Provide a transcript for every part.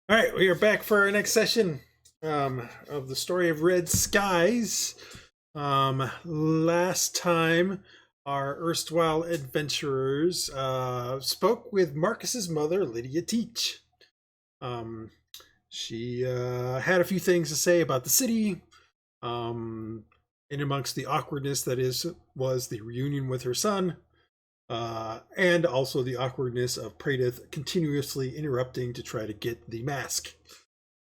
All right, we are back for our next session of the story of Red Skies. Last time, our erstwhile adventurers spoke with Marcus's mother, Lydia Teach. She had a few things to say about the city, in amongst the awkwardness that was the reunion with her son. And also the awkwardness of Praedyth continuously interrupting to try to get the mask.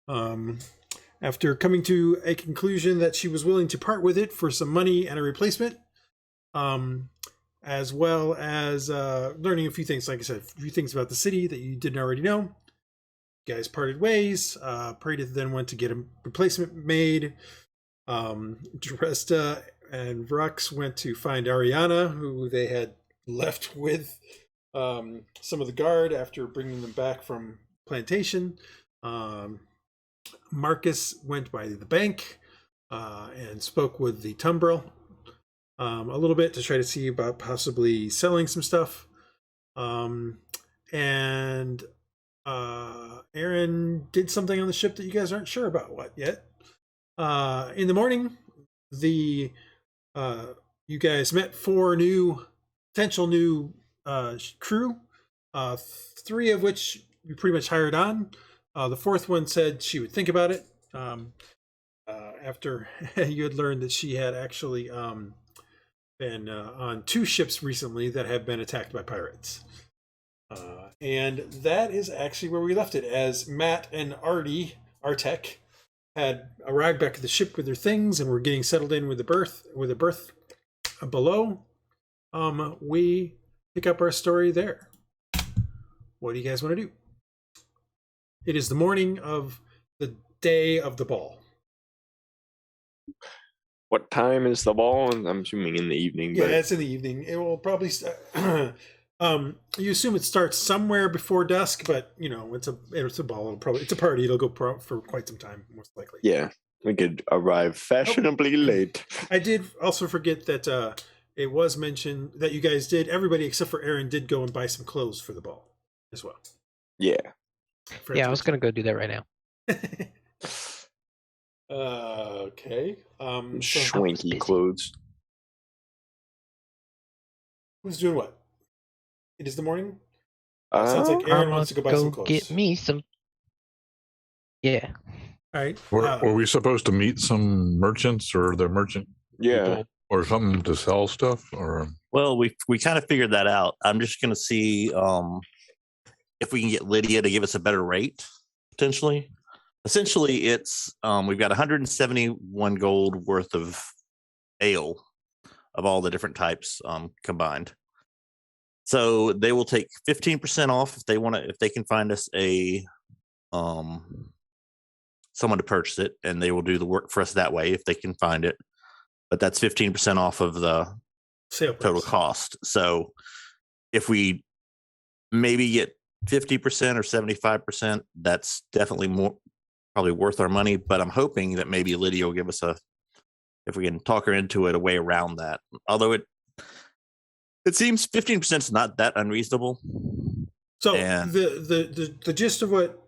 After coming to a conclusion that she was willing to part with it for some money and a replacement, as well as learning a few things, like I said, a few things about the city that you didn't already know. You guys parted ways. Praedyth then went to get a replacement made. Dresd'a and Rhux went to find Ariana, who they had left with some of the guard after bringing them back from plantation. Marcus went by the bank and spoke with the tumbril a little bit to try to see about possibly selling some stuff. And Aaron did something on the ship that you guys aren't sure about what yet. In the morning, you guys met four potential new crew, three of which you pretty much hired on. The fourth one said she would think about it after you had learned that she had actually been on two ships recently that have been attacked by pirates. And that is actually where we left it, as Matt and Artek, had arrived back at the ship with their things and were getting settled in with a berth below. We pick up our story there. What do you guys want to do? It is the morning of the day of the ball. What time is the ball? I'm assuming in the evening. Yeah, it's in the evening. It will probably start. You assume it starts somewhere before dusk, but it's a ball. It's a party. It'll go for quite some time, most likely. Yeah, we could arrive fashionably late. I did also forget that it was mentioned that you guys did. Everybody except for Aaron did go and buy some clothes for the ball as well. Yeah. Yeah, I was gonna go do that right now. Okay. Schwanky clothes. Who's doing what? It is the morning? Sounds like Aaron wants to go buy some clothes. Get me some. Yeah. All right. Were we supposed to meet some merchants or the merchant people or something to sell stuff? Or well, we kind of figured that out. I'm just going to see if we can get Lydia to give us a better rate, potentially. Essentially, it's we've got 171 gold worth of ale of all the different types combined. So they will take 15% off if they can find us a someone to purchase it, and they will do the work for us that way if they can find it. But that's 15% off of the sale total cost. So if we maybe get 50% or 75%, that's definitely probably worth our money. But I'm hoping that maybe Lydia will give us if we can talk her into it, a way around that. Although it seems 15% is not that unreasonable. So the gist of what,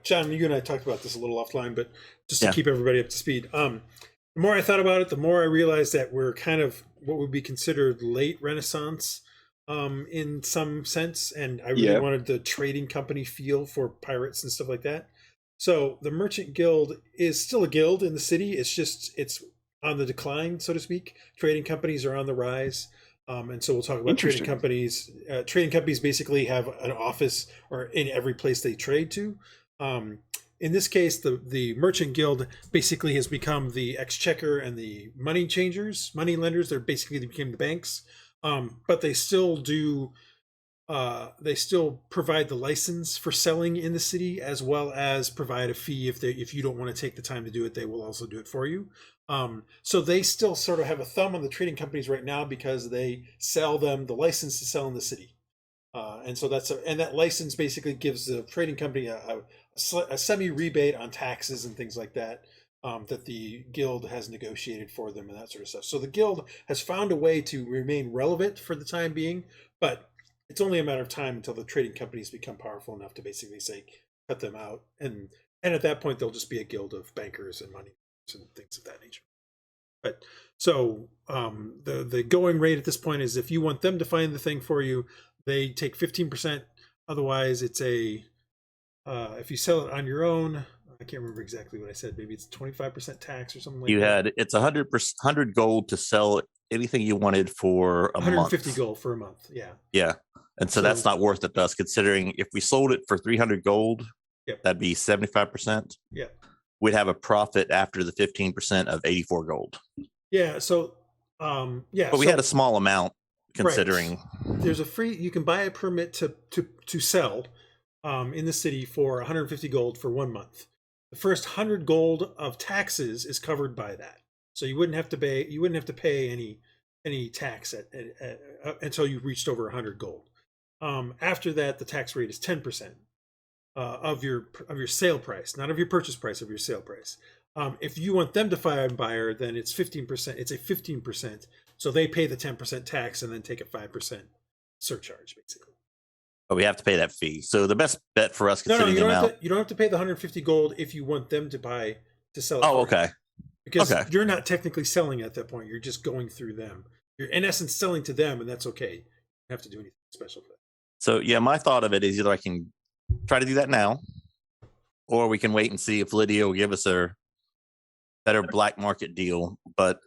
John, you and I talked about this a little offline, but just to keep everybody up to speed. The more I thought about it, the more I realized that we're kind of what would be considered late Renaissance in some sense. And I really wanted the trading company feel for pirates and stuff like that. So the Merchant Guild is still a guild in the city. It's on the decline, so to speak. Trading companies are on the rise. And so we'll talk about trading companies. Trading companies basically have an office or in every place they trade to. In this case, the Merchant Guild basically has become the exchequer and the money changers, money lenders. They became the banks. But they still do. They still provide the license for selling in the city, as well as provide a fee if you don't want to take the time to do it. They will also do it for you. So they still sort of have a thumb on the trading companies right now because they sell them the license to sell in the city. And so that license basically gives the trading company a semi rebate on taxes and things like that, that the guild has negotiated for them and that sort of stuff. So the guild has found a way to remain relevant for the time being, but it's only a matter of time until the trading companies become powerful enough to basically say, cut them out, and at that point they'll just be a guild of bankers and money and things of that nature. But so the going rate at this point is if you want them to find the thing for you, they take 15%. Otherwise, it's a if you sell it on your own, I can't remember exactly what I said. Maybe it's 25% tax or something like that. It's 100 gold to sell anything you wanted for a 150 month. gold for a month. Yeah. Yeah. And so that's not worth it to us, considering if we sold it for 300 gold, that'd be 75%. Yeah. We'd have a profit after the 15% of 84 gold. Yeah. So, yeah. But we had a small amount considering. Right. There's a free, you can buy a permit to sell in the city for 150 gold for 1 month. The first 100 gold of taxes is covered by that. So you wouldn't have to pay any tax until you reached over 100 gold. After that, the tax rate is 10% of your sale price, not of your purchase price, of your sale price. If you want them to find a buyer, then it's 15%. It's a 15%. So they pay the 10% tax and then take a 5% surcharge, basically. But we have to pay that fee. So the best bet for us, you don't have to pay the 150 gold if you want them to sell it. Oh, okay. Because you're not technically selling at that point. You're just going through them. You're in essence selling to them, and that's okay. You don't have to do anything special for that. So yeah, my thought of it is either I can try to do that now, or we can wait and see if Lydia will give us a better black market deal. But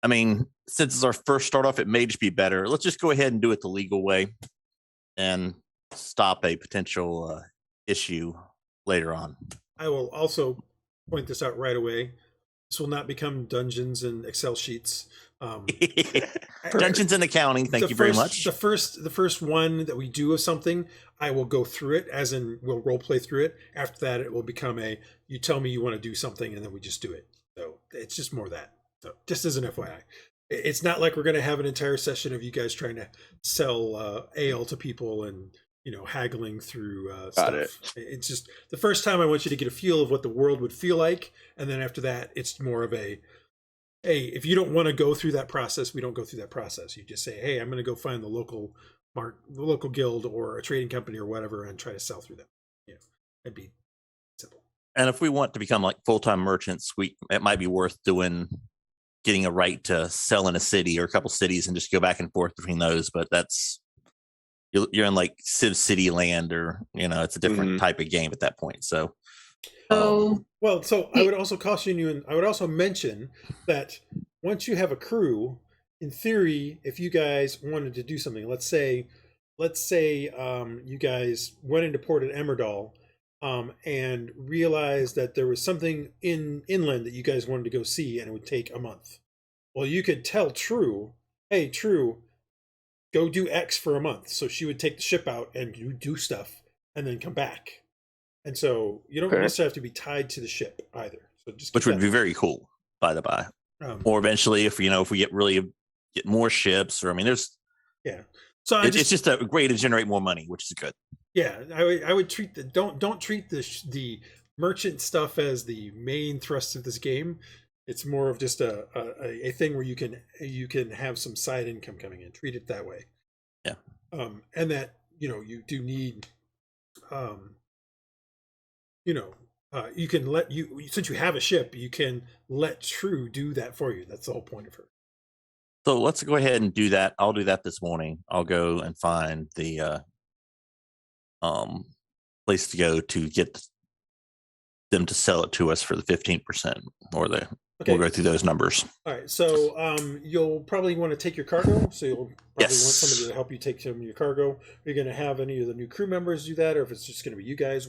I mean, since it's our first start off, it may just be better. Let's just go ahead and do it the legal way and stop a potential issue later on. I will also point this out right away. This will not become dungeons and Excel sheets. Dungeons and accounting. Thank you very much. The first one that we do of something, I will go through it, as in we'll role play through it. After that, it will become you tell me you want to do something, and then we just do it. So it's just more that. So just as an FYI, it's not like we're going to have an entire session of you guys trying to sell ale to people and haggling through stuff. It's just the first time I want you to get a feel of what the world would feel like, and then after that, it's more of hey, if you don't want to go through that process, we don't go through that process. You just say, hey, I'm going to go find the local guild or a trading company or whatever and try to sell through them. That'd be simple. And if we want to become like full-time merchants, it might be worth getting a right to sell in a city or a couple cities and just go back and forth between those. But you're in like Civ City land, or it's a different type of game at that point. So so I would also caution you, and I would also mention that once you have a crew, in theory, if you guys wanted to do something, let's say you guys went into port at Emmerdal and realized that there was something inland that you guys wanted to go see, and it would take a month. Well, you could tell True, hey, True, go do X for a month. So she would take the ship out and do stuff and then come back. And so you don't necessarily have to be tied to the ship either. So which would be very cool, by the by. Or eventually, if we get more ships, or So it's just a way to generate more money, which is good. Yeah, I would treat don't treat the merchant stuff as the main thrust of this game. It's more of just a thing where you can have some side income coming in. Treat it that way. Yeah. And that you do need you can since you have a ship, you can let True do that for you. That's the whole point of her. So let's go ahead and do that. I'll do that this morning. I'll go and find the place to go to get them to sell it to us for the 15%, or we'll go through those numbers. All right. So you'll probably want to take your cargo. So you'll probably want somebody to help you take some of your cargo. Are you going to have any of the new crew members do that, or if it's just going to be you guys?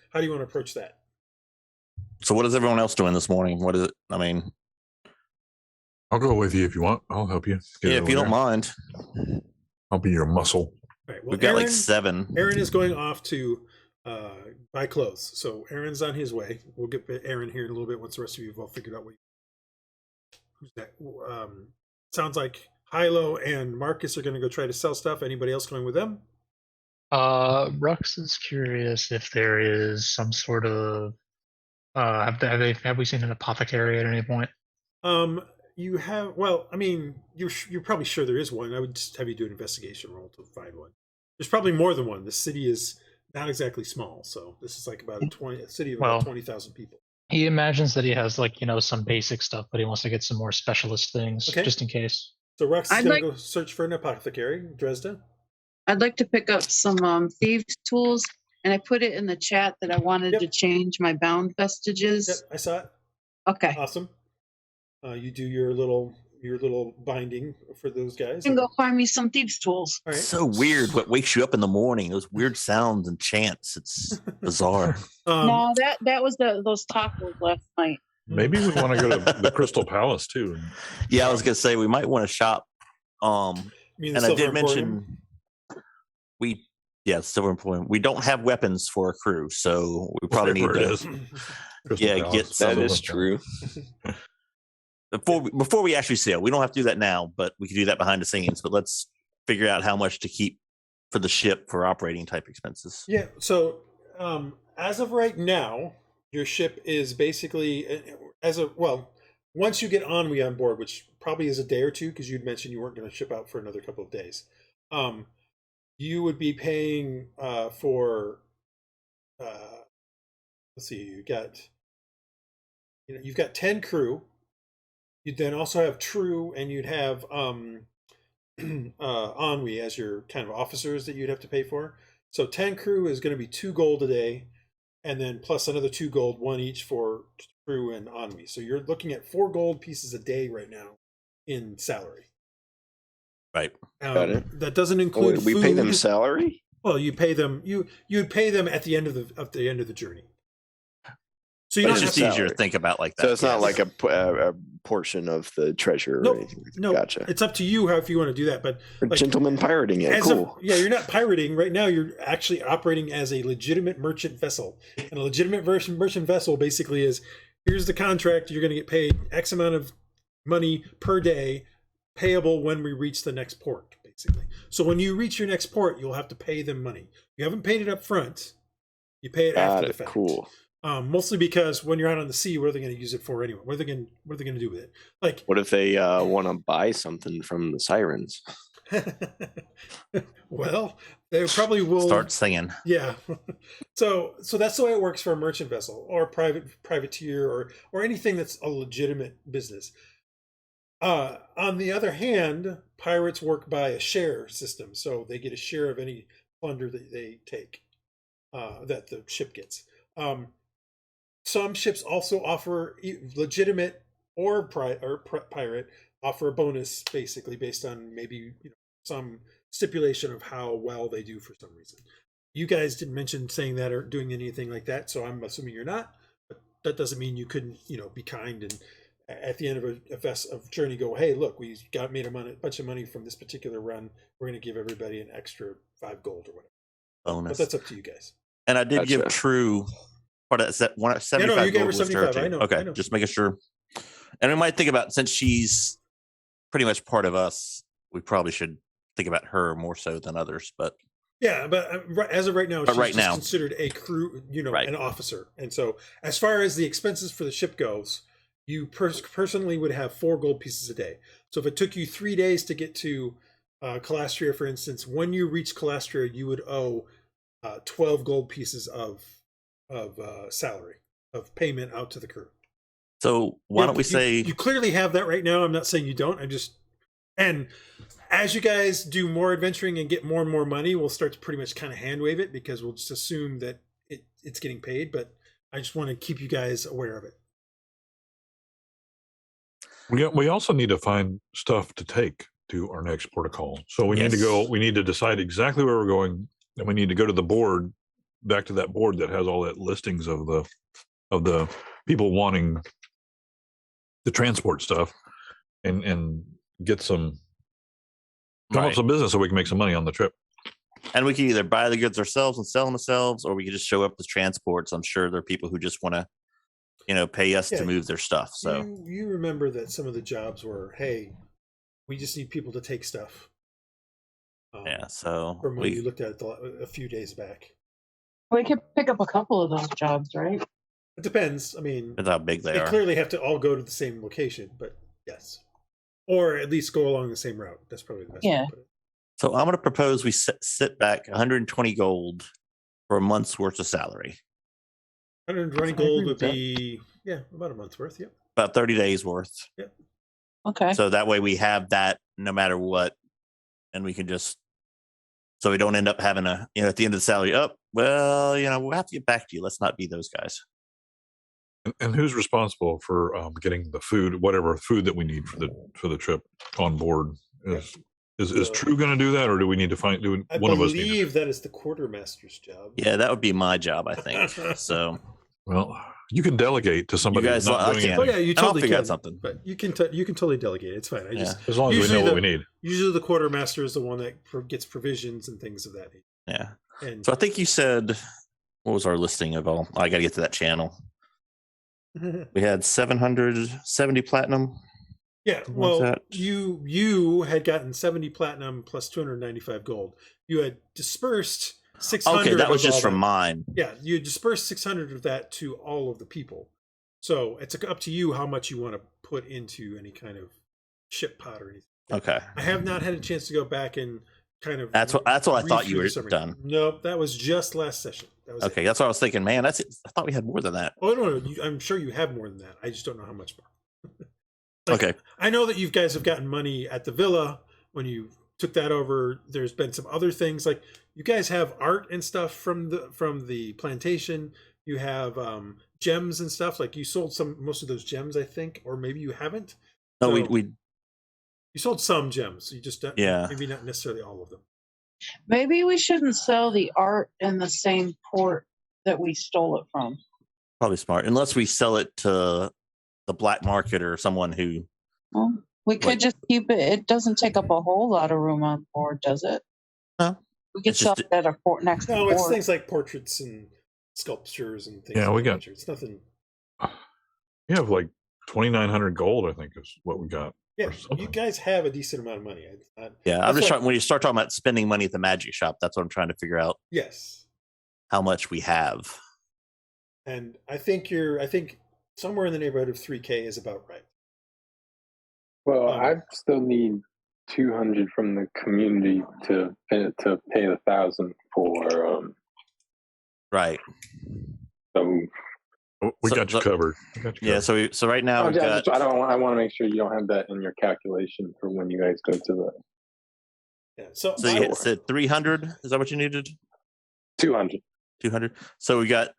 How do you want to approach that? So what is everyone else doing this morning? What is it? I'll go with you if you want. I'll help you. If you don't mind. I'll be your muscle. All right, well, we've got like 7. Aaron is going off to buy clothes. So Aaron's on his way. We'll get Aaron here in a little bit once the rest of you have all figured out who's that. Sounds like Hylough and Marcus are going to go try to sell stuff. Anybody else going with them? Rhux is curious if there is some sort of have we seen an apothecary at any point? You have, you're probably sure there is one. I would just have you do an investigation roll to find one. There's probably more than one. The city is not exactly small. So this is like about a city of Well, about 20,000 people. He imagines that he has like, some basic stuff, but he wants to get some more specialist things just in case. So Rhux is going to go search for an apothecary, Dresd'a. I'd like to pick up some thieves tools, and I put it in the chat that I wanted to change my bound vestiges. Yep, I saw it. Okay. Awesome. You do your little binding for those guys. You can go find me some thieves tools. All right. So weird what wakes you up in the morning. Those weird sounds and chants. It's bizarre. No, that was those tacos last night. Maybe we want to go to the Crystal Palace too. Yeah, I was gonna say we might want to shop. And I did mention Silver Emporium. We don't have weapons for a crew, so we probably need to. Get some. That is true. Before we actually sail, we don't have to do that now, but we can do that behind the scenes. But let's figure out how much to keep for the ship for operating type expenses. Yeah. So as of right now, your ship is basically once you get Ennui on board, which probably is a day or two, because you'd mentioned you weren't going to ship out for another couple of days. You would be paying for. Let's see. You've got 10 crew. You'd then also have True, and you'd have Ennui as your kind of officers that you'd have to pay for. So 10 crew is going to be 2 gold a day, and then plus another 2 gold, 1 each for True and Ennui. So you're looking at 4 gold pieces a day right now in salary. Right. Got it. That doesn't include we food. pay them salary? Well, you pay them. You'd pay them at the end of the journey. So it's just easier to think about like that. So it's not like a portion of the treasure or anything. No, gotcha. It's up to you if you want to do that. But gentlemen pirating it. Cool. You're not pirating right now. You're actually operating as a legitimate merchant vessel, and a legitimate merchant vessel basically is: here's the contract. You're going to get paid X amount of money per day, payable when we reach the next port. Basically, so when you reach your next port, you'll have to pay them money. You haven't paid it up front. You pay it after the fact. Cool. Mostly because when you're out on the sea, what are they going to use it for anyway? What are they going to do with it? Like, what if they want to buy something from the sirens? Well, they probably will start singing. Yeah. So that's the way it works for a merchant vessel or privateer or anything that's a legitimate business. On the other hand, pirates work by a share system, so they get a share of any plunder that they take, that the ship gets. Some ships also offer legitimate or pirate offer a bonus, basically based on maybe some stipulation of how well they do for some reason. You guys didn't mention saying that or doing anything like that, so I'm assuming you're not. But that doesn't mean you couldn't, be kind and at the end of a journey go, hey, look, we made a bunch of money from this particular run. We're going to give everybody an extra 5 gold or whatever. Bonus. But that's up to you guys. And I did give True. What is that? 75 no, you gave her gold was 75. her I know. Okay, I know. just making sure. And we might think about, since she's pretty much part of us, we probably should think about her more so than others. But yeah, but as of right now, she's right now, considered a crew, an officer. And so, as far as the expenses for the ship goes, you personally would have 4 gold pieces a day. So if it took you 3 days to get to Calastria, for instance, when you reach Calastria, you would owe 12 gold pieces of salary, of payment out to the crew. So why don't we say you clearly have that right now? I'm not saying you don't. And as you guys do more adventuring and get more and more money, we'll start to pretty much kind of hand wave it, because we'll just assume that it's getting paid. But I just want to keep you guys aware of it. We also need to find stuff to take to our next port of call. So we need to go. We need to decide exactly where we're going, and we need to go to the board, back to that board that has all that listings of the people wanting the transport stuff, and get some come up some business so we can make some money on the trip. And we can either buy the goods ourselves and sell them ourselves, or we can just show up with transports. I'm sure there are people who just want to, pay us to move their stuff. So you remember that some of the jobs were, hey, we just need people to take stuff. So from when you looked at it a few days back. We could pick up a couple of those jobs, right? It depends. I mean, depends how big they are. Clearly have to all go to the same location, but yes, or at least go along the same route. That's probably the best way to put it. So I'm going to propose we sit back 120 gold for a month's worth of salary. 120 gold would be about a month's worth. Yep. About 30 days worth. Yep. Okay. So that way we have that no matter what, and we can just so we don't end up having a at the end of the salary. We'll have to get back to you. Let's not be those guys. And who's responsible for getting the food, whatever food that we need for the trip on board? Is True going to do that, or do we need to find? I one of us? I believe that is the quartermaster's job. Yeah, that would be my job, I think. So, well, you can delegate to somebody. You guys, not doing can. Oh yeah, you totally figure can. out something. But you can totally delegate. It's fine. As long as we know what we need. Usually, the quartermaster is the one that gets provisions and things of that nature. Yeah. And so I think you said, what was our listing of all? I got to get to that channel. We had 770 platinum. Yeah, well, you had gotten 70 platinum plus 295 gold. You had dispersed 600. Okay, that was just from mine. Yeah, you dispersed 600 of that to all of the people. So it's up to you how much you want to put into any kind of ship pot or anything. Okay. I have not had a chance to go back and kind of. That's what I thought you were done. Nope, that was just last session. That was okay. That's what I was thinking. Man, that's it. I thought we had more than that. Oh no, I'm sure you have more than that. I just don't know how much more. Okay. I know that you guys have gotten money at the villa when you took that over. There's been some other things like you guys have art and stuff from the plantation. You have gems and stuff. Like you sold most of those gems, I think, or maybe you haven't. No, so we you sold some gems. You just maybe not necessarily all of them. Maybe we shouldn't sell the art in the same port that we stole it from. probably smart, unless we sell it to the black market or someone who. Well, we could just keep it. It doesn't take up a whole lot of room on board, does it? No. We could sell it at our next No, port. it's things like portraits and sculptures and things. Yeah, we got. It's nothing. We have like 2,900 gold, I think, is what we got. Yeah, you guys have a decent amount of money. I'm just trying. When you start talking about spending money at the magic shop, that's what I'm trying to figure out. Yes. How much we have. And I think somewhere in the neighborhood of 3K is about right. Well, I still need 200 from the community to pay 1,000 for. Right. So we got you covered. Yeah. So right now I want to make sure you don't have that in your calculation for when you guys go to the. Yeah. So you said 300. Is that what you needed? 200. 200. So we got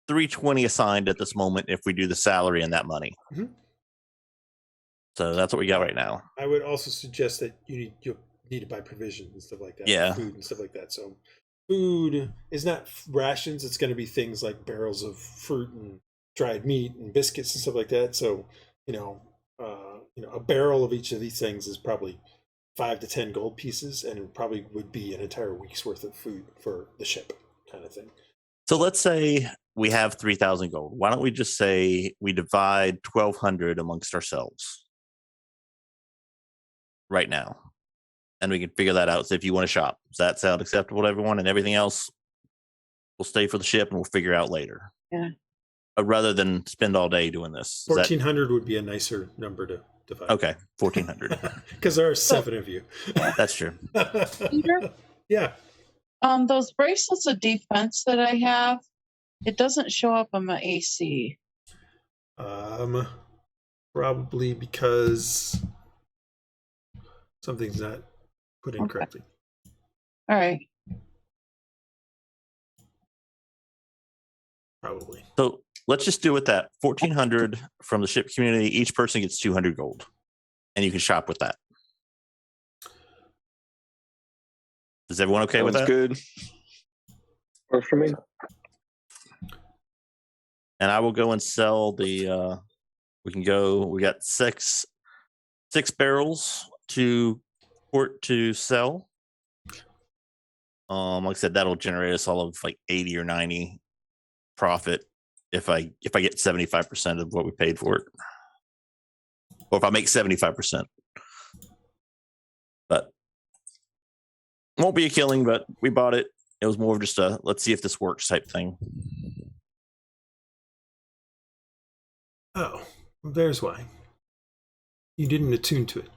320 assigned at this moment if we do the salary and that money. Mm-hmm. So that's what we got right now. I would also suggest that you'll need to buy provisions and stuff like that. Yeah. Food and stuff like that. So food is not rations. It's going to be things like barrels of fruit and dried meat and biscuits and stuff like that. So, a barrel of each of these things is probably 5 to 10 gold pieces, and it probably would be an entire week's worth of food for the ship kind of thing. So let's say we have 3,000 gold. Why don't we just say we divide 1,200 amongst ourselves right now? And we can figure that out. So if you want to shop, does that sound acceptable to everyone? And everything else will stay for the ship and we'll figure out later. Yeah. Rather than spend all day doing this. 1,400 would be a nicer number to divide. Okay, 1,400. Because there are 7 of you. That's true. Peter? Yeah. Those bracelets of defense that I have, it doesn't show up on my AC. Probably because something's not put in correctly. All right. Probably. So let's just do with that 1,400 from the ship community. Each person gets 200 gold, and you can shop with that. Is everyone okay with that? Good. Works for me. And I will go and sell the. We got six barrels to port to sell. Like I said, that'll generate us all of like 80 or 90 profit if I get 75% of what we paid for it, or if I make 75%. But it won't be a killing. But we bought it. It was more of just a let's see if this works type thing. Oh, well, there's why. You didn't attune to it.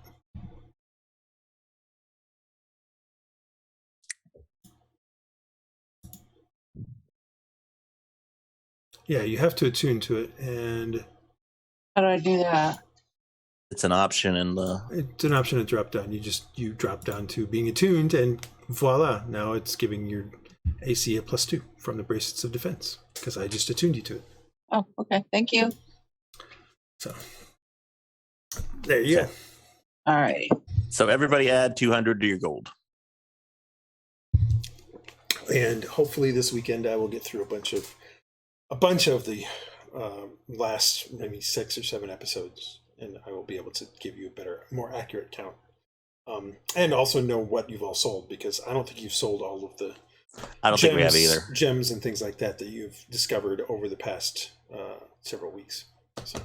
Yeah, you have to attune to it, and How do I do that? It's an option in the. it's an option to drop down. You drop down to being attuned, and voila! Now it's giving your AC a +2 from the bracelets of defense because I just attuned you to it. Oh, okay. Thank you. So there you go. All right. So everybody add 200 to your gold. And hopefully this weekend I will get through a bunch of the last maybe 6 or 7 episodes, and I will be able to give you a better, more accurate count, and also know what you've all sold, because I don't think you've sold all of the. I don't think we have either. Gems and things like that you've discovered over the past several weeks. So,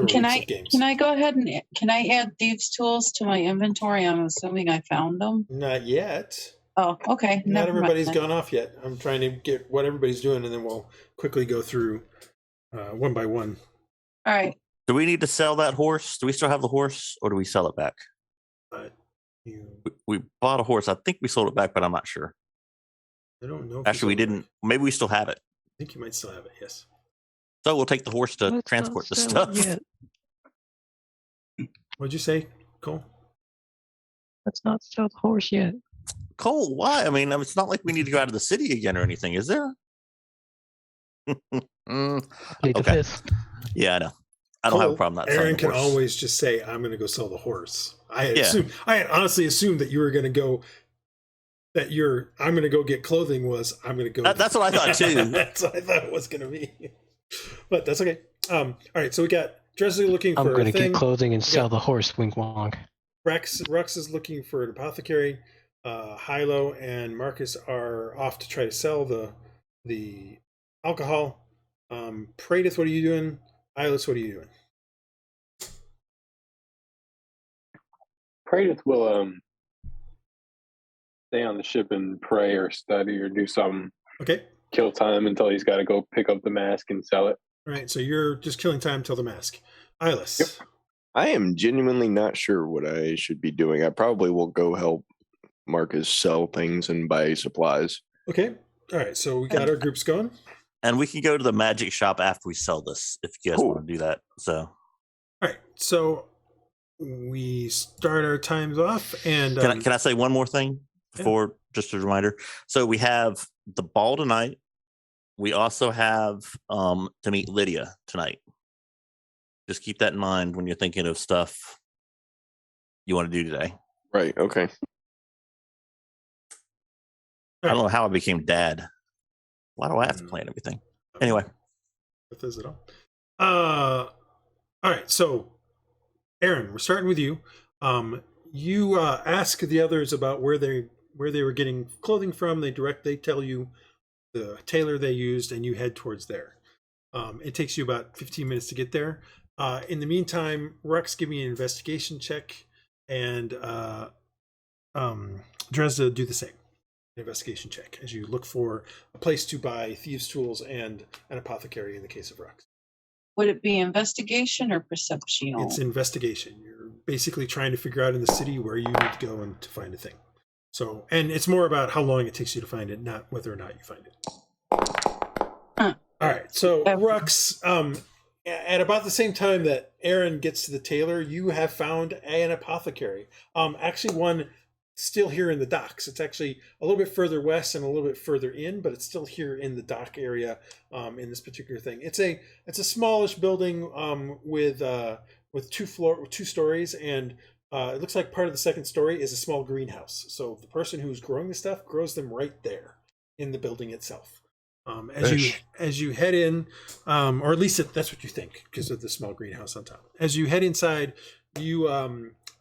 Can I go ahead and can I add thieves' tools to my inventory? I'm assuming I found them. Not yet. Oh, okay. Not everybody's gone off yet. I'm trying to get what everybody's doing, and then we'll quickly go through one by one. All right. Do we need to sell that horse? Do we still have the horse, or do we sell it back? We bought a horse. I think we sold it back, but I'm not sure. I don't know. Actually, we didn't. Maybe we still have it. I think you might still have it. Yes. So we'll take the horse to transport the stuff. What'd you say, Cole? Let's not sell the horse yet. Cole, why? I mean, it's not like we need to go out of the city again or anything, is there? Plead the Okay. fifth. Yeah, I know. I don't have a problem not selling Aaron the can horse. always just say, "I'm going to go sell the horse." I had honestly assumed that you were going to go. That I'm going to go get clothing was I'm going to go. That's what I thought too. That's what I thought it was going to be. But that's okay. All right, so we got Dresd'a looking for. I'm going to get clothing and sell the horse. Wink wonk. Rhux is looking for an apothecary. Hylough and Marcus are off to try to sell the alcohol. Praedyth, what are you doing? Iylis, what are you doing? Praedyth will stay on the ship and pray or study or do something. Okay. Kill time until he's got to go pick up the mask and sell it. All right, so you're just killing time till the mask. Iylis. Yep. I am genuinely not sure what I should be doing. I probably will go help Marcus sell things and buy supplies. Okay. All right, so we got our groups going. And we can go to the magic shop after we sell this, if you guys want to do that. So, all right, so we start our times off, and can I say one more thing before, just a reminder? So we have the ball tonight. We also have to meet Lydia tonight. Just keep that in mind when you're thinking of stuff you want to do today. Right. Okay. I don't know how I became dad. Why do I have to plan everything? Anyway. What does it all? All right, so Aaron, we're starting with you. You ask the others about where they were getting clothing from. They tell you the tailor they used, and you head towards there. It takes you about 15 minutes to get there. In the meantime, Rhux, give me an investigation check, and Dresd'a, do the same. Investigation check as you look for a place to buy thieves' tools and an apothecary in the case of Rhux. Would it be investigation or perception? It's investigation. You're basically trying to figure out in the city where you need to go and to find a thing. So, and it's more about how long it takes you to find it, not whether or not you find it. All right. So Rhux, at about the same time that Aaron gets to the tailor, you have found an apothecary. Actually, one still here in the docks. It's actually a little bit further west and a little bit further in, but it's still here in the dock area in this particular thing. It's a smallish building with 2 stories, and it looks like part of the second story is a small greenhouse. So the person who's growing the stuff grows them right there in the building itself. As you head in, or at least that's what you think because of the small greenhouse on top. As you head inside, you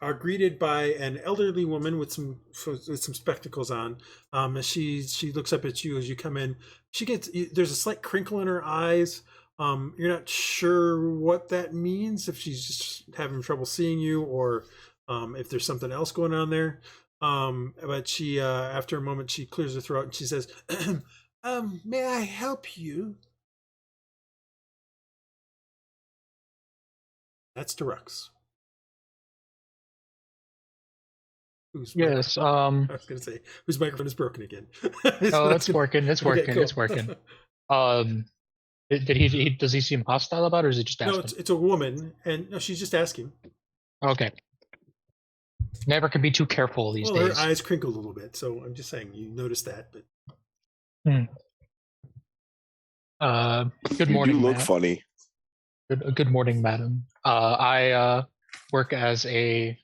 are greeted by an elderly woman with some spectacles on. As she looks up at you as you come in. There's a slight crinkle in her eyes. You're not sure what that means, if she's just having trouble seeing you or if there's something else going on there. But she, after a moment, she clears her throat and she says, may I help you? That's to Rhux. Yes. I was going to say, whose microphone is broken again? Oh, it's working. It's working. Okay, cool. It's working. Did he? Does he seem hostile about it, or is he just asking? No, it's a woman, and no, she's just asking. Okay. Never can be too careful these days. Her eyes crinkle a little bit, so I'm just saying you noticed that. But good morning. You look funny. Good morning, madam. I work as a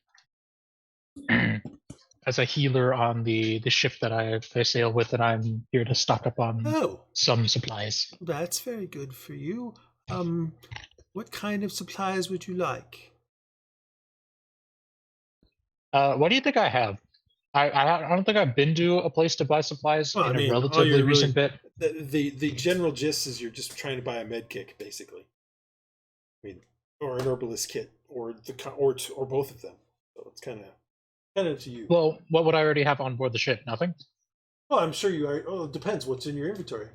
as a healer on the ship that I sail with, and I'm here to stock up on some supplies. That's very good for you. What kind of supplies would you like? What do you think I have? I don't think I've been to a place to buy supplies in a relatively recent bit. The general gist is you're just trying to buy a med kit, basically. I mean, or an herbalist kit, or both of them. So it's kind of to you. Well, what would I already have on board the ship? Nothing. Well, I'm sure you are. Oh, it depends. What's in your inventory?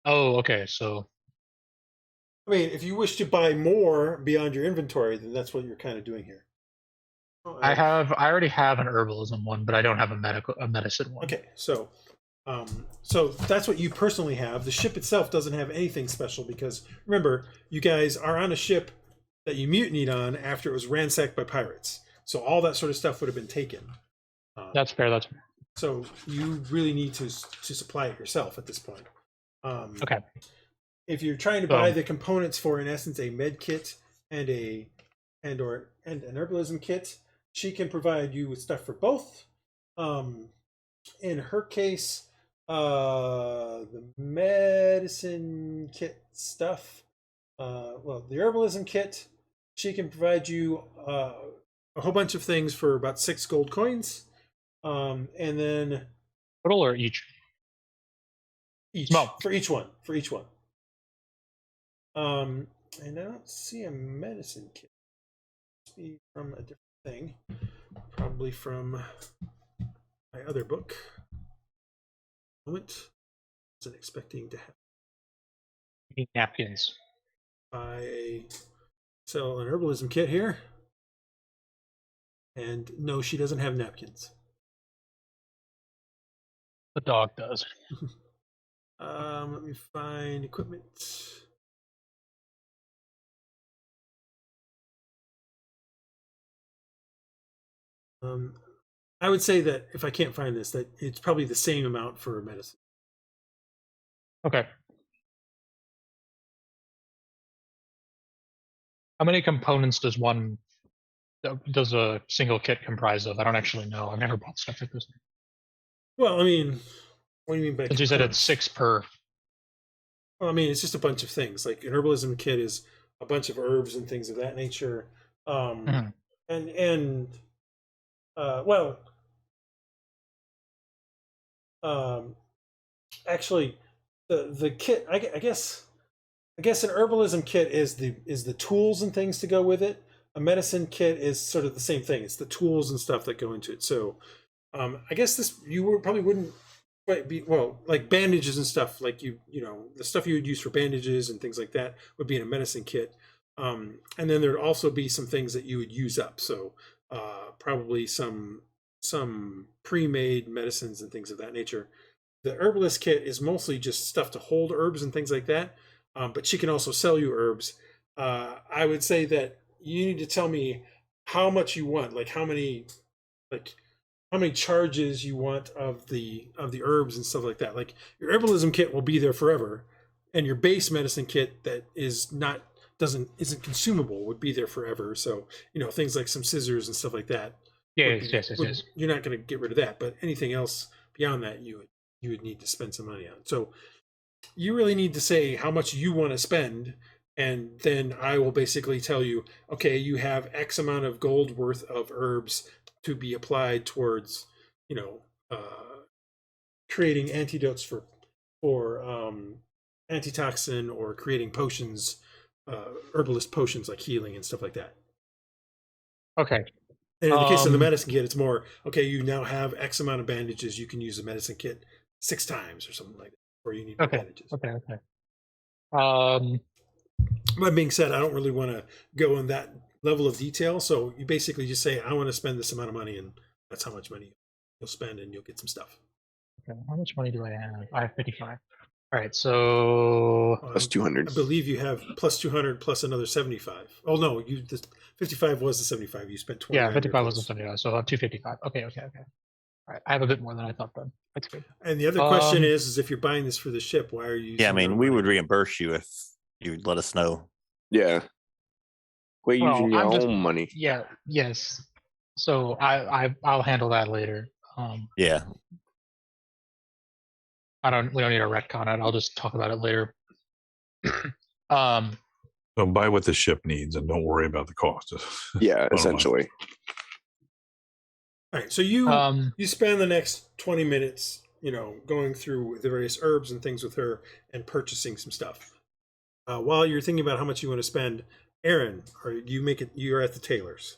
Oh, okay. So, I mean, if you wish to buy more beyond your inventory, then that's what you're kind of doing here. I already have an herbalism one, but I don't have a medicine one. Okay, so that's what you personally have. The ship itself doesn't have anything special because remember, you guys are on a ship that you mutinied on after it was ransacked by pirates. So all that sort of stuff would have been taken. That's fair. That's fair. So you really need to supply it yourself at this point. Okay. If you're trying to buy the components for, in essence, a med kit and an herbalism kit, she can provide you with stuff for both. In her case, the medicine kit stuff, the herbalism kit, she can provide you a whole bunch of things for about 6 gold coins. And then total or each? For each one. And I don't see a medicine kit. It must be from a different thing, probably from my other book. Wasn't expecting to have napkins. I sell an herbalism kit here, and no, she doesn't have napkins. The dog does. Let me find equipment. I would say that if I can't find this, that it's probably the same amount for medicine. Okay. How many components does a single kit comprise of? I don't actually know. I've never bought stuff like this. Well, I mean, what do you mean by? Since you said it's 6 per. Well, I mean, it's just a bunch of things. Like an herbalism kit is a bunch of herbs and things of that nature. Actually, the kit, I guess an herbalism kit is the tools and things to go with it. A medicine kit is sort of the same thing. It's the tools and stuff that go into it. So, I guess probably wouldn't quite be, like bandages and stuff, like you know, the stuff you would use for bandages and things like that would be in a medicine kit. And then there'd also be some things that you would use up. So, probably some pre-made medicines and things of that nature. The herbalist kit is mostly just stuff to hold herbs and things like that, but she can also sell you herbs. I would say that you need to tell me how much you want, like how many charges you want of the herbs and stuff like that. Like your herbalism kit will be there forever, and your base medicine kit that isn't consumable would be there forever. So things like some scissors and stuff like that. Yes. You're not going to get rid of that, but anything else beyond that, you would need to spend some money on. So you really need to say how much you want to spend, and then I will basically tell you, okay, you have X amount of gold worth of herbs to be applied towards, creating antidotes for antitoxin, or creating potions, herbalist potions like healing and stuff like that. Okay. And in the case of the medicine kit, it's more, okay, you now have X amount of bandages. You can use the medicine kit 6 times or something like that, or you need more bandages. Okay. That being said, I don't really want to go in that level of detail. So you basically just say, I want to spend this amount of money, and that's how much money you'll spend, and you'll get some stuff. Okay. How much money do I have? I have 55. All right, so Plus 200. I believe you have plus 200 plus another 75. Oh no, you the 55 was the 75. You spent 20. yeah, 55 was the 75, so I'm 255. Okay. All right, I have a bit more than I thought then. That's good. And the other question is if you're buying this for the ship, why are you? Yeah, I using mean, your we money? would reimburse you if you'd let us know. Yeah. Quit Well, using your I'm just- own money. Yeah, yes. So I'll handle that later. Yeah. We don't need a retcon it. I'll just talk about it later. So buy what the ship needs and don't worry about the cost. Yeah, essentially. All right, so you spend the next 20 minutes, going through the various herbs and things with her and purchasing some stuff. While you're thinking about how much you want to spend, Aaron, you're at the tailor's.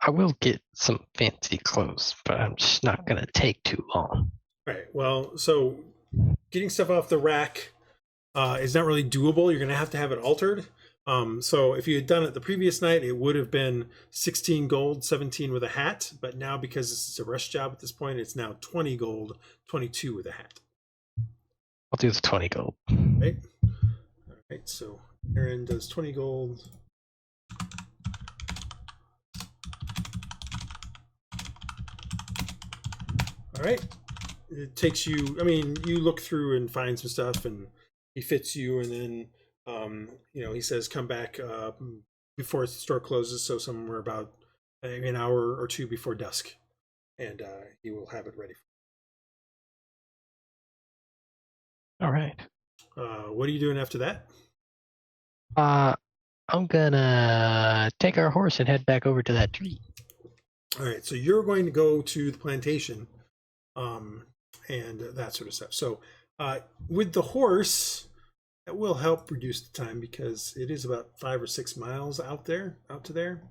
I will get some fancy clothes, but I'm just not gonna take too long. Right. Well, so getting stuff off the rack is not really doable. You're going to have it altered. So if you had done it the previous night, it would have been 16 gold, 17 with a hat. But now, because this is a rush job at this point, it's now 20 gold, 22 with a hat. I'll do the 20 gold. Right. All right. So Aaron does 20 gold. All right. It takes you, you look through and find some stuff and he fits you, and then he says come back before the store closes, so somewhere about an hour or two before dusk, and he will have it ready. All right. What are you doing after that? I'm gonna take our horse and head back over to that tree. All right, so you're going to go to the plantation and that sort of stuff. So with the horse, that will help reduce the time because it is about 5 or 6 miles out to there.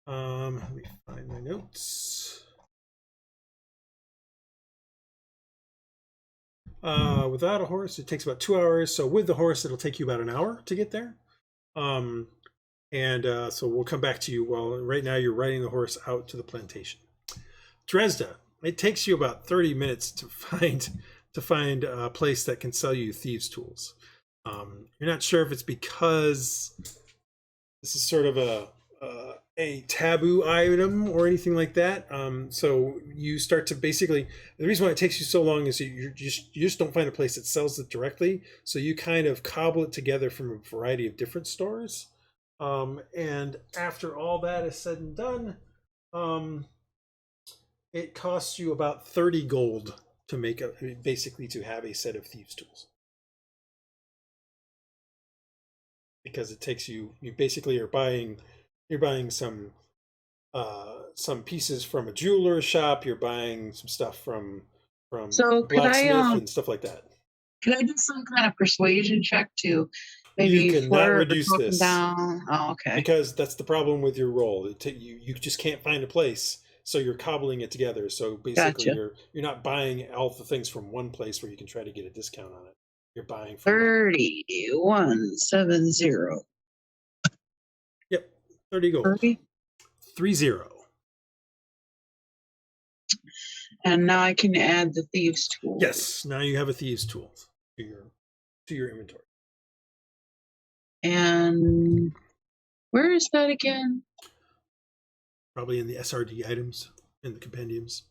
Let me find my notes. Without a horse, it takes about 2 hours. So with the horse, it'll take you about an hour to get there. So we'll come back to you. Well, right now you're riding the horse out to the plantation. Dresd'a, it takes you about 30 minutes to find a place that can sell you thieves' tools. You're not sure if it's because this is sort of a taboo item or anything like that. So you start to the reason why it takes you so long is you just don't find a place that sells it directly. So you kind of cobble it together from a variety of different stores. And after all that is said and done, it costs you about 30 gold to to have a set of thieves' tools. Because it takes you basically are buying some pieces from a jeweler's shop, you're buying some stuff from So blacksmith and stuff like that. Can I do some kind of persuasion check to maybe you cannot flirt or reduce talk this down? Oh, okay. Because that's the problem with your roll. You just can't find a place, so you're cobbling it together. So basically, Gotcha. you're not buying all the things from one place where you can try to get a discount on it. You're buying from 3170. Yep, 30 gold. 30. 30. And now I can add the thieves' tool. Yes, now you have a thieves' tool to your inventory. And where is that again? Probably in the SRD items in the compendiums.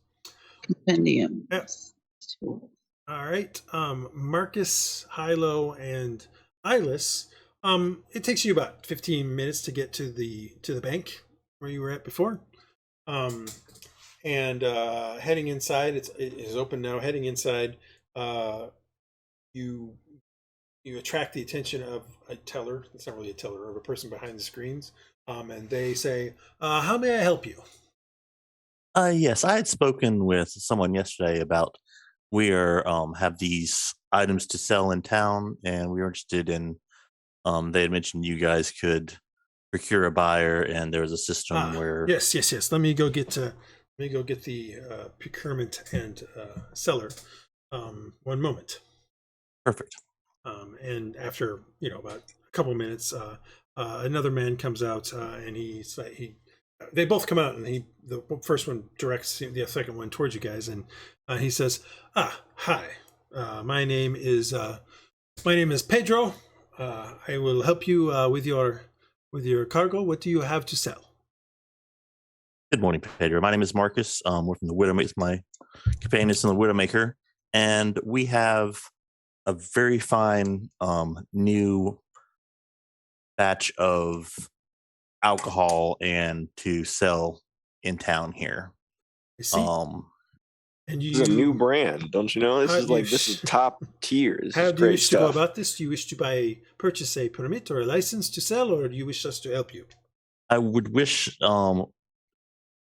Compendium. Yep. All right, Marcus, Hylough, and Iylis. It takes you about 15 minutes to get to the bank where you were at before. And heading inside, it is open now. Heading inside, you attract the attention of a teller. It's not really a teller, of a person behind the screens. And they say, "How may I help you?" Yes, I had spoken with someone yesterday about we have these items to sell in town, and we were interested in. They had mentioned you guys could procure a buyer, and there was a system where. Yes. Let me go get the procurement and seller. One moment. Perfect. And after about a couple minutes, another man comes out, and he they both come out, and the first one directs the second one towards you guys, and he says, hi, my name is Pedro. I will help you with your cargo. What do you have to sell? Good morning, Pedro. My name is Marcus. We're from the Widowmaker, my companions in the Widowmaker, and we have a very fine new batch of alcohol and to sell in town here. I see. And This is a new brand, don't you know? This is top tier. How do you wish to go about this? Do you wish to purchase a permit or a license to sell, or do you wish us to help you? I would wish I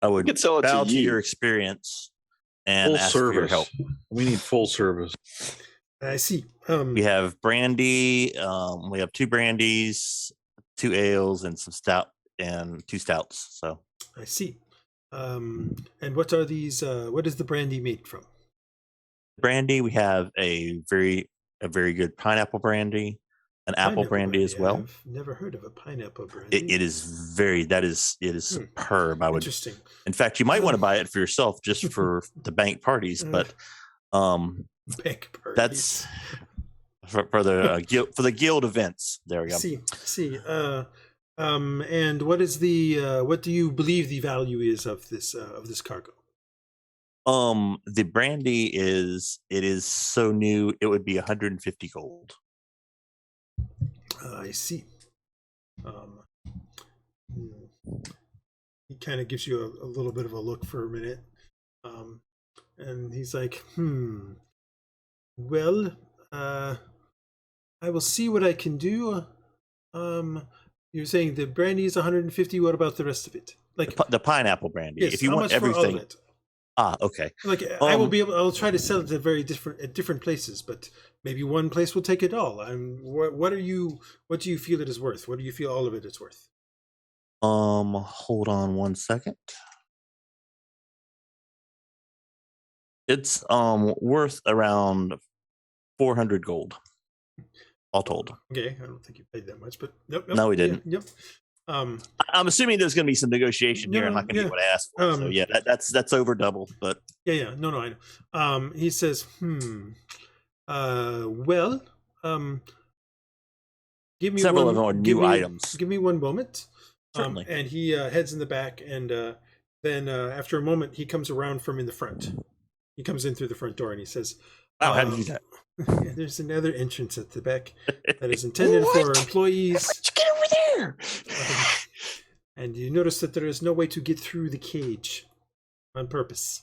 would sell it bow to to you. your experience and Full ask for your service. help. We need full service. I see. We have brandy. We have 2 brandies, 2 ales, and some stout and 2 stouts. So I see. And what are these? What is the brandy made from? brandy, we have a very good pineapple brandy, an apple brandy as well. I've never heard of a pineapple brandy. It is superb. I would. Interesting. In fact, you might want to buy it for yourself just for the bank parties, but Bank parties. that's for the guild events. There we go. See. And what is what do you believe the value is of this cargo? The brandy is so new, it would be 150 gold. I see. He kind of gives you a little bit of a look for a minute, and he's like, well, I will see what I can do. You're saying the brandy is 150. What about the rest of it? Like The pineapple brandy. yes, If you how want much for all of everything. it? Okay. Like I'll try to sell it at different places, but maybe one place will take it all. What do you feel it is worth? What do you feel all of it is worth? Hold on one second. It's worth around 400 gold, all told. Okay, I don't think you paid that much, but nope. No, we didn't. Yep. I'm assuming there's going to be some negotiation here. I'm not going to get what I asked for. So yeah, that's over double. But yeah. No, I know. He says, well, give me several of them are new items. Give me one moment. Certainly. And he heads in the back, and then after a moment, he comes around from in the front. He comes in through the front door, and he says, "Oh, how did you do that?" There's another entrance at the back that is intended for employees. Let's get over there. And you notice that there is no way to get through the cage on purpose.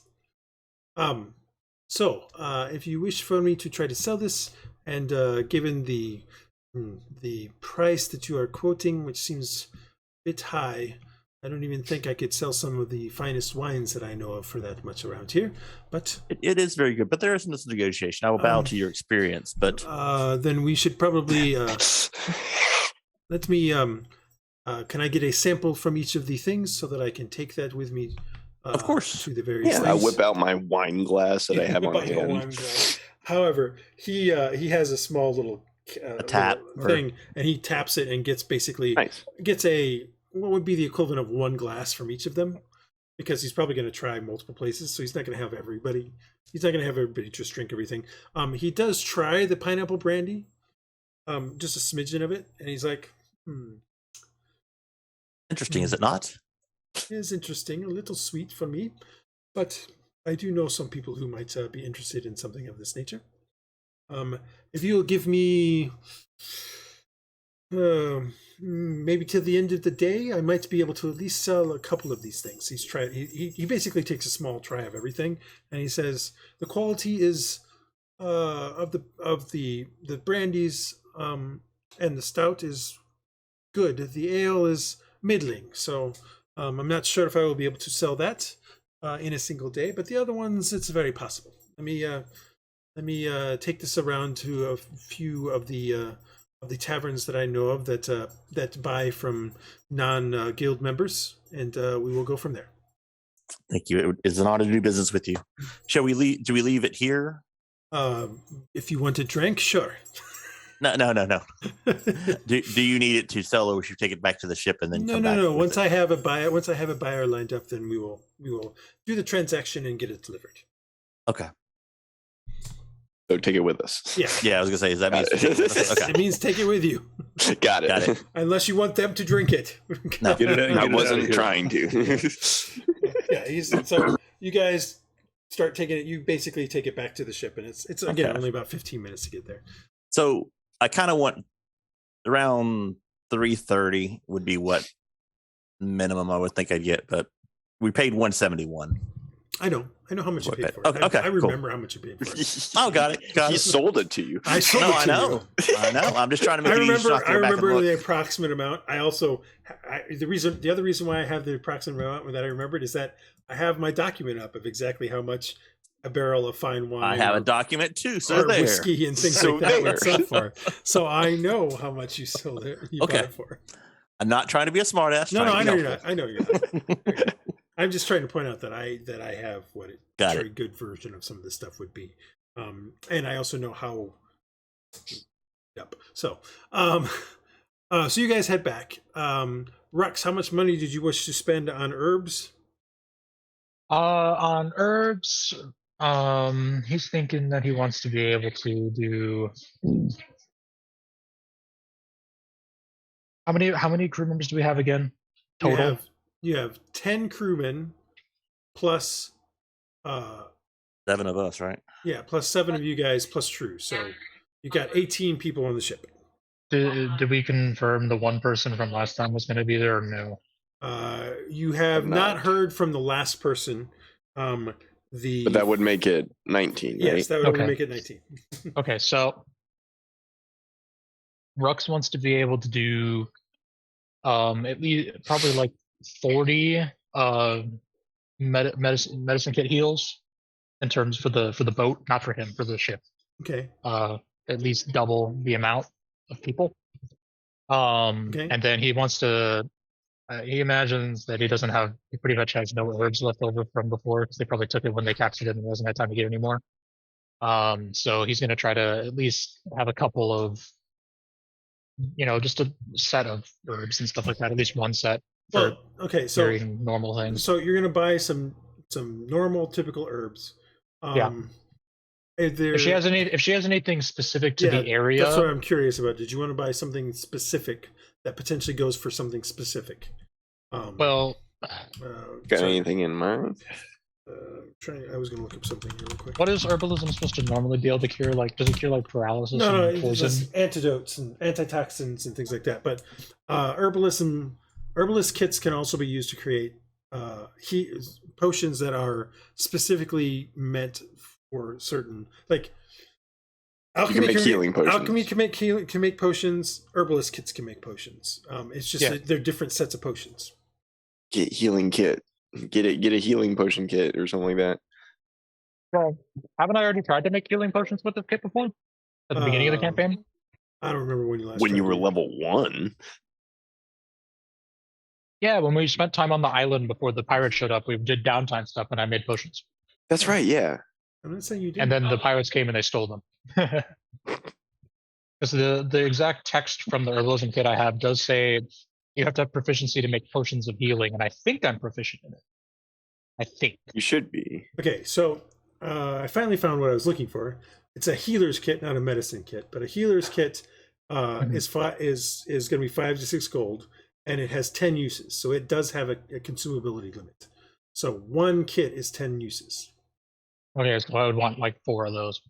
So if you wish for me to try to sell this, and given the price that you are quoting, which seems a bit high, I don't even think I could sell some of the finest wines that I know of for that much around here. But it is very good. But there is this negotiation. I will bow to your experience. But then we should probably let me. Can I get a sample from each of the things so that I can take that with me? Of course. To the various. Yeah, I whip out my wine glass that I have on hand. However, he has a small little a tap thing, and he taps it and gets what would be the equivalent of one glass from each of them, because he's probably going to try multiple places, so he's not going to have everybody. He's not going to have everybody just drink everything. He does try the pineapple brandy, just a smidgen of it, and he's like, Interesting, is it not? It is interesting, a little sweet for me, but I do know some people who might be interested in something of this nature. If you'll give me maybe till the end of the day, I might be able to at least sell a couple of these things. He basically takes a small try of everything, and he says the quality is of the brandies and the stout is good. The ale is middling, so I'm not sure if I will be able to sell that in a single day, but the other ones, it's very possible. Let me take this around to a few of the taverns that I know of that buy from non-guild members, and we will go from there. Thank you. It is an honor to do business with you. Shall we leave? Do we leave it here? If you want a drink, sure. No. Do you need it to sell, or should you take it back to the ship and then come back? No. Once I have a buyer lined up, then we will do the transaction and get it delivered. Okay. So take it with us. Yeah, I was gonna say, is that means okay. It means take it with you. Got it. Unless you want them to drink it. No. Get it in, I wasn't trying to. Yeah, so you guys start taking it. You basically take it back to the ship, and it's again only about 15 minutes to get there. So I kind of want around 330 would be what minimum I would think I'd get, but we paid 171. I know how much you paid for it. Okay, I remember how much you paid for it. Oh, got it. He sold it to you. I sold it to you. I know. I'm just trying to make it easy. I remember the approximate amount. I also the other reason why I have the approximate amount that I remembered is that I have my document up of exactly how much a barrel of fine wine. I have a document too, so or there. Whiskey and things like that would sell for. So I know how much you sold it. You bought it for. I'm not trying to be a smartass. No, I know you're not. I know you're not. I'm just trying to point out that I have what a very good version of some of this stuff would be, and I also know how. Yep. So, so you guys head back. Rhux, how much money did you wish to spend on herbs? On herbs, he's thinking that he wants to be able to do. How many crew members do we have again? Total. You have 10 crewmen plus 7 of us, right? Yeah, plus 7 of you guys plus True. So you got 18 people on the ship. Did we confirm the one person from last time was going to be there or no? You have not heard from the last person. But that would make it 19, right? Yes, that would make it 19. Okay, so Rhux wants to be able to do at least probably like 40 medicine kit heals in terms for the boat, not for him, for the ship. Okay. At least double the amount of people. And then he wants to. He imagines that he pretty much has no herbs left over from before because they probably took it when they captured it and wasn't had time to get any more. So he's going to try to at least have a couple of, just a set of herbs and stuff like that. At least one set. So normal things. So you're going to buy some normal, typical herbs. If she has anything specific to the area, that's what I'm curious about. Did you want to buy something specific that potentially goes for something specific? Got anything in mind? I was going to look up something here real quick. What is herbalism supposed to normally be able to cure? Like, does it cure like paralysis? No, and poison? It's antidotes and antitoxins and things like that. But herbalist kits can also be used to create potions that are specifically meant for certain, like alchemy can make healing potions. Alchemy can make potions. Herbalist kits can make potions. It's just that they're different sets of potions. Get healing kit. Get a healing potion kit or something like that. Well, haven't I already tried to make healing potions with this kit before? At the beginning of the campaign? I don't remember when you last. When you were level 1. Yeah, when we spent time on the island before the pirates showed up, we did downtime stuff, and I made potions. That's right. Yeah. I'm not saying you did. And then the pirates came and they stole them. Because the exact text from the herbalism kit I have does say you have to have proficiency to make potions of healing, and I think I'm proficient in it. I think. You should be. Okay, so I finally found what I was looking for. It's a healer's kit, not a medicine kit, but a healer's kit is going to be 5 to 6 gold, and it has 10 uses. So it does have a consumability limit. So one kit is 10 uses. Okay, so I would want like 4 of those.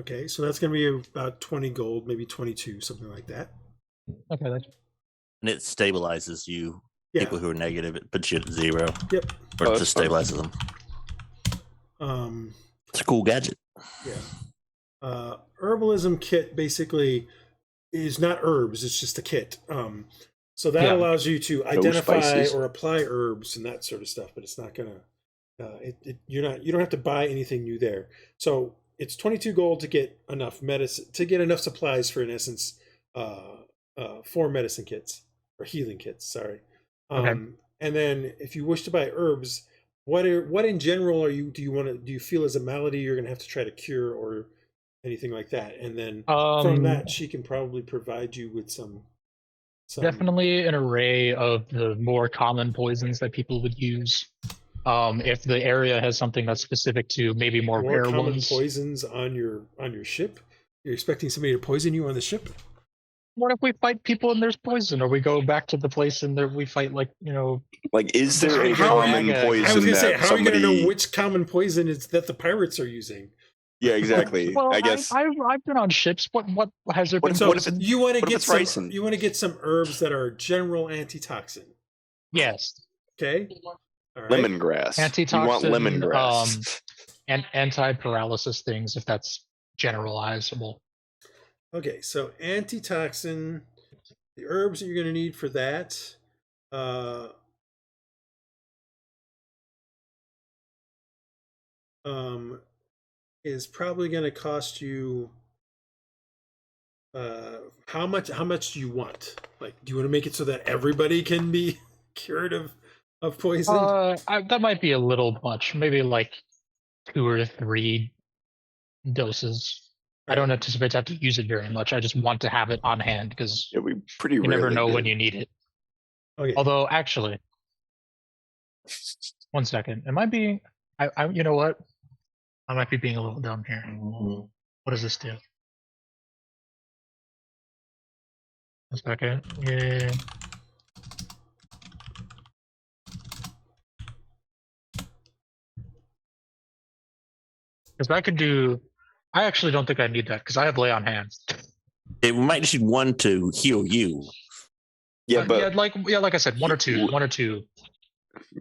Okay, so that's going to be about 20 gold, maybe 22, something like that. Okay, that's. And it stabilizes you. Yeah. People who are negative, it puts you at 0. Yep. Or it just stabilizes them. It's a cool gadget. Yeah. Herbalism kit basically is not herbs; it's just a kit. So that allows you to identify or apply herbs and that sort of stuff, but it's not gonna. You don't have to buy anything new there. So it's 22 gold to get enough medicine, to get enough supplies for, in essence, 4 medicine kits or healing kits. Sorry. And then if you wish to buy herbs, what in general do you feel is a malady you're going to have to try to cure, or anything like that. And then from that, she can probably provide you with some definitely an array of the more common poisons that people would use. If the area has something that's specific to maybe more rare common ones. Poisons on your ship. You're expecting somebody to poison you on the ship? What if we fight people and there's poison, or we go back to the place and there we fight like is there a how common poison? I was gonna say, how somebody... are you gonna know which common poison is that the pirates are using? Yeah, exactly. Well, I guess I've been on ships. What has there been? What if it's, you want to get some? You want to get some herbs that are general antitoxin. Yes. Okay. All right. Lemongrass. Antitoxin. You want lemongrass. And anti-paralysis things, if that's generalizable. Okay, so antitoxin, the herbs that you're going to need for that, is probably going to cost you. How much do you want? Like, do you want to make it so that everybody can be cured of poison? That might be a little much. Maybe like 2 or 3 doses. I don't anticipate to have to use it very much. I just want to have it on hand because we pretty you never know when you need it. Okay. Although, actually, 1 second. Am I being? I you know what? I might be being a little dumb here. What does this do? 1 second. Yeah. Because I could do. I actually don't think I need that because I have lay on hands. We might just need 1 to heal you. Yeah, but like I said, 1 or 2.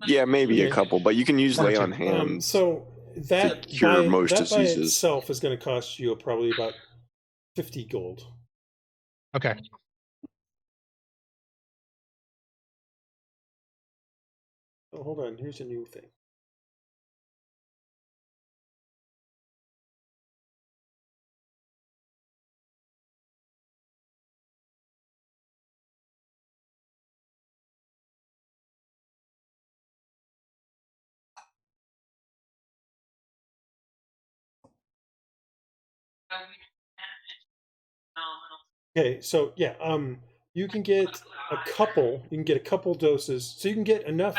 Yeah, maybe a couple, but you can use lay on hands. So that cure most that diseases. by itself is going to cost you probably about 50 gold. Okay. Oh, hold on. Here's a new thing. Okay, so yeah, you can get a couple doses, so you can get enough.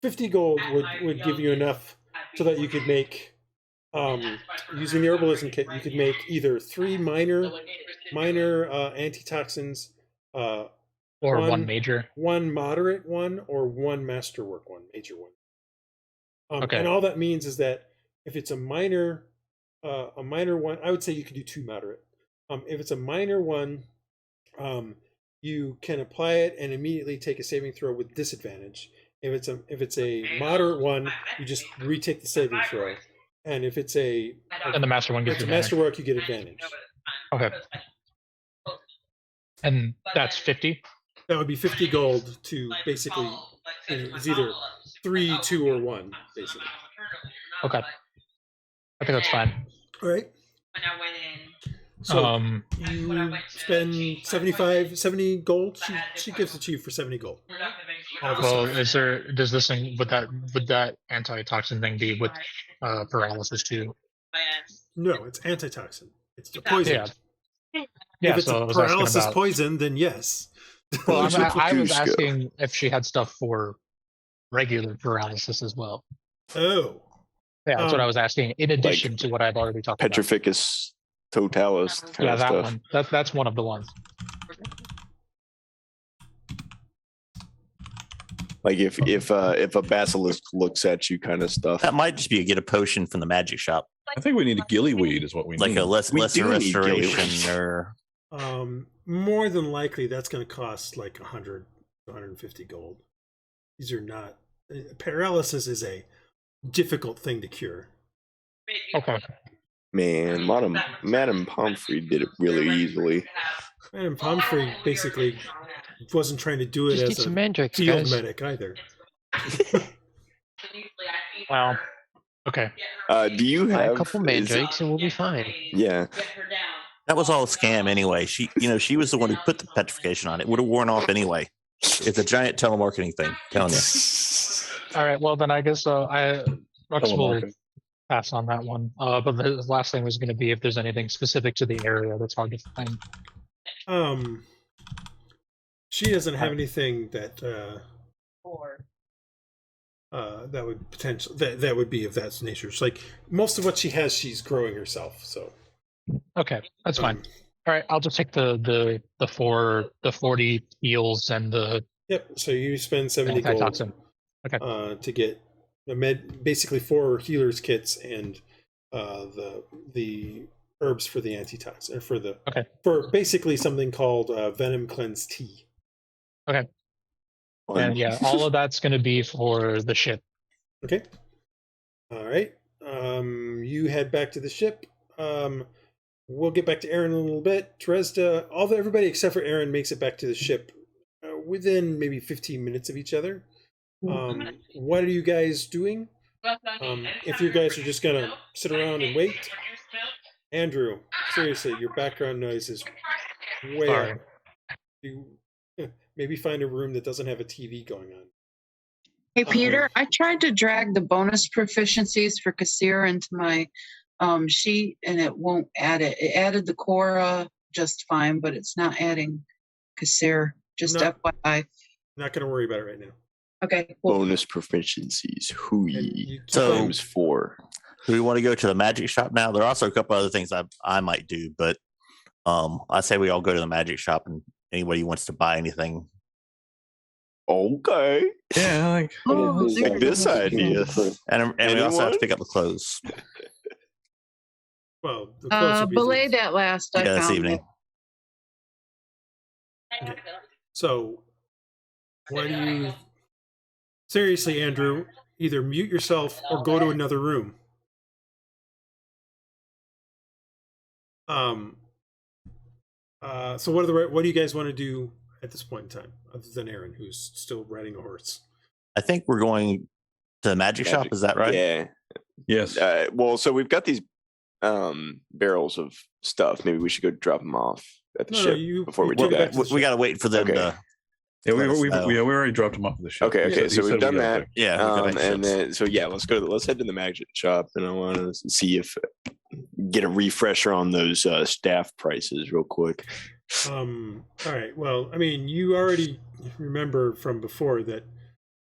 50 gold would give you enough so that you could make, using the herbalism kit, you could make either 3 minor antitoxins, or 1 major, 1 moderate one, or 1 masterwork one, major one. Okay. And all that means is that if it's a minor one, I would say you could do 2 moderate. If it's a minor one, you can apply it and immediately take a saving throw with disadvantage. If it's a moderate one, you just retake the saving throw. And if it's and the master one gets advantage. Masterwork, you get advantage. Okay. And that's 50? That would be 50 gold to basically, it's either 3, 2, or 1, basically. Okay. I think that's fine. All right. So you spend 70 gold. She gives it to you for 70 gold. Well, does this thing would that antitoxin thing be with paralysis too? No, it's antitoxin. It's a poison. Yeah. If it's a paralysis poison, then yes. Well, I was asking if she had stuff for regular paralysis as well. Oh. Yeah, that's what I was asking. In addition to what I've already talked about. Petrificus totalis kind of that stuff. one. That's one of the ones. Like if a basilisk looks at you, kind of stuff. That might just be get a potion from the magic shop. I think we need a gillyweed, is what we need. Like a lesser restoration, or more than likely that's going to cost like 100 to 150 gold. These are not. Paralysis is a difficult thing to cure. Okay. Man, Madame Pomfrey did it really easily. Madame Pomfrey basically wasn't trying to do it Just as a mandrakes, field guys. medic either. Well, okay. Do you Buy have a couple mandrakes and we'll be fine. Yeah. that was all a scam anyway. She was the one who put the petrification on it. Would have worn off anyway. It's a giant telemarketing thing. Telling you. All right. Well, then I guess Rhux will pass on that one. But the last thing was going to be if there's anything specific to the area that's hard to find. She doesn't have anything that that would potential that would be of that nature. It's like most of what she has, she's growing herself. So okay, that's fine. All right, I'll just take the 40 heals and the. Yep. So you spend 70 gold to get basically 4 healers kits and the herbs for the antitoxin for basically something called venom cleanse tea. Okay. And yeah, all of that's going to be for the ship. Okay. All right. You head back to the ship. We'll get back to Aaron in a little bit. Dresd'a, everybody except for Aaron makes it back to the ship within maybe 15 minutes of each other. What are you guys doing? If you guys are just gonna sit around and wait, Andrew, seriously, your background noise is way up. You maybe find a room that doesn't have a TV going on. Hey Peter, I tried to drag the bonus proficiencies for Corsair into my sheet, and it won't add it. It added the Cora just fine, but it's not adding Corsair. Just FYI. Not going to worry about it right now. Okay. Cool. Bonus proficiencies. Hooey. So times 4. Do we want to go to the magic shop now? There are also a couple other things I might do, but I say we all go to the magic shop and anybody who wants to buy anything. Okay. Yeah, like this idea. And we also have to pick up the clothes. Well, the clothes belay that last. I found this evening. Okay. So, what do you... Seriously, Andrew, either mute yourself or go to another room. So what do you guys want to do at this point in time, other than Aaron, who's still riding a horse? I think we're going to the magic shop. Is that right? Yeah. Yes. Well, so we've got these barrels of stuff. Maybe we should go drop them off at the ship before we do that. We got to wait for them to. Yeah, we already dropped them off at the ship. Okay. So we've done that. Yeah. And then let's head to the magic shop, and I want to see if get a refresher on those staff prices real quick. All right. Well, I mean, you already remember from before that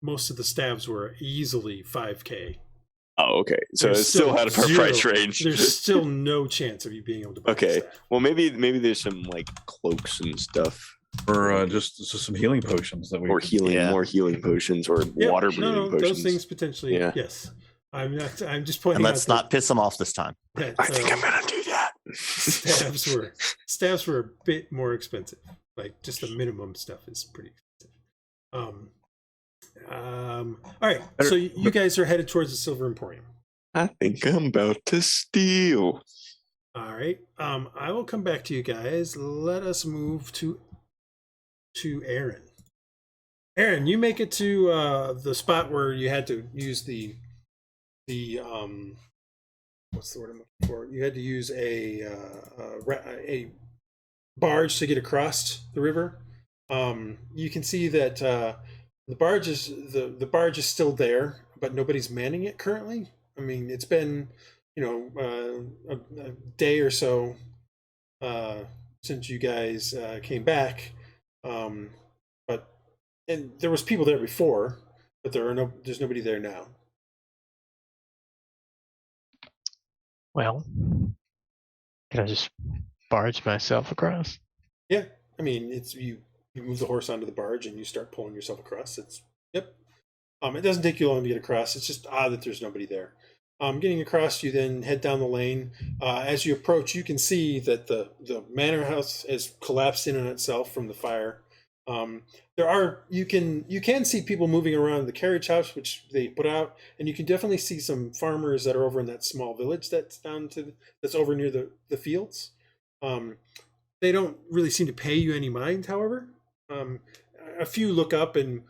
most of the staffs were easily 5K. Oh, okay. So it's still out of our price range. There's still no chance of you being able to buy okay. Well, maybe there's some like cloaks and stuff. Or just some healing potions that we more healing potions or water breathing potions. Those things potentially. Yeah. Yes. I'm just pointing. And let's not piss them off this time. I think I'm gonna do that. Staffs were a bit more expensive. Like just the minimum stuff is pretty expensive. All right. So you guys are headed towards the Silver Emporium. I think I'm about to steal. All right. I will come back to you guys. Let us move to Aaron. Aaron, you make it to the spot where you had to use the what's the word I'm looking for? You had to use a barge to get across the river. You can see that the barge is still there, but nobody's manning it currently. I mean, it's been a day or so since you guys came back. And there was people there before, but there's nobody there now. Well, can I just barge myself across? Yeah, I mean, it's you move the horse onto the barge and you start pulling yourself across. It doesn't take you long to get across. It's just odd that there's nobody there. Getting across, you then head down the lane. As you approach, you can see that the manor house has collapsed in on itself from the fire. You can see people moving around the carriage house, which they put out, and you can definitely see some farmers that are over in that small village that's over near the fields. They don't really seem to pay you any mind, however. A few look up and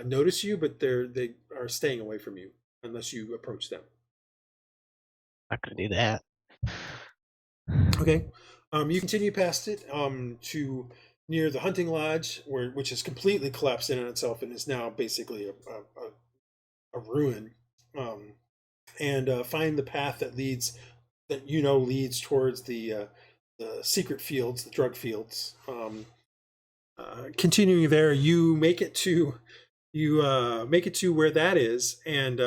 notice you, but they are staying away from you unless you approach them. Not gonna do that. Okay. You continue past it to near the hunting lodge, which is completely collapsed in on itself and is now basically a ruin. and find the path that leads towards the secret fields, the drug fields. Continuing there, you make it to where that is, and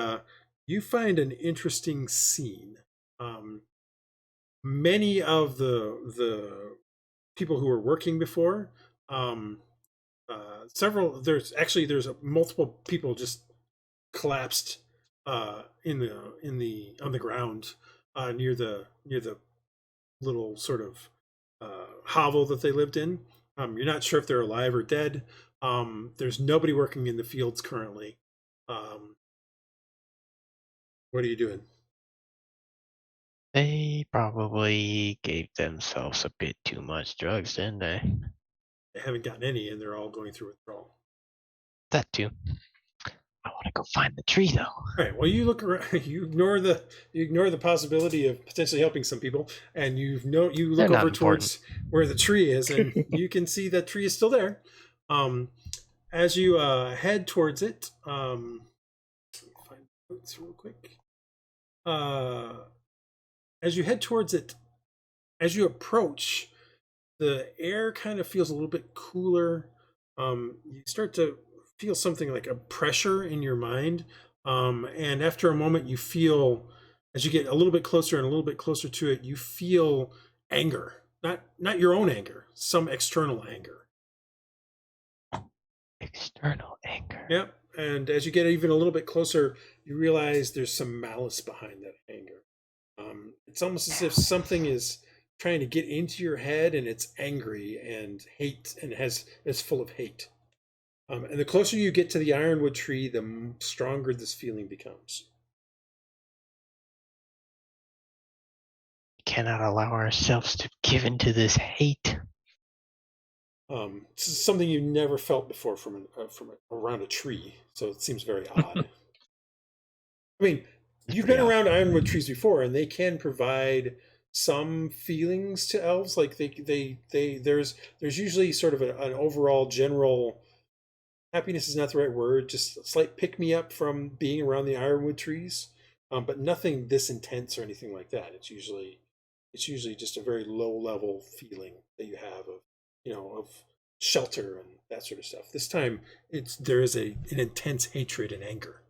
you find an interesting scene. Many of the people who were working before, there's multiple people just collapsed on the ground near the little sort of hovel that they lived in. You're not sure if they're alive or dead. There's nobody working in the fields currently. What are you doing? They probably gave themselves a bit too much drugs, didn't they? They haven't gotten any, and they're all going through withdrawal. That too. I want to go find the tree, though. All right. Well, you look around. You ignore the possibility of potentially helping some people, and you look over towards where the tree is, and you can see that tree is still there. As you head towards it, find notes real quick. As you head towards it, as you approach, the air kind of feels a little bit cooler. You start to feel something like a pressure in your mind. And after a moment, you feel, as you get a little bit closer and a little bit closer to it, you feel anger. Not your own anger, some external anger. External anger. Yep. And as you get even a little bit closer, you realize there's some malice behind that anger. It's almost as if something is trying to get into your head, and it's angry and hate, and is full of hate. And the closer you get to the ironwood tree, the stronger this feeling becomes. We cannot allow ourselves to give into this hate. This is something you never felt before from around a tree, so it seems very odd. I mean, you've been around ironwood trees before, and they can provide some feelings to elves. Like there's usually sort of an overall general. Happiness is not the right word, just a slight pick-me-up from being around the ironwood trees, but nothing this intense or anything like that. It's usually just a very low-level feeling that you have of shelter and that sort of stuff. This time, there is an intense hatred and anger.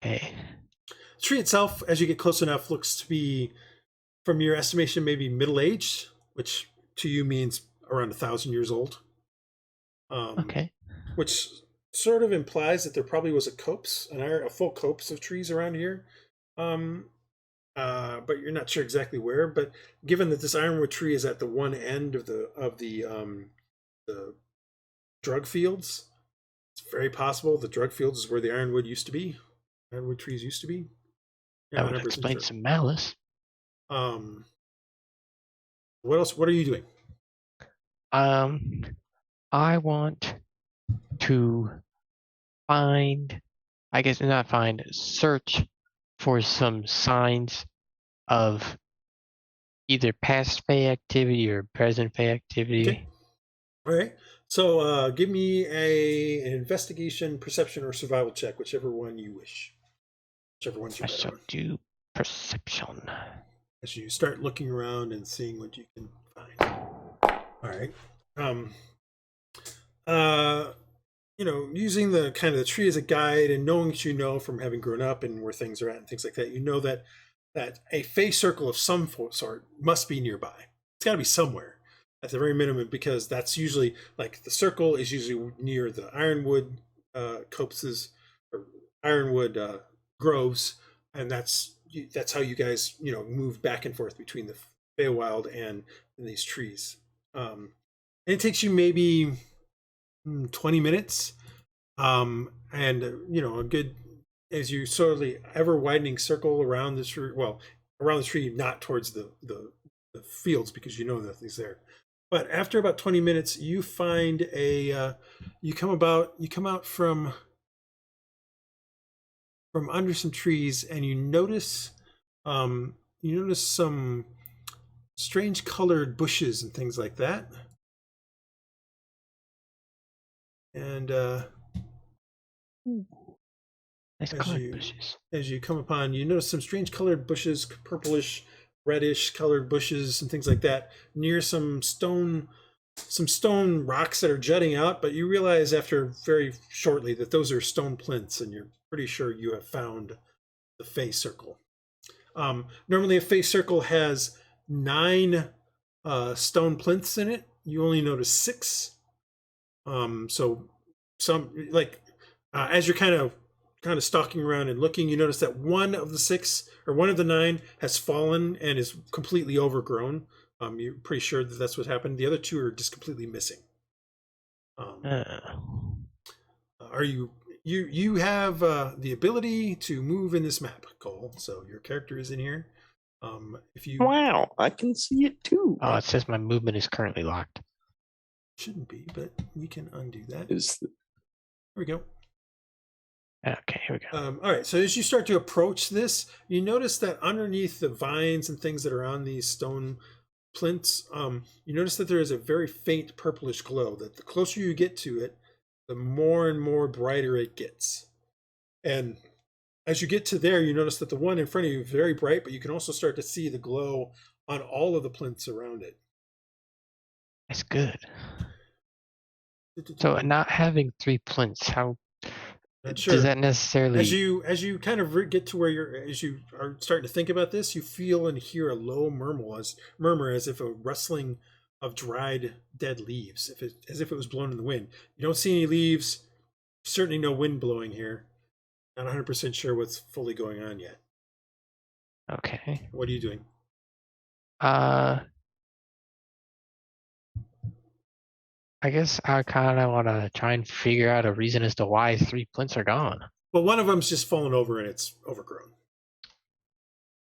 Hey. The tree itself, as you get close enough, looks to be, from your estimation, maybe middle-aged, which to you means around 1,000 years old. Okay. Which sort of implies that there probably was a full copse of trees around here, but you're not sure exactly where. But given that this ironwood tree is at the one end of the drug fields, it's very possible the drug fields is where the ironwood trees used to be. Yeah, that would explain some malice. What else? What are you doing? I want to search for some signs of either past Fey activity or present Fey activity. Okay. All right. So give me an investigation, perception, or survival check, whichever one you wish. Whichever one's your better. I shall do perception. As you start looking around and seeing what you can find. All right. Using the kind of the tree as a guide and knowing what from having grown up and where things are at and things like that, that a Fey circle of some sort must be nearby. It's got to be somewhere at the very minimum, because that's usually, like, the circle is usually near the ironwood copses or ironwood groves, and that's how you guys move back and forth between the Feywild and these trees. And it takes you maybe 20 minutes, and a good, as you slowly ever widening circle around the tree, around the tree, not towards the fields, because nothing's there. But after about 20 minutes, you find you come out from under some trees, and you notice some strange colored bushes and things like that. And Nice colored bushes. As you come upon, you notice some strange colored bushes, purplish, reddish colored bushes and things like that near some stone rocks that are jutting out, but you realize after very shortly that those are stone plinths, and you're pretty sure you have found the Fey Circle. Normally a Fey Circle has 9 stone plinths in it. You only notice 6. So some as you're kind of stalking around and looking, you notice that one of the 9 has fallen and is completely overgrown. You're pretty sure that that's what happened. The other 2 are just completely missing. Are you have the ability to move in this map, Cole? So your character is in here. Wow, I can see it too. Oh, it says my movement is currently locked. Shouldn't be, but we can undo that. Here we go. Okay, here we go. All right, so as you start to approach this, you notice that underneath the vines and things that are on these stone plinths, you notice that there is a very faint purplish glow, that the closer you get to it, the more and more brighter it gets. And as you get to there, you notice that the one in front of you is very bright, but you can also start to see the glow on all of the plinths around it. That's good. So not having 3 plinths, how does that necessarily? As you kind of get to where as you are starting to think about this, you feel and hear a low murmur as if a rustling of dried dead leaves, as if it was blown in the wind. You don't see any leaves, certainly no wind blowing here. Not 100% sure what's fully going on yet. Okay. What are you doing? I guess I kind of want to try and figure out a reason as to why 3 plinths are gone. Well, one of them's just fallen over and it's overgrown.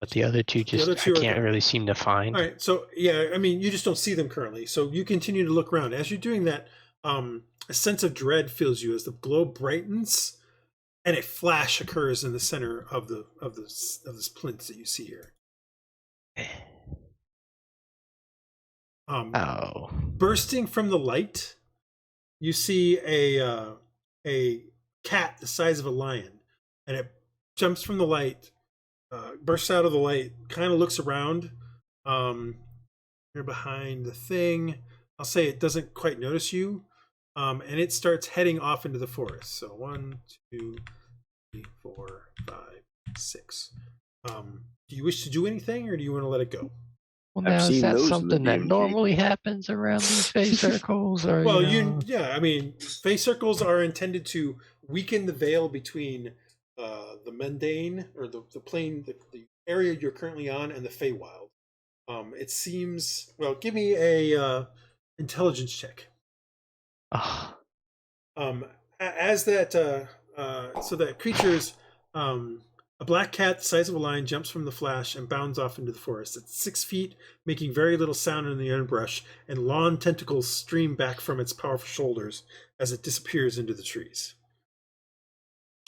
But the other 2 I can't really seem to find. All right, so yeah, I mean, you just don't see them currently. So you continue to look around. As you're doing that, a sense of dread fills you as the glow brightens, and a flash occurs in the center of this plinth that you see here. Bursting from the light, you see a cat the size of a lion, and it jumps from the light, bursts out of the light, kind of looks around. You're behind the thing. I'll say it doesn't quite notice you, and it starts heading off into the forest. So 1, 2, 3, 4, 5, 6. Do you wish to do anything, or do you want to let it go? Well, now, is that something that normally happens around these Fey Circles? Or, well, I mean, Fey Circles are intended to weaken the veil between the mundane, or the plane, the area you're currently on, and the Feywild. It seems, well, give me a intelligence check. As that, so that creature's, a black cat the size of a lion jumps from the flash and bounds off into the forest. It's 6 feet, making very little sound in the underbrush, and long tentacles stream back from its powerful shoulders as it disappears into the trees.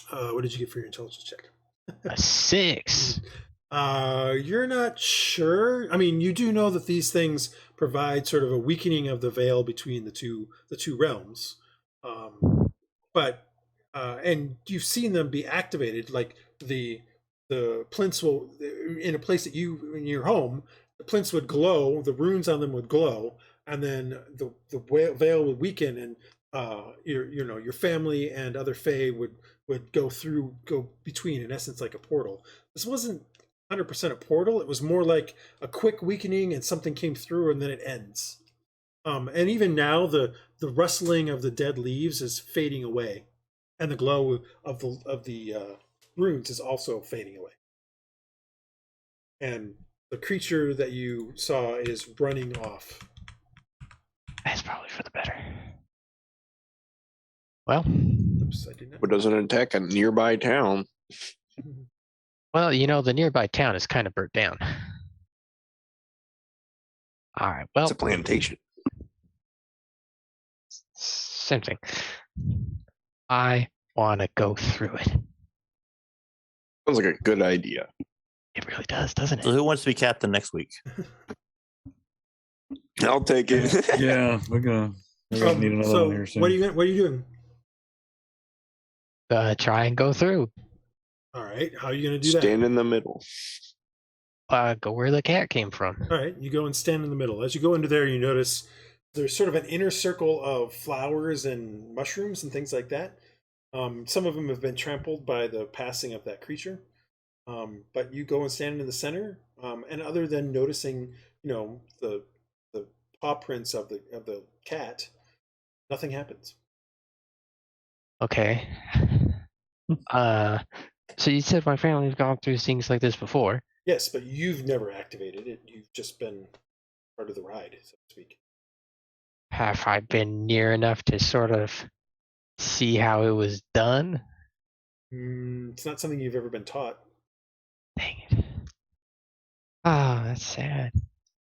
What did you get for your intelligence check? A 6. You're not sure. I mean, you do know that these things provide sort of a weakening of the veil between the two realms, but and you've seen them be activated, like the plinths will, in a place that in your home, the plinths would glow, the runes on them would glow, and then the veil would weaken, and your family and other Fae would go between, in essence, like a portal. This wasn't 100% a portal. It was more like a quick weakening, and something came through, and then it ends. And even now, the rustling of the dead leaves is fading away, and the glow of the runes is also fading away. And the creature that you saw is running off. That's probably for the better. Well, oops, I did not. But doesn't attack a nearby town? Well, the nearby town is kind of burnt down. All right. Well, it's a plantation. Same thing. I want to go through it. Sounds like a good idea. It really does, doesn't it? So who wants to be captain next week? I'll take it. Yeah, we're gonna need another one here soon. What are you doing? Try and go through. All right. How are you going to do that? Stand in the middle. Go where the cat came from. All right. You go and stand in the middle. As you go into there, you notice there's sort of an inner circle of flowers and mushrooms and things like that. Some of them have been trampled by the passing of that creature. But you go and stand in the center. And other than noticing, the paw prints of the cat, nothing happens. Okay. So you said my family's gone through things like this before. Yes, but you've never activated it. You've just been part of the ride, so to speak. Have I been near enough to sort of see how it was done? It's not something you've ever been taught. Dang it. Oh, that's sad.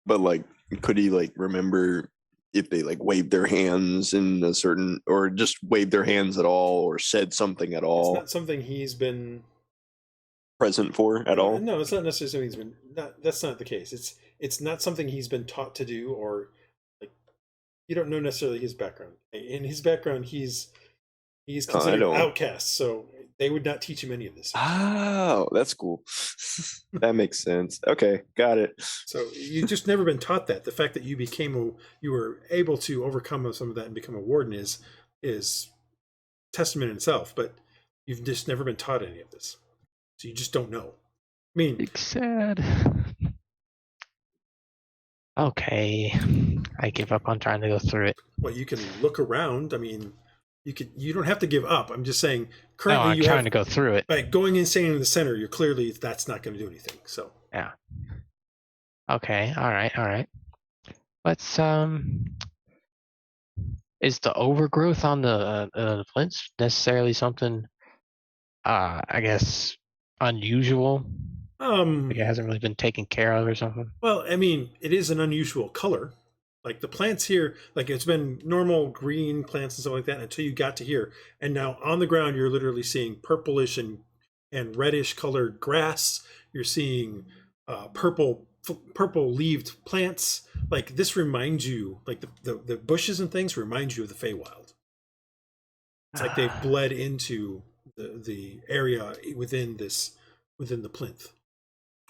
But like, could he like remember if they like waved their hands in a certain, or just waved their hands at all, or said something at all? It's not something he's been present for at all. No, it's not necessarily something he's been. That's not the case. It's not something he's been taught to do, or like you don't know necessarily his background. In his background, he's considered outcast, so they would not teach him any of this. Oh, that's cool. That makes sense. Okay, got it. So you've just never been taught that. The fact that you were able to overcome some of that and become a warden is testament in itself. But you've just never been taught any of this, so you just don't know. I mean, it's sad. Okay, I give up on trying to go through it. Well, you can look around. I mean, you don't have to give up. I'm just saying currently I'm trying to go through it. By going and staying in the center, you're clearly that's not going to do anything. So yeah. Okay. All right. Let's is the overgrowth on the flints necessarily something I guess unusual? Like it hasn't really been taken care of or something? Well, I mean, it is an unusual color. Like the plants here, like it's been normal green plants and stuff like that until you got to here. And now on the ground, you're literally seeing purplish and reddish colored grass. You're seeing purple leaved plants. Like this reminds you, like the bushes and things remind you of the Feywild. It's like they've bled into the area within the plinth,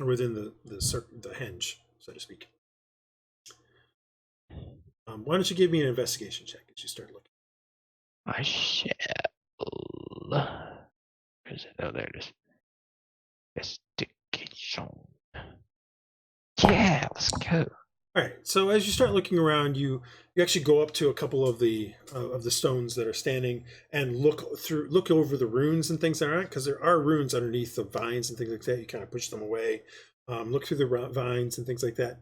or within the henge, so to speak. Why don't you give me an investigation check as you start looking? I shall. Where is it? Oh, there it is. Investigation. Yeah, let's go. All right. So as you start looking around, you actually go up to a couple of the stones that are standing and look over the runes and things like that, because there are runes underneath the vines and things like that. You kind of push them away. Look through the vines and things like that.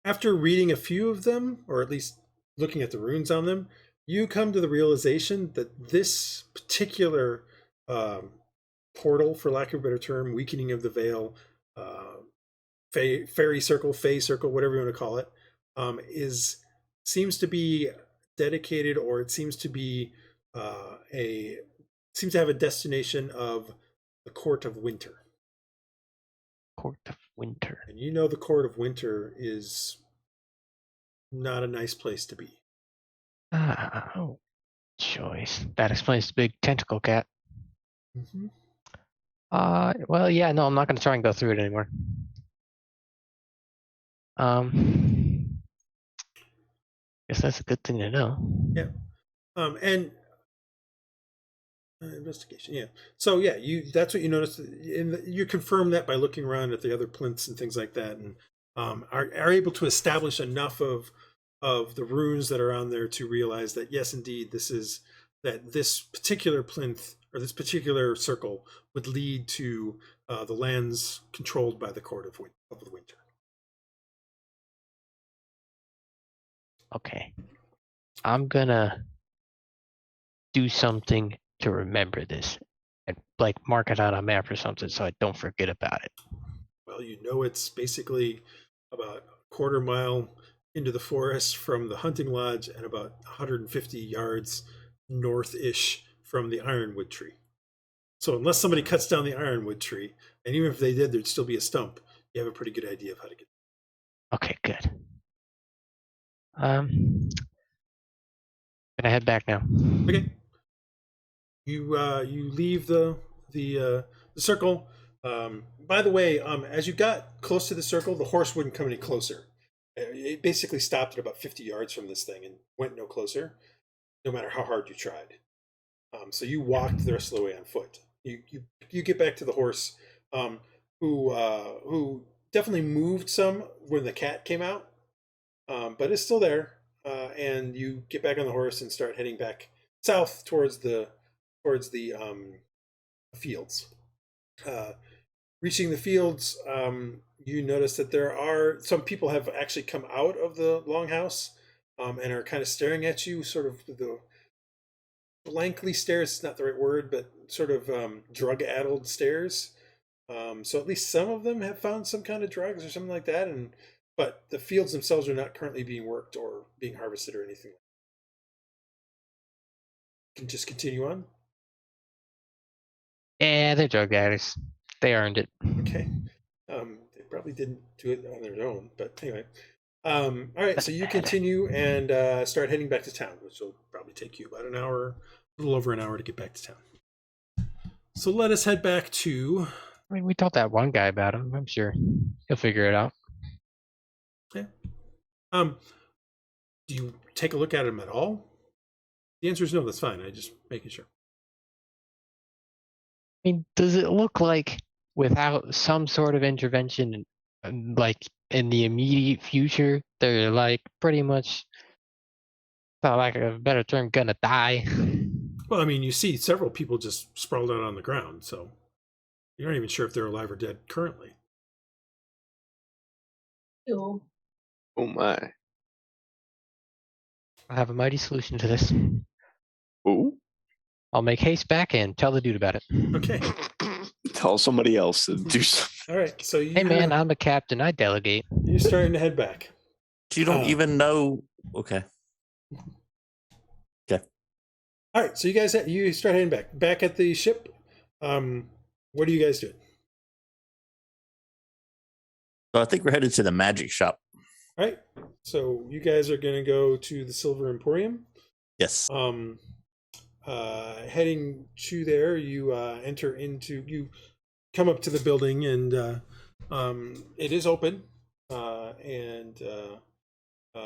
After reading a few of them, or at least looking at the runes on them, you come to the realization that this particular portal, for lack of a better term, weakening of the veil, fairy circle, fey circle, whatever you want to call it, seems to be dedicated, or it seems to be seems to have a destination of the Court of Winter. Court of Winter. And you know the Court of Winter is not a nice place to be. Oh, choice. That explains the big tentacle cat. Mm-hmm. Well, yeah, no, I'm not going to try and go through it anymore. Guess that's a good thing to know. Yeah. And investigation, yeah. So yeah, that's what you notice, and you confirm that by looking around at the other plinths and things like that, and are able to establish enough of the runes that are on there to realize that yes, indeed, this particular plinth or this particular circle would lead to the lands controlled by the Court of the Winter. Okay, I'm gonna do something to remember this and like mark it on a map or something so I don't forget about it. Well, it's basically about a quarter mile into the forest from the hunting lodge and about 150 yards north-ish from the ironwood tree. So unless somebody cuts down the ironwood tree, and even if they did, thered still be a stump, you have a pretty good idea of how to get there. Okay, good. Gonna head back now. Okay. You leave the the circle. By the way, as you got close to the circle, the horse wouldn't come any closer. It basically stopped at about 50 yards from this thing and went no closer, no matter how hard you tried. So you walked the rest of the way on foot. You get back to the horse, who definitely moved some when the cat came out, but it's still there. And you get back on the horse and start heading back south towards the fields. Reaching the fields, you notice that there are some people have actually come out of the longhouse and are kind of staring at you, sort of the blankly stares. It's not the right word, but sort of drug-addled stares. So at least some of them have found some kind of drugs or something like that, but the fields themselves are not currently being worked or being harvested or anything. You can just continue on. Yeah, they're drug addicts. They earned it. Okay. They probably didn't do it on their own, but anyway. All right, so you continue and start heading back to town, which will probably take you about an hour, a little over an hour to get back to town. So let us head back to... I mean, we told that one guy about him. I'm sure he'll figure it out. Okay. Do you take a look at him at all? The answer is no, that's fine. I'm just making sure. I mean, does it look like without some sort of intervention, like in the immediate future, they're like pretty much, for lack of a better term, gonna die? Well, I mean, you see several people just sprawled out on the ground, so you're not even sure if they're alive or dead currently. Ew. Oh my. I have a mighty solution to this. Oh. I'll make haste back and tell the dude about it. Okay. Tell somebody else to do something. All right. So you. Hey man, I'm a captain. I delegate. You're starting to head back. You don't even know. Okay. Okay. All right. So you start heading back. Back at the ship. What do you guys do? So I think we're headed to the magic shop. All right. So you guys are going to go to the Silver Emporium. Yes. Heading to there, you you come up to the building, and it is open, and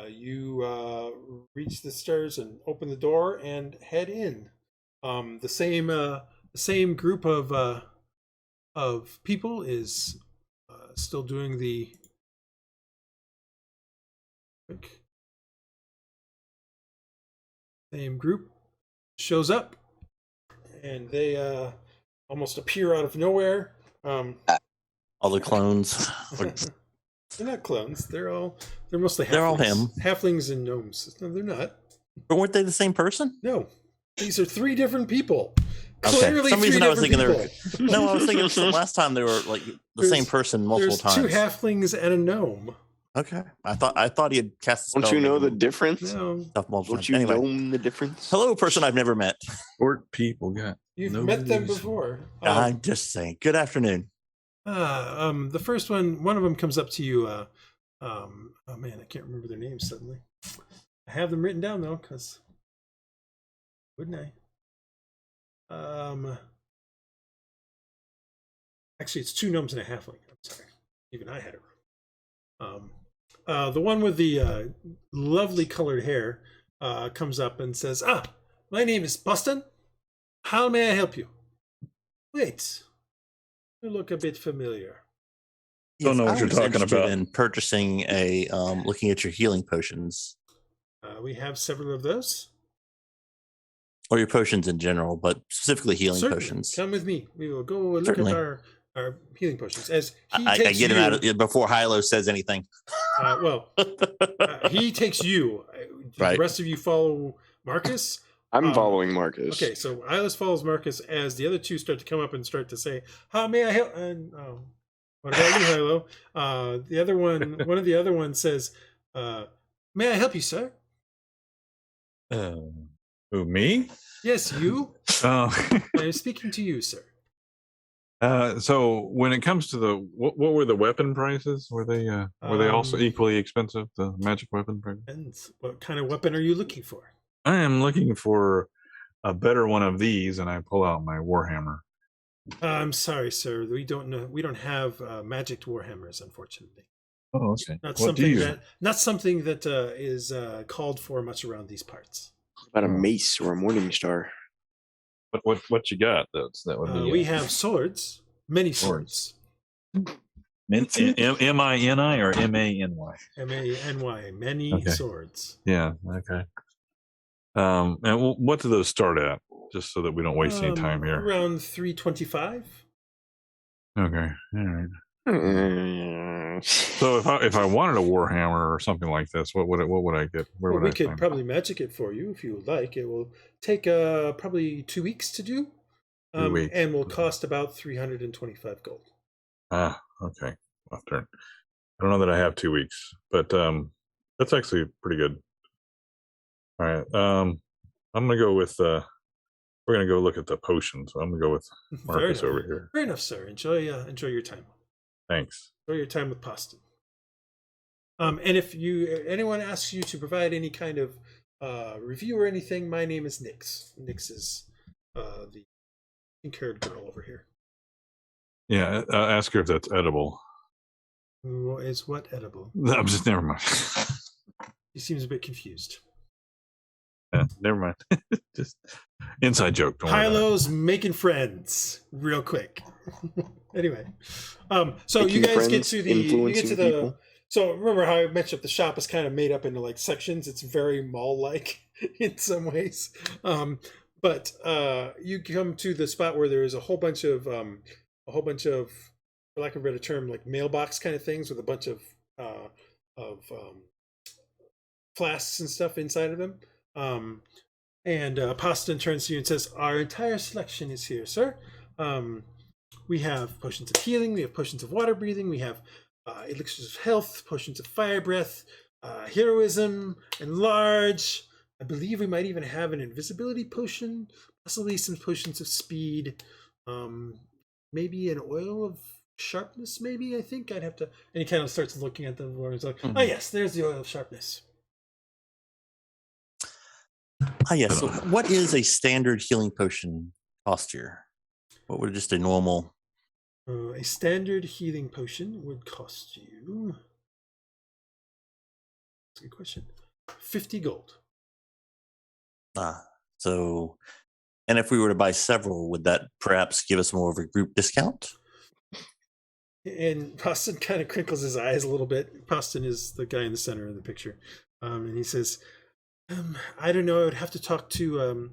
you reach the stairs and open the door and head in. The same group of people is still doing the same group shows up, and they almost appear out of nowhere. All the clones. They're not clones. They're mostly halflings. They're all him. Halflings and gnomes. No, they're not. But weren't they the same person? No, these are three different people. Okay. Clearly, some reason I was thinking people. No, I was thinking last time they were like the same person multiple times. There's two halflings and a gnome. Okay, I thought he had cast. Don't you know the difference? No. Don't you know the difference? Hello, person I've never met. Short people got. You've met them before. I'm just saying. Good afternoon. The first one of them comes up to you. Oh man, I can't remember their names suddenly. I have them written down though, because wouldn't I? Actually, it's two gnomes and a halfling. I'm sorry, even I had it wrong. The one with the lovely colored hair comes up and says, my name is Boston. How may I help you? Wait, you look a bit familiar. Don't know what you're talking about. In purchasing a, looking at your healing potions. We have several of those. Or your potions in general, but specifically healing potions. Come with me. We will go look at our healing potions. As he I takes get him out of, before Hylough says anything. He takes you. Right. The rest of you follow Marcus. I'm following Marcus. Okay, so Iylis follows Marcus as the other two start to come up and start to say, "How may I help?" And what about you, Hylough? The other one, one of the other ones says, "May I help you, sir?" Who, me? Yes, you. Oh. I'm speaking to you, sir. So when it comes to the what were the weapon prices? Were they also equally expensive? The magic weapon prices? And what kind of weapon are you looking for? I am looking for a better one of these, and I pull out my warhammer. I'm sorry, sir. We don't know. We don't have magic warhammers, unfortunately. Oh, okay. Not What do something you? that is called for much around these parts. About a mace or a morning star. What you got? That would be. We have swords, many swords. M-I-N-I or M-A-N-Y? M-A-N-Y, many swords. Yeah. Okay. And what do those start at? Just so that we don't waste any time here. Around 325. Okay. All right. So if I wanted a warhammer or something like this, what would I get? Where would we I could find probably magic it for you if you would like. It will take probably 2 weeks to do, 2 weeks. and will cost about 325 gold. Ah, okay. Left turn. I don't know that I have 2 weeks, but that's actually pretty good. All right. I'm gonna go with. We're gonna go look at the potions. I'm gonna go with Marcus over here. Fair enough, sir. Enjoy your time. Thanks. Enjoy your time with Poston. And if anyone asks you to provide any kind of review or anything, my name is Nyx. Nyx is the pink-haired girl over here. Yeah, ask her if that's edible. Is what edible? I'm just never mind. She seems a bit confused. Never mind. Just inside joke. Hylough's making friends real quick. Anyway, so Making you guys get friends, to the people. So remember how I mentioned the shop is kind of made up into like sections. It's very mall-like in some ways. But you come to the spot where there is a whole bunch of, for lack of a better term, like mailbox kind of things with a bunch of flasks and stuff inside of them. And Poston turns to you and says, "Our entire selection is here, sir. We have potions of healing, we have potions of water breathing, we have elixirs of health, potions of fire breath, heroism, enlarge. I believe we might even have an invisibility potion, possibly some potions of speed, maybe an oil of sharpness, maybe, I think. I'd have to..." And he kind of starts looking at them and he's like, "Oh yes, there's the oil of sharpness." Yes. So what is a standard healing potion cost here? What would just a normal? A standard healing potion would cost you... That's a good question. 50 gold. So, and if we were to buy several, would that perhaps give us more of a group discount? And Poston kind of crinkles his eyes a little bit. Poston is the guy in the center of the picture. And he says, "I don't know. I would have to talk to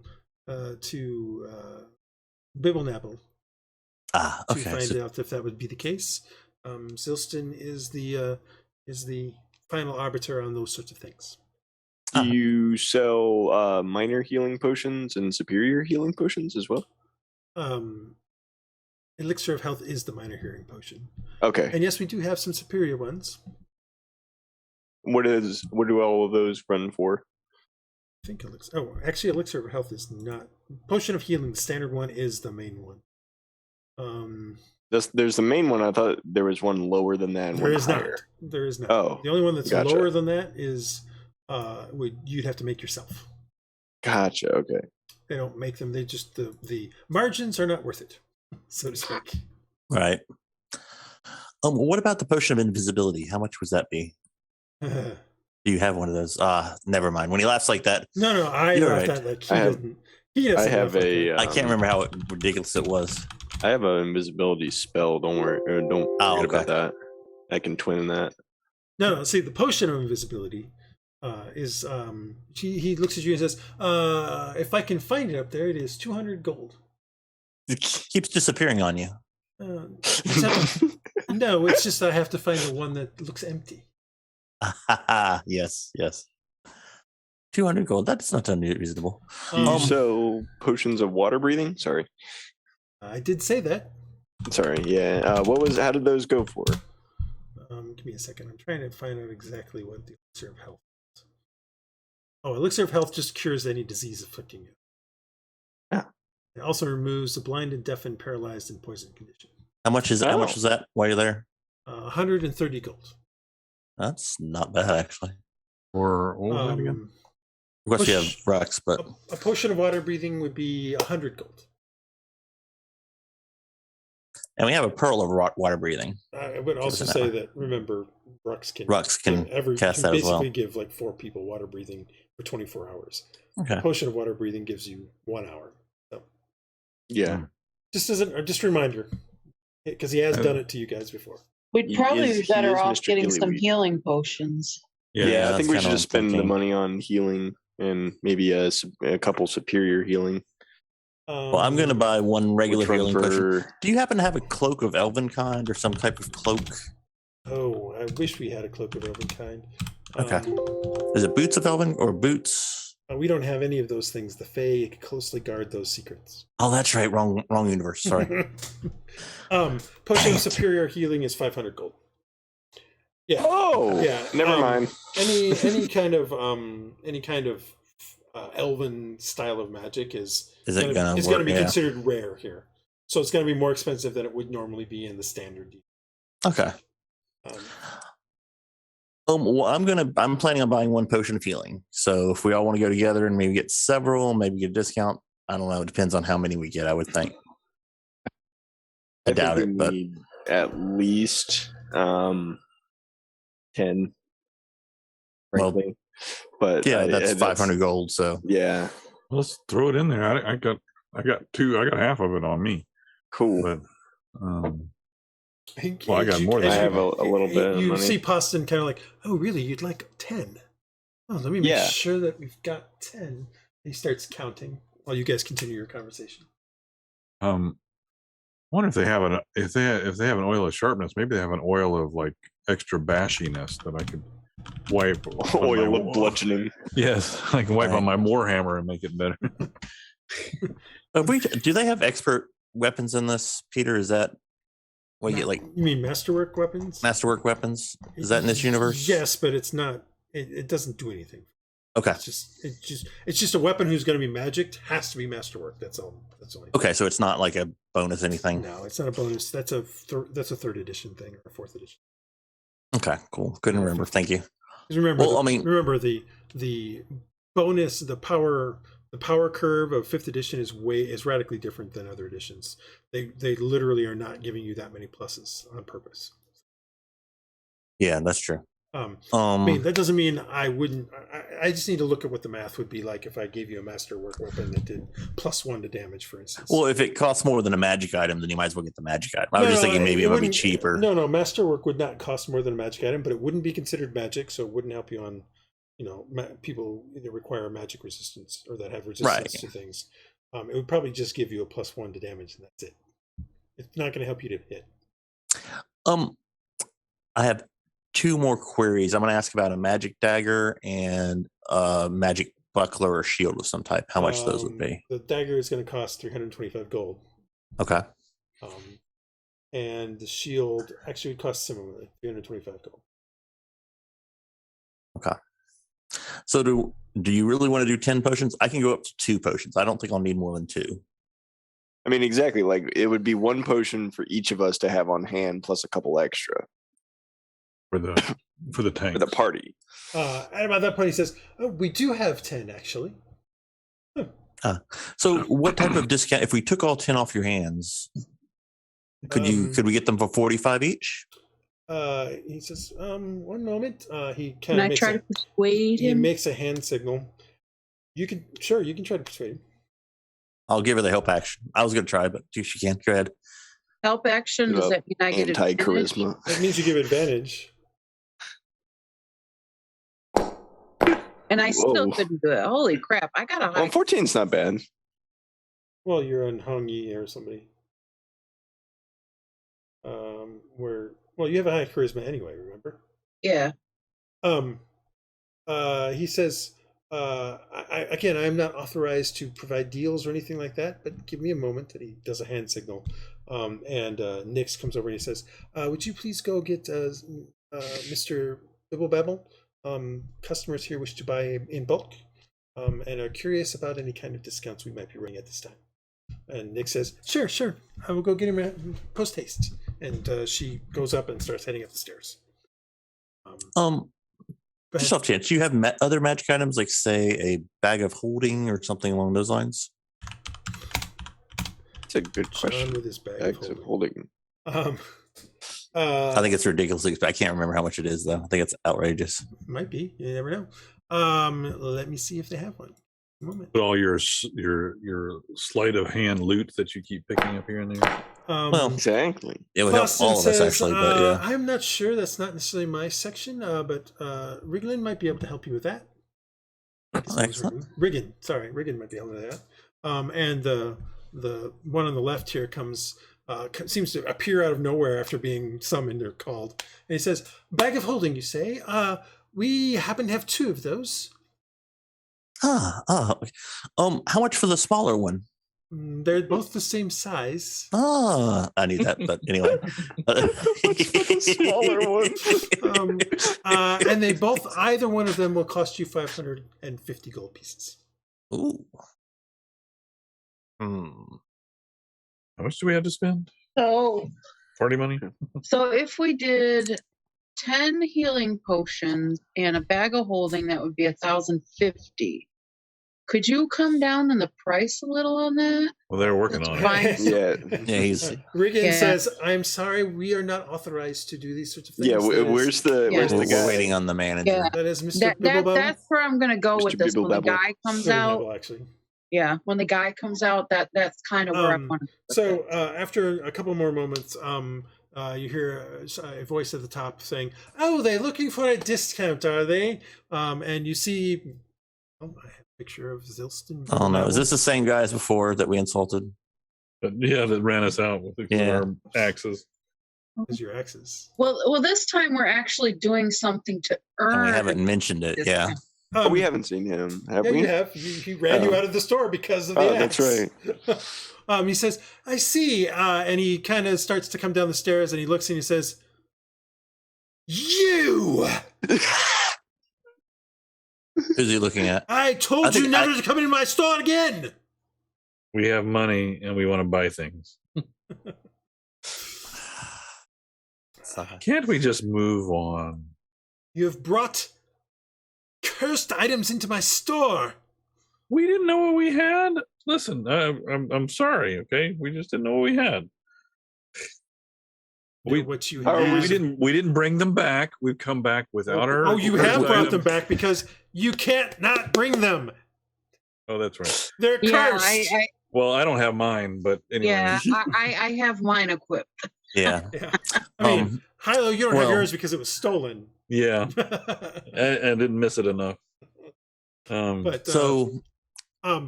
Bibblnabble Okay. to find out if that would be the case. Zilston is the final arbiter on those sorts of things." Do you sell minor healing potions and superior healing potions as well? Elixir of Health is the minor healing potion. Okay. And yes, we do have some superior ones. What do all of those run for? I think Elixir... Oh, actually, Elixir of Health is not... Potion of Healing, the standard one, is the main one. There's the main one. I thought there was one lower than that. And there one is higher. not. There is not. Oh, the only one that's gotcha. lower than that is you'd have to make yourself. Gotcha. Okay. They don't make them. They just the margins are not worth it, so to speak. Right. What about the potion of invisibility? How much would that be? Do you have one of those? Never mind. When he laughs like that. No, I laughed at like he doesn't. He doesn't. I have a. I can't remember how ridiculous it was. I have an invisibility spell. Don't worry. Don't forget about that. I can twin that. No. See, the potion of invisibility is he looks at you and says, "If I can find it up there, it is 200 gold." It keeps disappearing on you. No, it's just I have to find the one that looks empty. Yes. 200 gold. That's not unreasonable. Do you sell potions of water breathing? Sorry. I did say that. Sorry. Yeah. How did those go for? Give me a second. I'm trying to find out exactly what the Elixir of Health is. Oh, Elixir of Health just cures any disease afflicting you. Yeah. It also removes the blind and deaf and paralyzed and poisoned condition. How much is How much was that while you're there? 130 gold. That's not bad, actually. Or what was that again? Of course, you have Rhux, but a potion of water breathing would be 100 gold. And we have a pearl of water breathing. I would also say that, remember, Rhux can cast that as well. basically give like 4 people water breathing for 24 hours. Okay. A potion of water breathing gives you 1 hour. So Yeah. just a reminder, because he has done it to you guys before. We'd probably be better off getting some healing potions. Yeah, I think we should just spend the money on healing and maybe a couple superior healing. Well, I'm going to buy 1 regular healing potion. Do you happen to have a cloak of elven kind or some type of cloak? Oh, I wish we had a cloak of elven kind. Okay. Is it boots of elven or boots? We don't have any of those things. The Fae closely guard those secrets. Oh, that's right. Wrong universe. Sorry. Potion of superior healing is 500 gold. Yeah. Oh, yeah. Never mind. Any kind of elven style of magic is going to be considered rare here, so it's going to be more expensive than it would normally be in the standard. Okay. Well, I'm planning on buying 1 potion of healing. So if we all want to go together and maybe get several, maybe get a discount, I don't know. It depends on how many we get. I would think. I doubt it, but at least 10. Frankly. Well, but yeah, that's 500 gold. So yeah, let's throw it in there. I got 2. I got half of it on me. Cool. But well, I got more than I have a little bit. You of money. see Poston kind of like, oh, really? You'd like 10? Oh, let me make sure that we've got 10. He starts counting while you guys continue your conversation. I wonder if they have an oil of sharpness. Maybe they have an oil of like extra bashiness that I could wipe. Oil of bludgeoning. Yes, I can wipe on my Warhammer and make it better. Do they have expert weapons in this, Peter? Is that what you get? Like, you mean masterwork weapons? Masterwork weapons? Is that in this universe? Yes, but it's not. It doesn't do anything. Okay. It's just a weapon who's going to be magicked. Has to be masterwork. That's all. That's all. Okay, so it's not like a bonus anything. No, it's not a bonus. That's a 3rd edition thing or a 4th edition. Okay, cool. Couldn't remember. Thank you. Remember, remember the bonus, the power curve of 5th edition is radically different than other editions. They literally are not giving you that many pluses on purpose. Yeah, that's true. I mean, that doesn't mean I wouldn't. I just need to look at what the math would be like if I gave you a masterwork weapon that did +1 to damage, for instance. Well, if it costs more than a magic item, then you might as well get the magic item. I was just thinking maybe it would be cheaper. No, masterwork would not cost more than a magic item, but it wouldn't be considered magic, so it wouldn't help you on, people that require magic resistance or that have resistance to things. It would probably just give you a +1 to damage, and that's it. It's not going to help you to hit. I have 2 more queries. I'm going to ask about a magic dagger and a magic buckler or shield of some type. How much those would be? The dagger is going to cost 325 gold. Okay. And the shield actually would cost similarly, 325 gold. Okay. So do you really want to do 10 potions? I can go up to 2 potions. I don't think I'll need more than 2. I mean, exactly. Like it would be 1 potion for each of us to have on hand, plus a couple extra. For the tank. For the party. And about that point, he says, "Oh, we do have 10 actually." So what type of discount? If we took all 10 off your hands, could we get them for 45 each? He says, "One moment." He Can I try to persuade him? He makes a hand signal. You can try to persuade him. I'll give her the help action. I was going to try, but she can't. Go ahead. Help action. Does that mean I get anti-charisma? That means you give advantage. And I still couldn't do it. Holy crap! I got a high. 14's not bad. Well, you're on Hong Yi or somebody. You have a high charisma anyway. Remember? Yeah. He says, I'm not authorized to provide deals or anything like that, but give me a moment. And he does a hand signal. And Nyx comes over and he says, would you please go get Mr. Bibblebabble? Customers here wish to buy in bulk and are curious about any kind of discounts we might be running at this time. And Nyx says, sure. I will go get him post haste. And she goes up and starts heading up the stairs. Just off chance, do you have other magic items, like say a bag of holding or something along those lines? That's a good question. With his bag of holding. I think it's ridiculously expensive. I can't remember how much it is though. I think it's outrageous. Might be. You never know. Let me see if they have one. A moment. But all your sleight of hand loot that you keep picking up here and there. Well, exactly. It would help Boston all of says, us actually, but yeah. I'm not sure. That's not necessarily my section, but Riglin might be able to help you with that. Excellent. Riggin might be able to do that. And the one on the left here seems to appear out of nowhere after being summoned or called. And he says, "Bag of holding, you say? We happen to have 2 of those." How much for the smaller one? They're both the same size. I need that, but anyway. Smaller one. And they both, either one of them will cost you 550 gold pieces. Ooh. How much do we have to spend? So, Party money? so if we did 10 healing potions and a bag of holding, that would be 1,050. Could you come down in the price a little on that? Well, they're working on it. Yeah. Riggin says, "I'm sorry, we are not authorized to do these sorts of things." Yeah, where's the We're guy? waiting on the manager. Yeah. That is Mr. Bibblebubble. That's where I'm going to go Mr. with this. When the Bibblebubble. guy comes out, Bibblebubble, actually. yeah, when the guy comes out, that's kind of where I want to. So after a couple more moments, you hear a voice at the top saying, "Oh, they're looking for a discount, are they?" And you see, I have a picture of Zilston. Oh no, is this the same guy as before that we insulted? But yeah, that ran us out with our axes. Is your axes? Well, this time we're actually doing something to earn. And we haven't mentioned it. Yeah. We haven't seen him, have Yeah, we? you have. He ran you out of the store because of the axe. That's right. He says, "I see," and he kind of starts to come down the stairs, and he looks and he says, "You." Who's he looking at? I told you never to come into my store again. We have money and we want to buy things. Can't we just move on? You have brought cursed items into my store. We didn't know what we had. Listen, I'm sorry. Okay, we just didn't know what we had. We didn't bring them back. We've come back without our. Oh, you have brought them back because you can't not bring them. Oh, that's right. They're cursed. Well, I don't have mine, but anyway. Yeah, I have mine equipped. Yeah. I mean, Hylough, you don't have yours because it was stolen. Yeah, I didn't miss it enough.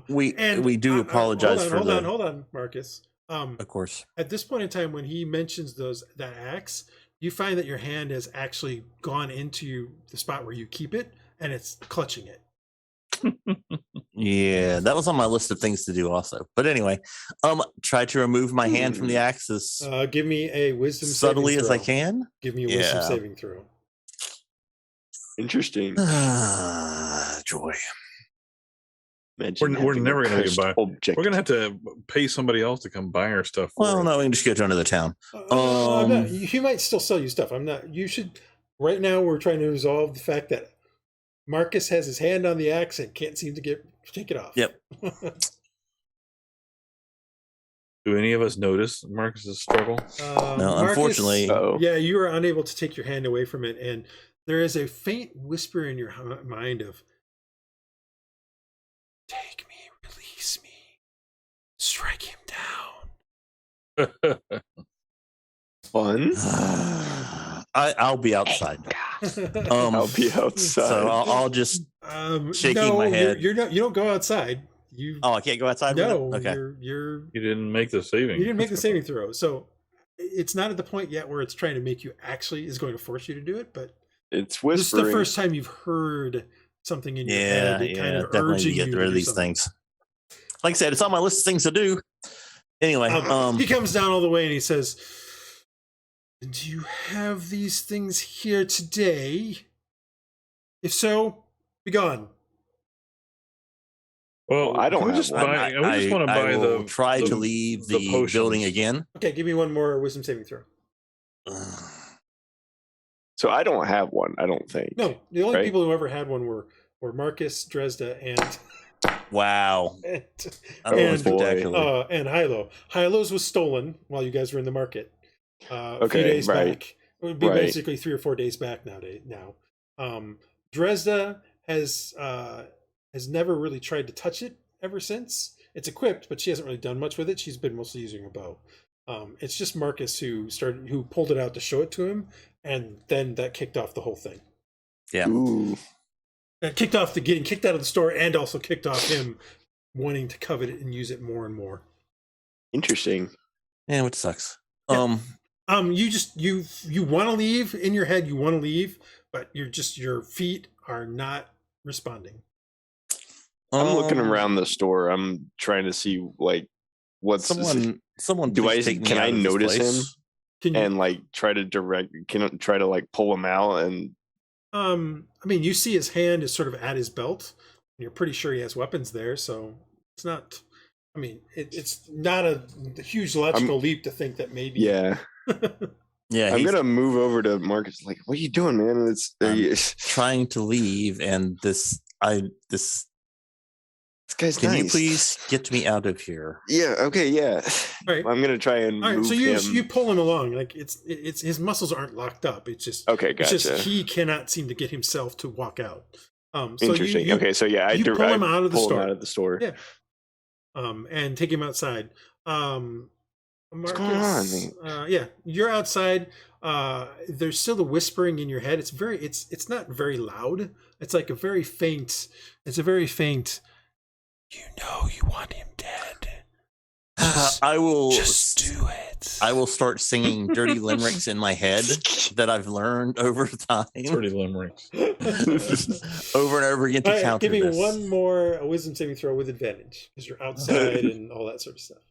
We do apologize for that. Hold on, Marcus. Of course. At this point in time, when he mentions that axe, you find that your hand has actually gone into the spot where you keep it, and it's clutching it. Yeah, that was on my list of things to do also. But anyway, try to remove my hand from the axe as give me a wisdom subtly saving as throw. I can. Give me a wisdom saving throw. Interesting. Joy. We're never going to get by. We're going to have to pay somebody else to come buy our stuff. Well, no, we can just go to another town. He might still sell you stuff. I'm not. You should. Right now, we're trying to resolve the fact that Marcus has his hand on the axe and can't seem to take it off. Yep. Do any of us notice Marcus's struggle? No, Marcus, unfortunately. Yeah, you are unable to take your hand away from it, and there is a faint whisper in your mind of, "Take me, release me, strike him down." Fun. I'll be outside. I'll be outside. So I'll just shaking my head. You don't go outside. I can't go outside. No, okay. You didn't make the saving. You didn't make the saving throw, so it's not at the point yet where it's trying to make you is going to force you to do it. But it's whispering. This is the first time you've heard something in your head. Kind of definitely urging get you rid of these things. Like I said, it's on my list of things to do. Anyway, he comes down all the way and he says, "Do you have these things here today? If so, be gone." Well, I don't. I just want to buy the. Try to leave the building again. Okay, give me one more wisdom saving throw. So I don't have one. I don't think. No, the only people who ever had one were Marcus, Dresd'a, and. Wow. and Hylough. Hylough's was stolen while you guys were in the market. a few days back. It would be basically 3 or 4 days back now. Dresd'a has never really tried to touch it ever since. It's equipped, but she hasn't really done much with it. She's been mostly using a bow. It's just Marcus who pulled it out to show it to him, and then that kicked off the whole thing. Yeah. Ooh. That kicked off the getting kicked out of the store, and also kicked off him wanting to covet it and use it more and more. Interesting. Yeah, which sucks. Yeah. You want to leave in your head. You want to leave, but your feet are not responding. I'm looking around the store. I'm trying to see like what's someone. Can I notice him and like try to pull him out and? I mean, you see his hand is sort of at his belt. And you're pretty sure he has weapons there, so it's not. I mean, it's not a huge logical leap to think that maybe. Yeah. Yeah, I'm gonna move over to Marcus. Like, what are you doing, man? It's trying to leave, and this guy's Can you please get me out of here? Yeah. Okay. Yeah. All right. I'm gonna try and move so him. you pull him along. Like it's his muscles aren't locked up. It's just okay. Gotcha. It's just he cannot seem to get himself to walk out. So interesting. Okay. So yeah, I pull him out of the store. Yeah. And take him outside. Marcus, what's going on? Yeah, you're outside. There's still the whispering in your head. It's not very loud. It's like a very faint. It's a very faint. You know you want him dead. I will just do it. I will start singing dirty limericks in my head that I've learned over time. Dirty limericks. Over and over again to counter this. Give me this. one more wisdom saving throw with advantage because you're outside and all that sort of stuff.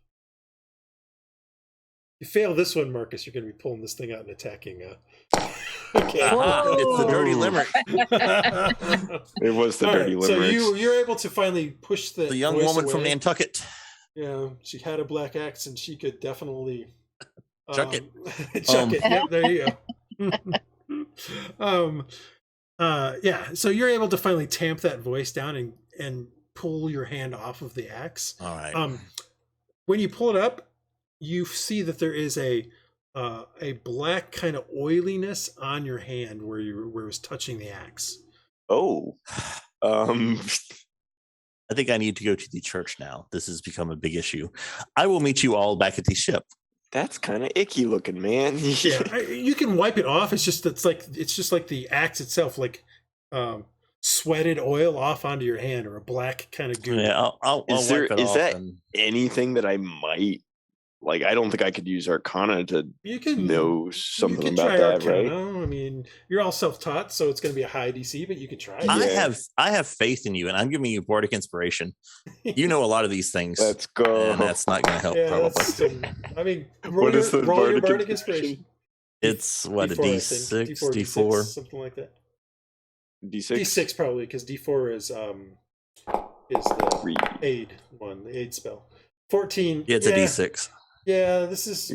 You fail this one, Marcus, you're going to be pulling this thing out and attacking. Okay. It's the dirty limerick. It was the dirty limerick. So you're able to finally push the young woman from Nantucket. Yeah, she had a black axe and she could definitely chuck it. Chuck it. Yep, there you go. Yeah, so you're able to finally tamp that voice down and pull your hand off of the axe. All right. When you pull it up, you see that there is a black kind of oiliness on your hand where it was touching the axe. Oh. I think I need to go to the church now. This has become a big issue. I will meet you all back at the ship. That's kind of icky looking, man. Yeah, you can wipe it off. It's just like the axe itself, like sweated oil off onto your hand, or a black kind of goo. Yeah, I'll is wipe it off. Is that anything that I might like? I don't think I could use Arcana to know something about that, Arcana. right? I mean, you're all self-taught, so it's going to be a high DC, but you could try. I have faith in you, and I'm giving you bardic inspiration. You know a lot of these things. Let's go. And that's not going to help, probably. I mean, what is the bardic inspiration? It's what, D4, a D6, D4, something like that. D6, D6 probably, because D4 is the aid one, the aid spell. 14. Yeah, it's a D6. Yeah, this is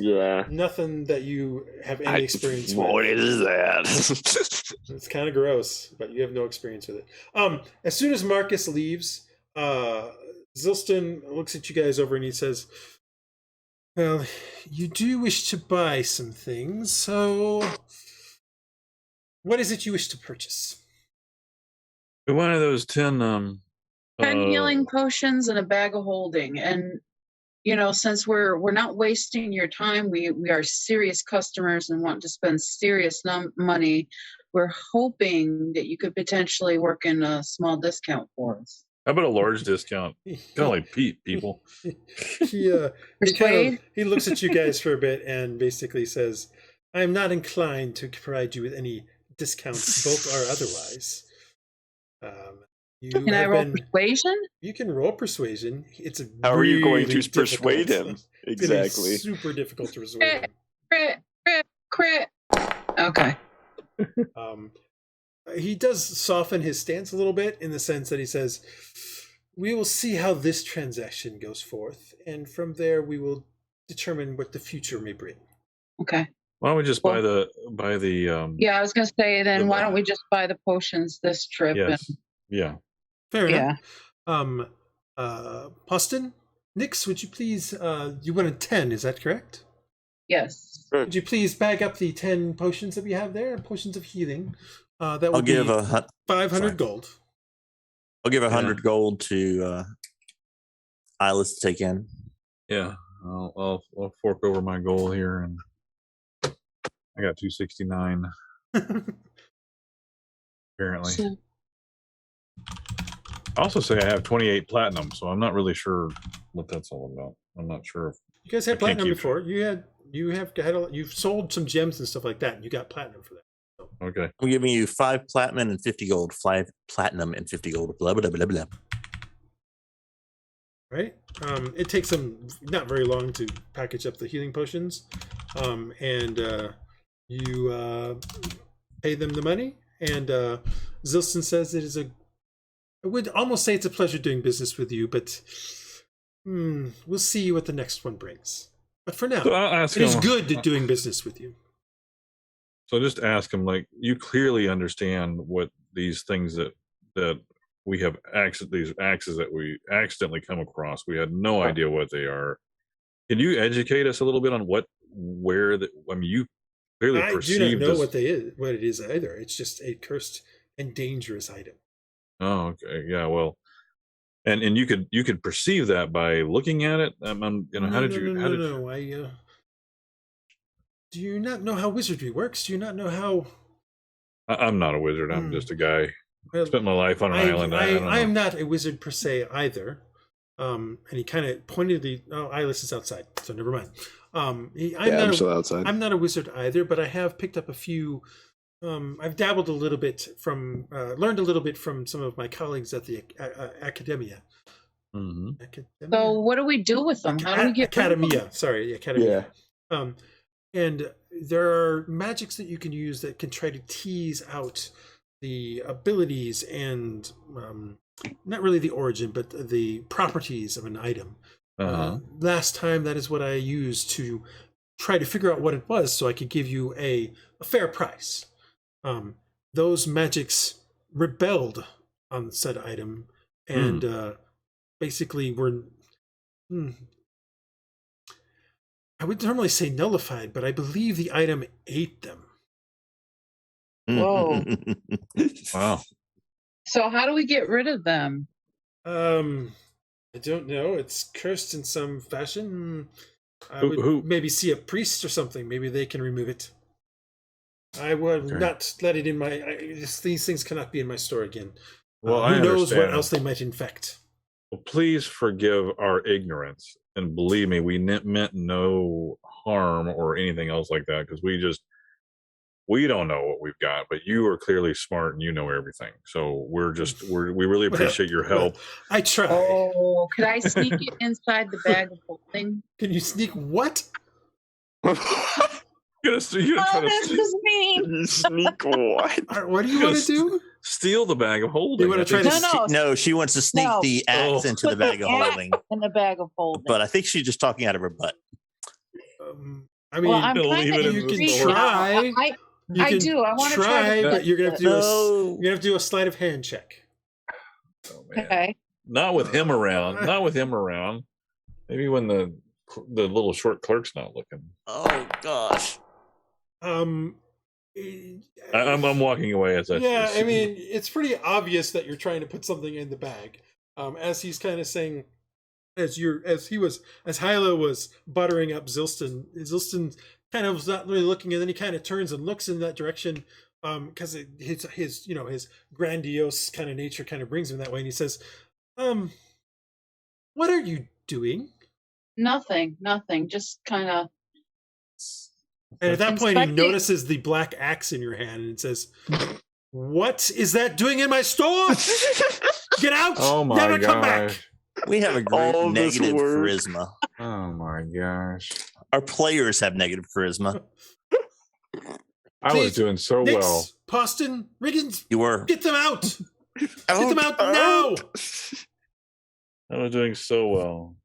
nothing that you have any experience with. What is that? It's kind of gross, but you have no experience with it. As soon as Marcus leaves, Zilston looks at you guys over and he says, well, you do wish to buy some things, so what is it you wish to purchase? One of those 10 healing potions and a bag of holding. And since we're not wasting your time, we are serious customers and want to spend serious money. We're hoping that you could potentially work in a small discount for us. How about a large discount? Kind of like Pete, people. He looks at you guys for a bit and basically says, I'm not inclined to provide you with any discounts, bulk or otherwise. Can I roll persuasion? You can roll persuasion. It's how are you going to persuade him? Exactly. It's super difficult to persuade him. Crit. Okay. He does soften his stance a little bit in the sense that he says, we will see how this transaction goes forth, and from there we will determine what the future may bring. Okay. Why don't we just buy the yeah, I was gonna say then why don't we just buy the potions this trip? Yes. Yeah. Fair enough. Poston, Nix, would you please you went a 10, is that correct? Yes. Would you please bag up the 10 potions that we have there? Potions of healing. That will I'll give be 500 gold. I'll give 100 gold to Iylis to take in. Yeah, I'll fork over my goal here, and I got 269. Apparently. So, I also say I have 28 platinum, so I'm not really sure what that's all about. I'm not sure if You guys had platinum before. You've sold some gems and stuff like that, and you got platinum for that. So. Okay. I'm giving you 5 platinum and 50 gold. 5 platinum and 50 gold. Blah blah blah blah. Right. It takes them not very long to package up the healing potions, and you pay them the money. And Zilston says I would almost say it's a pleasure doing business with you, but we'll see what the next one brings. But for now, it is good doing business with you. So just ask him, like, you clearly understand what these things that we have these axes that we accidentally come across. We had no idea what they are. Can you educate us a little bit on you clearly perceive I do not know what it is either. It's just a cursed and dangerous item. Oh, okay. Yeah, well, and you could perceive that by looking at it. Do you not know how wizardry works? Do you not know how? I'm not a wizard. I'm just a guy. Spent my life on an island. I am not a wizard per se either. And he kind of pointedly. Oh, Iylis is outside, so never mind. I'm still outside. I'm not a wizard either, but I have picked up a few. I've dabbled a little bit learned a little bit from some of my colleagues at the Academia. Mm-hmm. So what do we do with them? How do we get Academia? Sorry, Academia. Yeah. And there are magics that you can use that can try to tease out the abilities and not really the origin, but the properties of an item. Last time, that is what I used to try to figure out what it was so I could give you a fair price. Those magics rebelled on said item and basically were... I would normally say nullified, but I believe the item ate them. Whoa. Wow. So how do we get rid of them? I don't know. It's cursed in some fashion. I would maybe see a priest or something. Maybe they can remove it. I would not let it in my... these things cannot be in my store again. Well, who knows what else they might infect. Well, please forgive our ignorance. And believe me, we meant no harm or anything else like that, because we don't know what we've got, but you are clearly smart and you know everything. So we really appreciate your help. I try. Oh, could I sneak it inside the bag of holding? Can you sneak what? This is mean. Sneak what? What do you want to do? Steal the bag of holding. You want to try to No, she wants to sneak the axe into the bag of holding. In the bag of holding. But I think she's just talking out of her butt. I mean, you can try. I do. I want to try, but you're gonna have to do a sleight of hand check. Oh, man. Okay. Not with him around. Not with him around. Maybe when the little short clerk's not looking. Oh gosh. I'm walking away as I. Yeah, I mean, it's pretty obvious that you're trying to put something in the bag. As he's kind of saying, as Hylough was buttering up Zilston kind of was not really looking, and then he kind of turns and looks in that direction, because his grandiose kind of nature kind of brings him that way, and he says, "What are you doing?" Nothing. Just kind of. And at that point, he notices the black axe in your hand and says, "What is that doing in my store? Get out! Oh my Never come gosh. back!" We have a great negative charisma. Oh my gosh. Our players have negative charisma. I was doing so Nix, well. Poston, Riggins, You were. get them out! Get them out now! I was doing so well.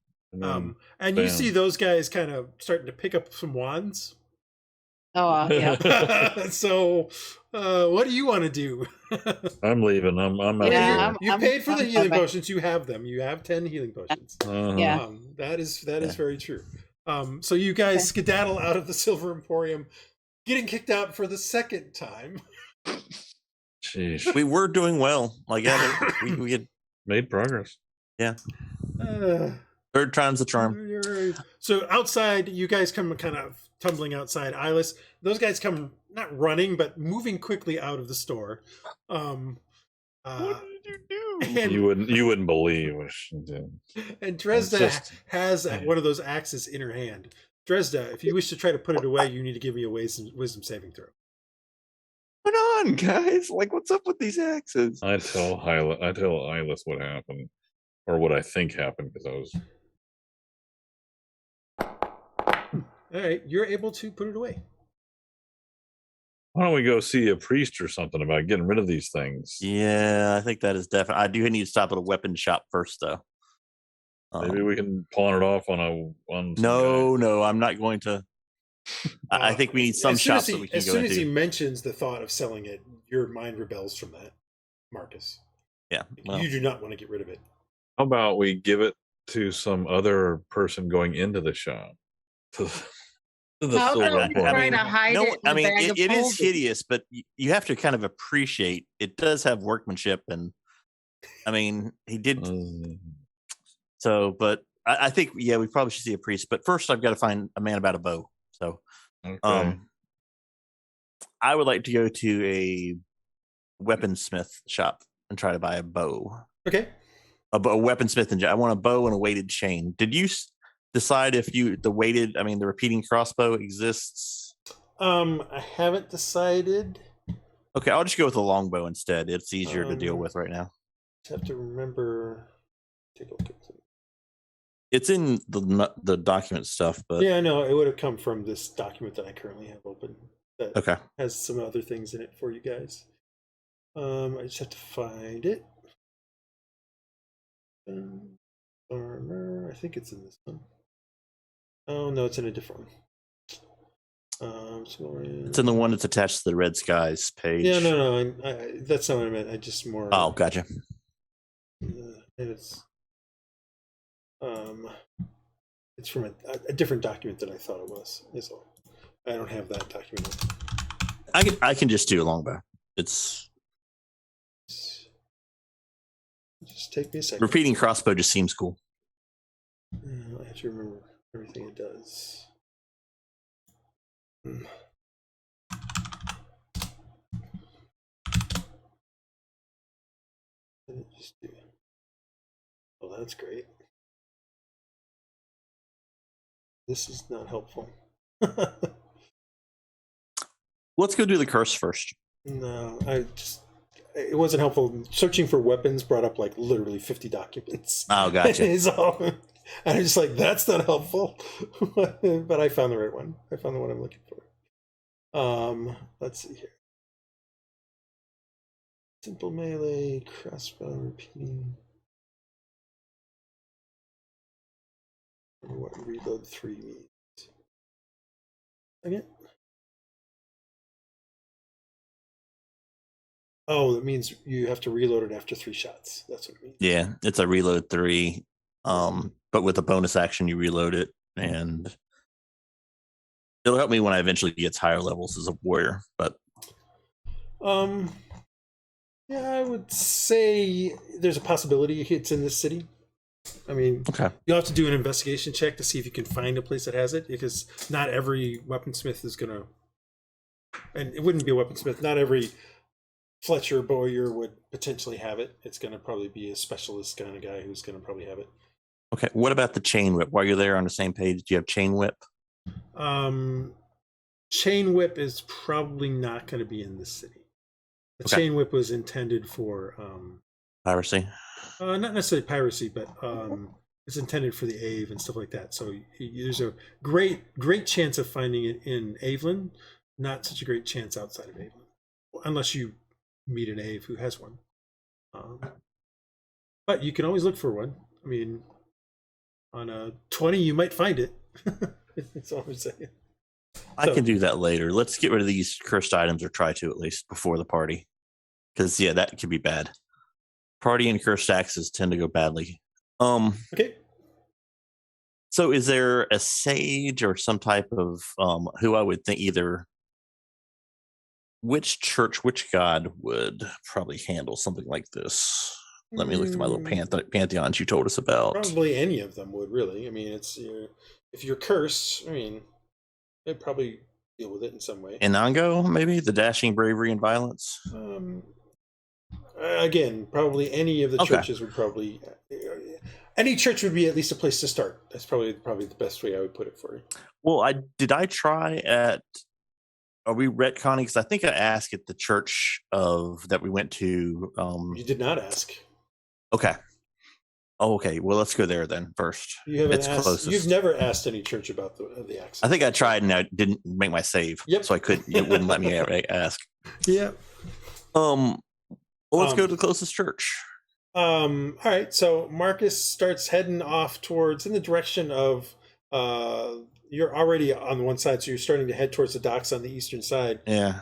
And you see those guys kind of starting to pick up some wands. Oh, yeah. So, what do you want to do? I'm leaving. I'm out Yeah, you paid for the healing potions. You have them. You have 10 healing potions. Yeah. That is very true. So you guys skedaddle out of the Silver Emporium, getting kicked out for the second time. Jeez. We were doing well. Like, we had made progress. Yeah. Third time's the charm. So outside, you guys come kind of tumbling outside. Iylis, those guys come not running, but moving quickly out of the store. What did you do? And, you wouldn't believe what she did. And Dresd'a has one of those axes in her hand. Dresd'a, if you wish to try to put it away, you need to give me a wisdom saving throw. What's on, guys? Like, what's up with these axes? I tell Iylis what happened, or what I think happened, because I was. All right, you're able to put it away. Why don't we go see a priest or something about getting rid of these things? Yeah, I think that is definitely. I do need to stop at a weapon shop first, though. Maybe we can pawn it off on. No, I'm not going to. I think we need some shops that we can go into. As soon as he mentions the thought of selling it, your mind rebels from that, Marcus. Yeah, you do not want to get rid of it. How about we give it to some other person going into the shop? How about we try to hide it? I mean, it is hideous, but you have to kind of appreciate it. Does have workmanship, and I mean, he did. So, but I think, yeah, we probably should see a priest. But first, I've got to find a man about a bow. So, I would like to go to a weaponsmith shop and try to buy a bow. Okay. A weaponsmith, and I want a bow and a weighted chain. Did you decide if the repeating crossbow exists? I haven't decided. Okay, I'll just go with a longbow instead. It's easier to deal with right now. Just have to remember. Take a look at it. It's in the document stuff, but yeah, I know it would have come from this document that I currently have open. That has some other things in it for you guys. I just have to find it. Armor. I think it's in this one. Oh no, it's in a different one. It's in the one that's attached to the Red Skies page. Yeah, no, that's not what I meant. I just more. Oh, gotcha. And it's from a different document than I thought it was. Is all. I don't have that document. I can just do a longbow. It's just take me a second. Repeating crossbow just seems cool. I have to remember everything it does. Just do. Oh, that's great. This is not helpful. Let's go do the curse first. No, it wasn't helpful. Searching for weapons brought up like literally 50 documents. Oh, gotcha. And I'm just like, that's not helpful. But I found the right one. I found the one I'm looking for. Let's see here. Simple melee, crossbow, repeating. I don't know what reload 3 means. Again. Oh, that means you have to reload it after 3 shots. That's what it means. Yeah, it's a reload 3. But with a bonus action, you reload it, and it'll help me when I eventually get higher levels as a warrior. But yeah, I would say there's a possibility it's in this city. I mean, you'll have to do an investigation check to see if you can find a place that has it, because not every weaponsmith is gonna, and it wouldn't be a weaponsmith. Not every Fletcher Bowyer would potentially have it. It's gonna probably be a specialist kind of guy who's gonna probably have it. Okay, what about the chain whip? While you're there on the same page, do you have chain whip? Chain whip is probably not going to be in this city. The chain whip was intended for piracy. Not necessarily piracy, but it's intended for the Ave and stuff like that. So there's a great chance of finding it in Avelin. Not such a great chance outside of Avelin, unless you meet an Ave who has one. But you can always look for one. I mean, on a 20, you might find it. That's all I'm saying. I can do that later. Let's get rid of these cursed items, or try to at least before the party. Because, yeah, that could be bad. Party and cursed axes tend to go badly. Okay. So is there a sage or some type of who I would think either which church, which god would probably handle something like this? Let me look through my little pantheons you told us about. Probably any of them would, really. I mean, it's if you're cursed, I mean, they'd probably deal with it in some way. Inango, maybe? The dashing bravery and violence? Again, probably any of the churches would probably... any church would be at least a place to start. That's probably the best way I would put it for you. Well, did I try at... Are we retconning? Because I think I asked at the church that we went to. You did not ask. Okay. Oh, okay. Well, let's go there then first. It's closest. You've never asked any church about the accent. I think I tried and I didn't make my save. Yep. So I couldn't. It wouldn't let me ask. Yeah. Well, let's go to the closest church. All right. So Marcus starts heading off towards in the direction of. You're already on one side, so you're starting to head towards the docks on the eastern side. Yeah.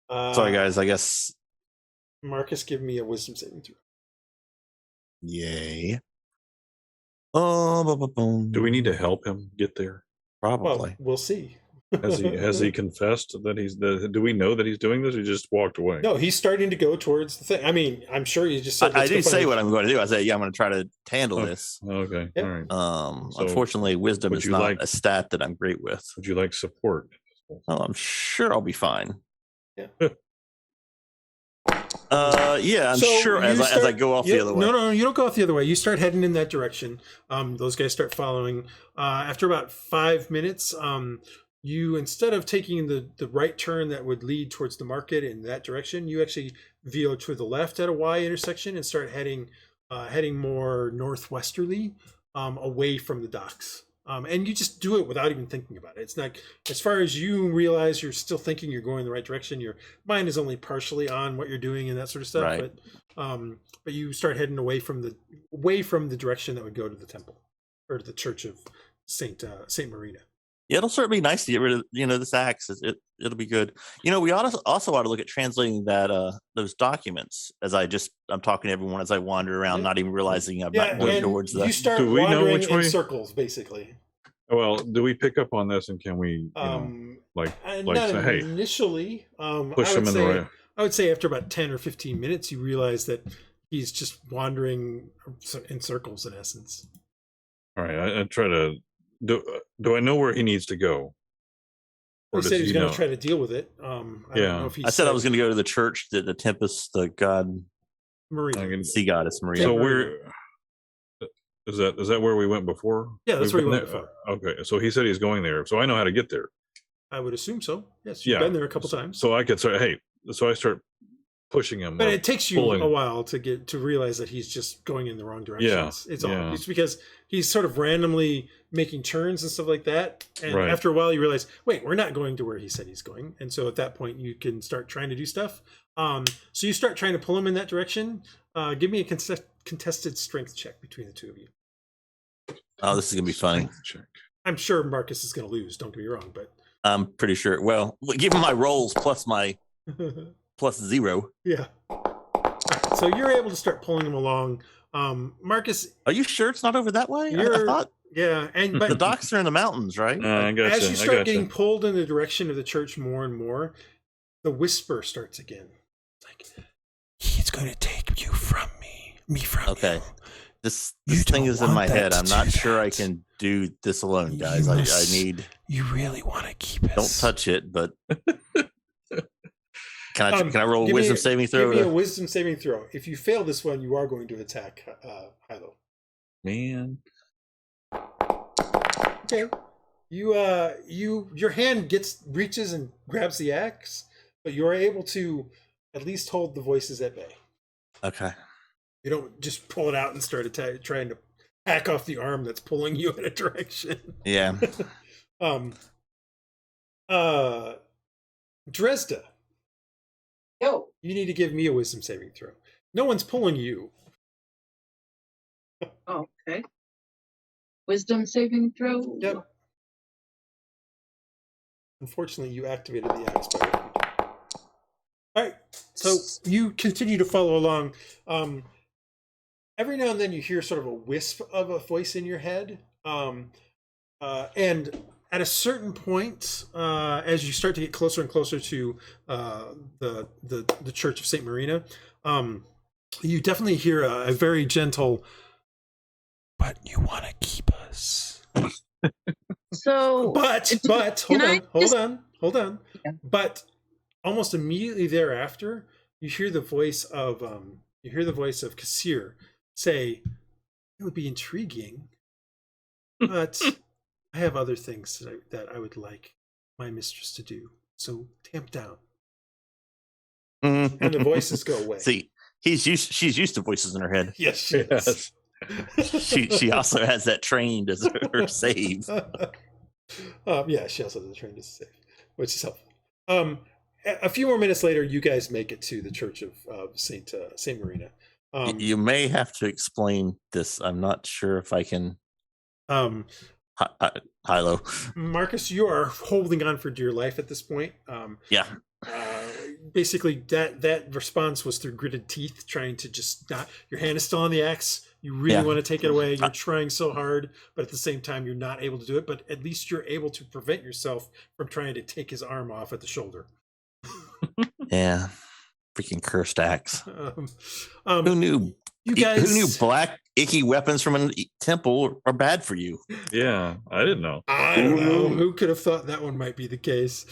Sorry, guys. I guess. Marcus, give me a wisdom saving throw. Yay. Do we need to help him get there? Probably. Well, we'll see. Has he confessed that he's do we know that he's doing this? He just walked away. No, he's starting to go towards the thing. I mean, I'm sure he just said I didn't say what I'm going to do. I said, I'm going to try to handle this. Okay. Yep. All right. So unfortunately, wisdom is not a stat that I'm great with. Would you like support? Oh, I'm sure I'll be fine. Yeah. I'm sure as I go off the other way. No, you don't go off the other way. You start heading in that direction. Those guys start following. After about 5 minutes, you, instead of taking the right turn that would lead towards the market in that direction, you actually veer to the left at a Y intersection and start heading more northwesterly, away from the docks. And you just do it without even thinking about it. It's not, as far as you realize, you're still thinking you're going the right direction. Your mind is only partially on what you're doing and that sort of stuff. Right. But you start heading away from the direction that would go to the temple or to the church of Saint Marina. Yeah, it'll certainly be nice to get rid of this axe. It'll be good. We also ought to look at translating those documents as I'm talking to everyone as I wander around, not even realizing I'm not going towards that. You start wandering in circles, basically. Well, do we pick up on this and can we, say, hey, initially, push him in the right? I would say after about 10 or 15 minutes, you realize that he's just wandering in circles in essence. All right, I try to. Do I know where he needs to go? He said he was going to try to deal with it. I don't know if I said I was going to go to the church, the Tempest, the god, Marina, sea goddess Marina. So where is that where we went before? Yeah, that's where we went before. Okay, so he said he's going there, so I know how to get there. I would assume so. Yes, you've been there a couple times. So I could say, hey, so I start pushing him. But it takes you a while to realize that he's just going in the wrong direction. It's because he's sort of randomly making turns and stuff like that. And after a while you realize, wait, we're not going to where he said he's going. And so at that point you can start trying to do stuff. So you start trying to pull him in that direction. Give me a contested strength check between the two of you. Oh, this is going to be funny. I'm sure Marcus is going to lose. Don't get me wrong, but I'm pretty sure. Well, given my rolls plus my plus 0. Yeah. So you're able to start pulling him along. Marcus, are you sure it's not over that way? I thought. Yeah, but the docks are in the mountains, right? As you start getting pulled in the direction of the church more and more, the whisper starts again. Like, he's going to take you from me from you. This thing is in my head. I'm not sure I can do this alone, guys. I need. You really want to keep it. Don't touch it, but. Can I roll a wisdom saving throw? Give me a wisdom saving throw. If you fail this one, you are going to attack Hylough. Man. Okay. Your hand reaches and grabs the axe, but you are able to at least hold the voices at bay. Okay. You don't just pull it out and start trying to hack off the arm that's pulling you in a direction. Yeah. Dresd'a. Yo. You need to give me a wisdom saving throw. No one's pulling you. Oh, okay. Wisdom saving throw? Yep. Unfortunately, you activated the axe bar. All right. So you continue to follow along. Every now and then you hear sort of a wisp of a voice in your head. And at a certain point, as you start to get closer and closer to the Church of Saint Marina, you definitely hear a very gentle, "But you want to keep us." So, but hold on. Yeah. But almost immediately thereafter, you hear the voice of Corsair say, "It would be intriguing, but I have other things that I would like my mistress to do. So tamp down." And the voices go away. See, she's used to voices in her head. Yes, she is. She also has that trained as her save. Yeah, she also has a trained as a save, which is helpful. A few more minutes later, you guys make it to the Church of Saint Marina. You may have to explain this. I'm not sure if I can. Hylough. Marcus, you are holding on for dear life at this point. Yeah. Basically, that response was through gritted teeth, trying to just not. Your hand is still on the axe. You really want to take it away. You're trying so hard, but at the same time, you're not able to do it. But at least you're able to prevent yourself from trying to take his arm off at the shoulder. Yeah. Freaking cursed axe. Who knew? You guys, who knew black icky weapons from a temple are bad for you? Yeah, I didn't know. I don't know. Who could have thought that one might be the case?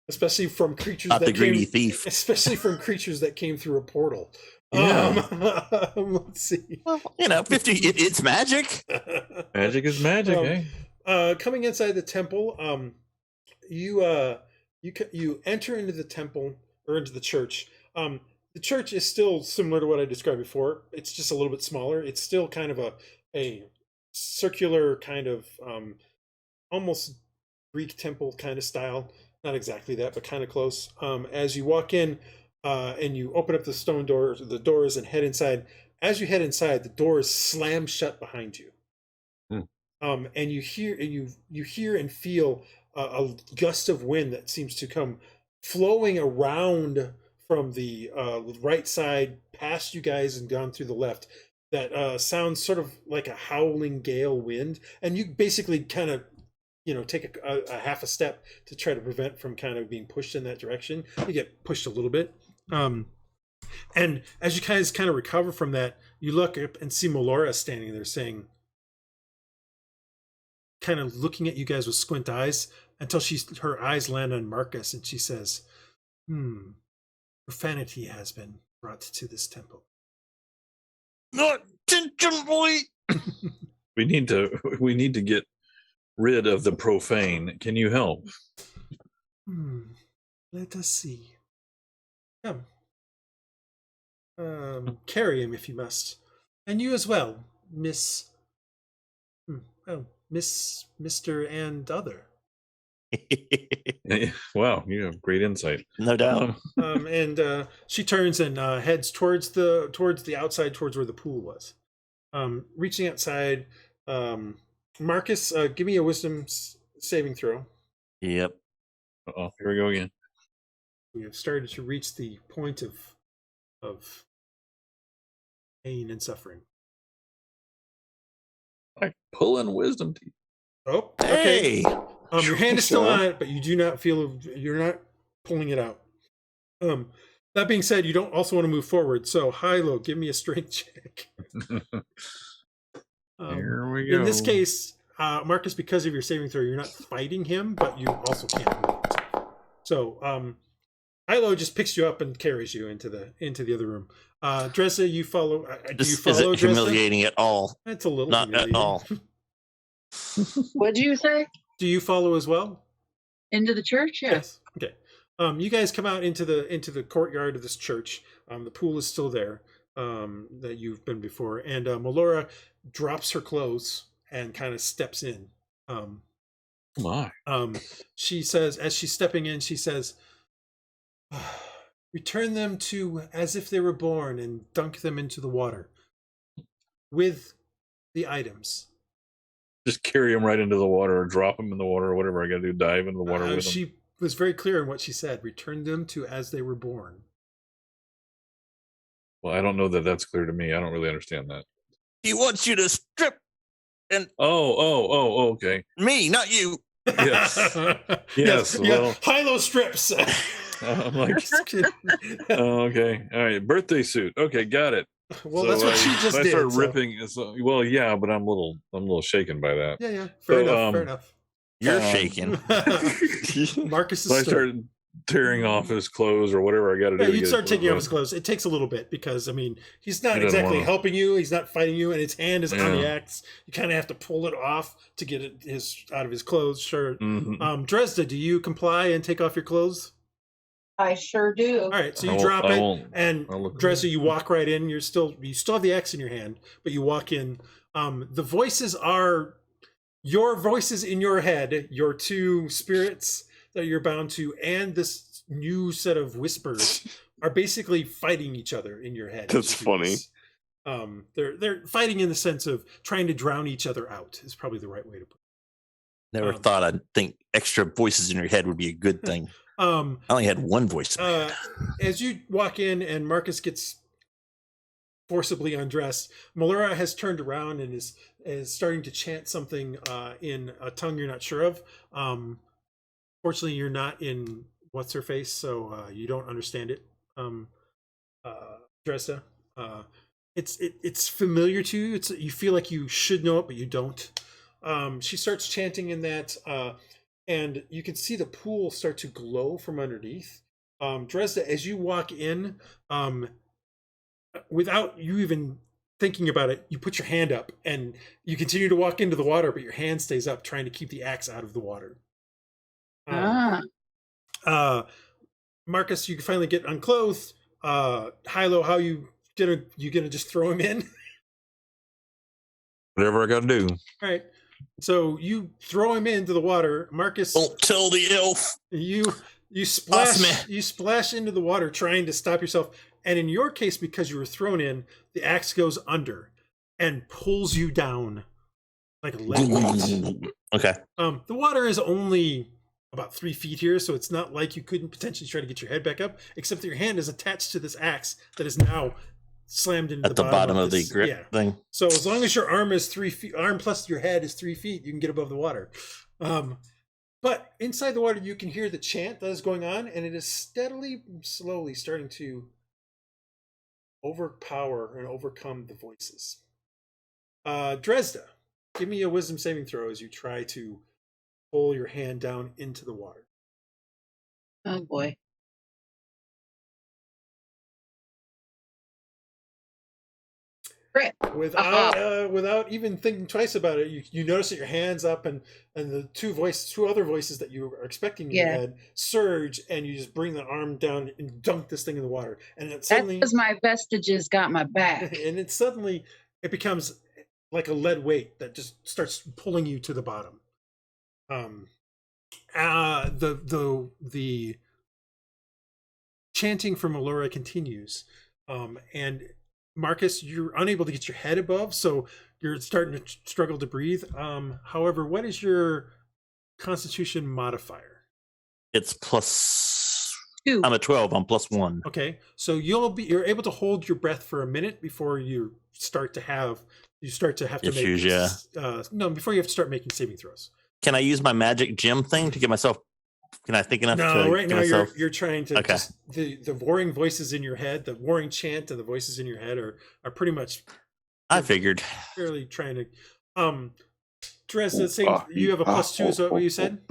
Especially from creatures Not that the greedy came, thief. Especially from creatures that came through a portal. Yeah. Let's see. Well, 50. It's magic. Magic is magic, eh? Coming inside the temple, you enter into the temple or into the church. The church is still similar to what I described before. It's just a little bit smaller. It's still kind of a circular kind of almost Greek temple kind of style. Not exactly that, but kind of close. As you walk in and you open up the stone doors, and head inside. As you head inside, the doors slam shut behind you. And you hear and feel a gust of wind that seems to come flowing around from the right side past you guys and down through the left. That sounds sort of like a howling gale wind, and you basically kind of take a half a step to try to prevent from kind of being pushed in that direction. You get pushed a little bit, and as you guys kind of recover from that, you look up and see Melora standing there saying, kind of looking at you guys with squint eyes until her eyes land on Marcus, and she says, profanity has been brought to this temple. Not intentionally. We need to get rid of the profane. Can you help? Let us see. Come. Carry him if you must. And you as well, Miss. Mr. and other. Wow, you have great insight. No doubt. And she turns and heads towards the outside, towards where the pool was. Reaching outside, Marcus, give me a wisdom saving throw. Yep. Uh-oh, here we go again. We have started to reach the point of pain and suffering. Like pulling wisdom teeth. Oh, okay. Hey. Your hand is still on it, but you do not feel, you're not pulling it out. That being said, you don't also want to move forward. So Hylough, give me a strength check. Here we go. In this case, Marcus, because of your saving throw, you're not fighting him, but you also can't move yourself. So Hylough just picks you up and carries you into the other room. Dresd'a, you follow. Do you follow Isn't humiliating at all. That's a little not humiliating. at all. What'd you say? Do you follow as well? Into the church? Yes. Okay. You guys come out into the courtyard of this church. The pool is still there, that you've been before, and Melora drops her clothes and kind of steps in. My. She says, as she's stepping in, she says, "Return them to as if they were born, and dunk them into the water with the items." Just carry them right into the water, or drop them in the water, or whatever I got to do. Dive into the water with them. She was very clear in what she said. Return them to as they were born. Well, I don't know that that's clear to me. I don't really understand that. He wants you to strip And okay. me, not you. Yes. Yes. Well, Hylough strips. I'm like, okay, all right. Birthday suit. Okay, got it. Well, that's what she just did. I started ripping. So, well, yeah, but I'm a little shaken by that. Yeah. Fair enough. You're shaking. Marcus is. So I started tearing off his clothes or whatever I got to do. Yeah, you'd start taking off his clothes. It takes a little bit because he's not exactly helping you. He's not fighting you, and his hand is on the axe. You kind of have to pull it off to get it out of his clothes. Sure. Mm-hmm. Dresd'a, do you comply and take off your clothes? I sure do. All right, so you drop it, and Dresd'a, you walk right in. You still have the axe in your hand, but you walk in. The voices are your voices in your head, your two spirits that you're bound to, and this new set of whispers are basically fighting each other in your head. That's funny. They're fighting in the sense of trying to drown each other out is probably the right way to put it. Never thought I'd think extra voices in your head would be a good thing. I only had one voice. As you walk in and Marcus gets forcibly undressed, Melora has turned around and is starting to chant something in a tongue you're not sure of. Fortunately, you're not in what's her face, so you don't understand it. Dresd'a, it's familiar to you. You feel like you should know it, but you don't. She starts chanting in that. And you can see the pool start to glow from underneath. Dresd'a, as you walk in, without you even thinking about it, you put your hand up and you continue to walk into the water, but your hand stays up, trying to keep the axe out of the water. Marcus, you can finally get unclothed. Hylough, how you gonna just throw him in? Whatever I got to do. All right. So you throw him into the water, Marcus. Don't tell the elf. You splash into the water trying to stop yourself. And in your case, because you were thrown in, the axe goes under and pulls you down like a lead weight. Okay. The water is only about 3 feet here, so it's not like you couldn't potentially try to get your head back up, except that your hand is attached to this axe that is now slammed into at the bottom of the grip thing. So as long as your arm is 3 feet, arm plus your head is 3 feet, you can get above the water. But inside the water, you can hear the chant that is going on, and it is slowly starting to overpower and overcome the voices. Dresd'a, give me a wisdom saving throw as you try to pull your hand down into the water. Oh boy. Without even thinking twice about it, you notice that your hand's up, and the two other voices that you are expecting in your head surge, and you just bring the arm down and dunk this thing in the water, and it suddenly, that's because my vestiges got my back. And it becomes like a lead weight that just starts pulling you to the bottom. The chanting from Melora continues, and Marcus, you're unable to get your head above, so you're starting to struggle to breathe. However, what is your Constitution modifier? It's +2. I'm a 12. I'm +1. Okay, so you're able to hold your breath for a minute before you start to have issues, before you have to start making saving throws. Can I use my magic gem thing to get myself? Can I think enough? No, right now myself... you're trying to. Okay. The warring voices in your head, the warring chant, and the voices in your head are pretty much. I figured. Fairly trying to. Dresd'a, you have a +2. Is that what you said?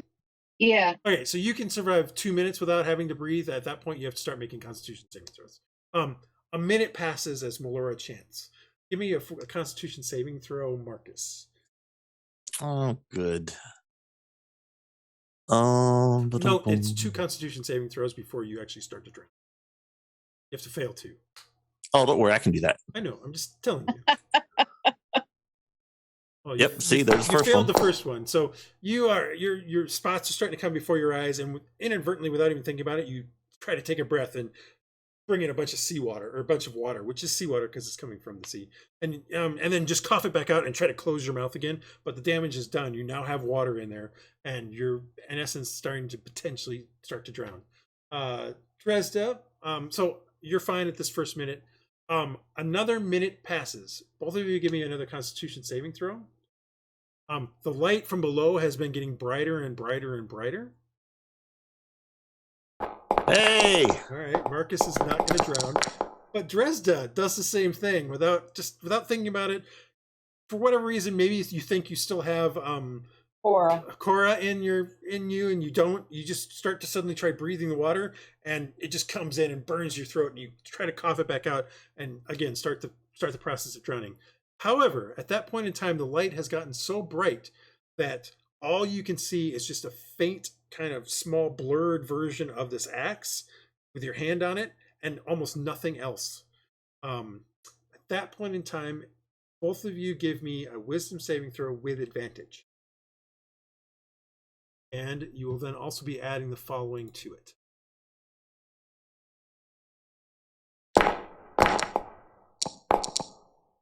Yeah. Okay, so you can survive 2 minutes without having to breathe. At that point, you have to start making Constitution saving throws. A minute passes as Melora chants. Give me a Constitution saving throw, Marcus. Oh, good. No, it's 2 Constitution saving throws before you actually start to drown. You have to fail 2. Oh, don't worry, I can do that. I know. I'm just telling you. Oh, yep. See, there's the first one. You failed the first one, so your spots are starting to come before your eyes, and inadvertently, without even thinking about it, you try to take a breath and bring in a bunch of seawater, or a bunch of water, which is seawater because it's coming from the sea, and then just cough it back out and try to close your mouth again. But the damage is done. You now have water in there, and you're in essence starting to potentially start to drown. Dresd'a, so you're fine at this first minute. Another minute passes. Both of you give me another Constitution saving throw. The light from below has been getting brighter and brighter and brighter. Hey! All right, Marcus is not going to drown, but Dresd'a does the same thing without thinking about it. For whatever reason, maybe you think you still have Cora in you, and you don't. You just start to suddenly try breathing the water, and it just comes in and burns your throat, and you try to cough it back out, and again start the process of drowning. However, at that point in time, the light has gotten so bright that all you can see is just a faint, kind of small, blurred version of this axe with your hand on it, and almost nothing else. At that point in time, both of you give me a wisdom saving throw with advantage. And you will then also be adding the following to it.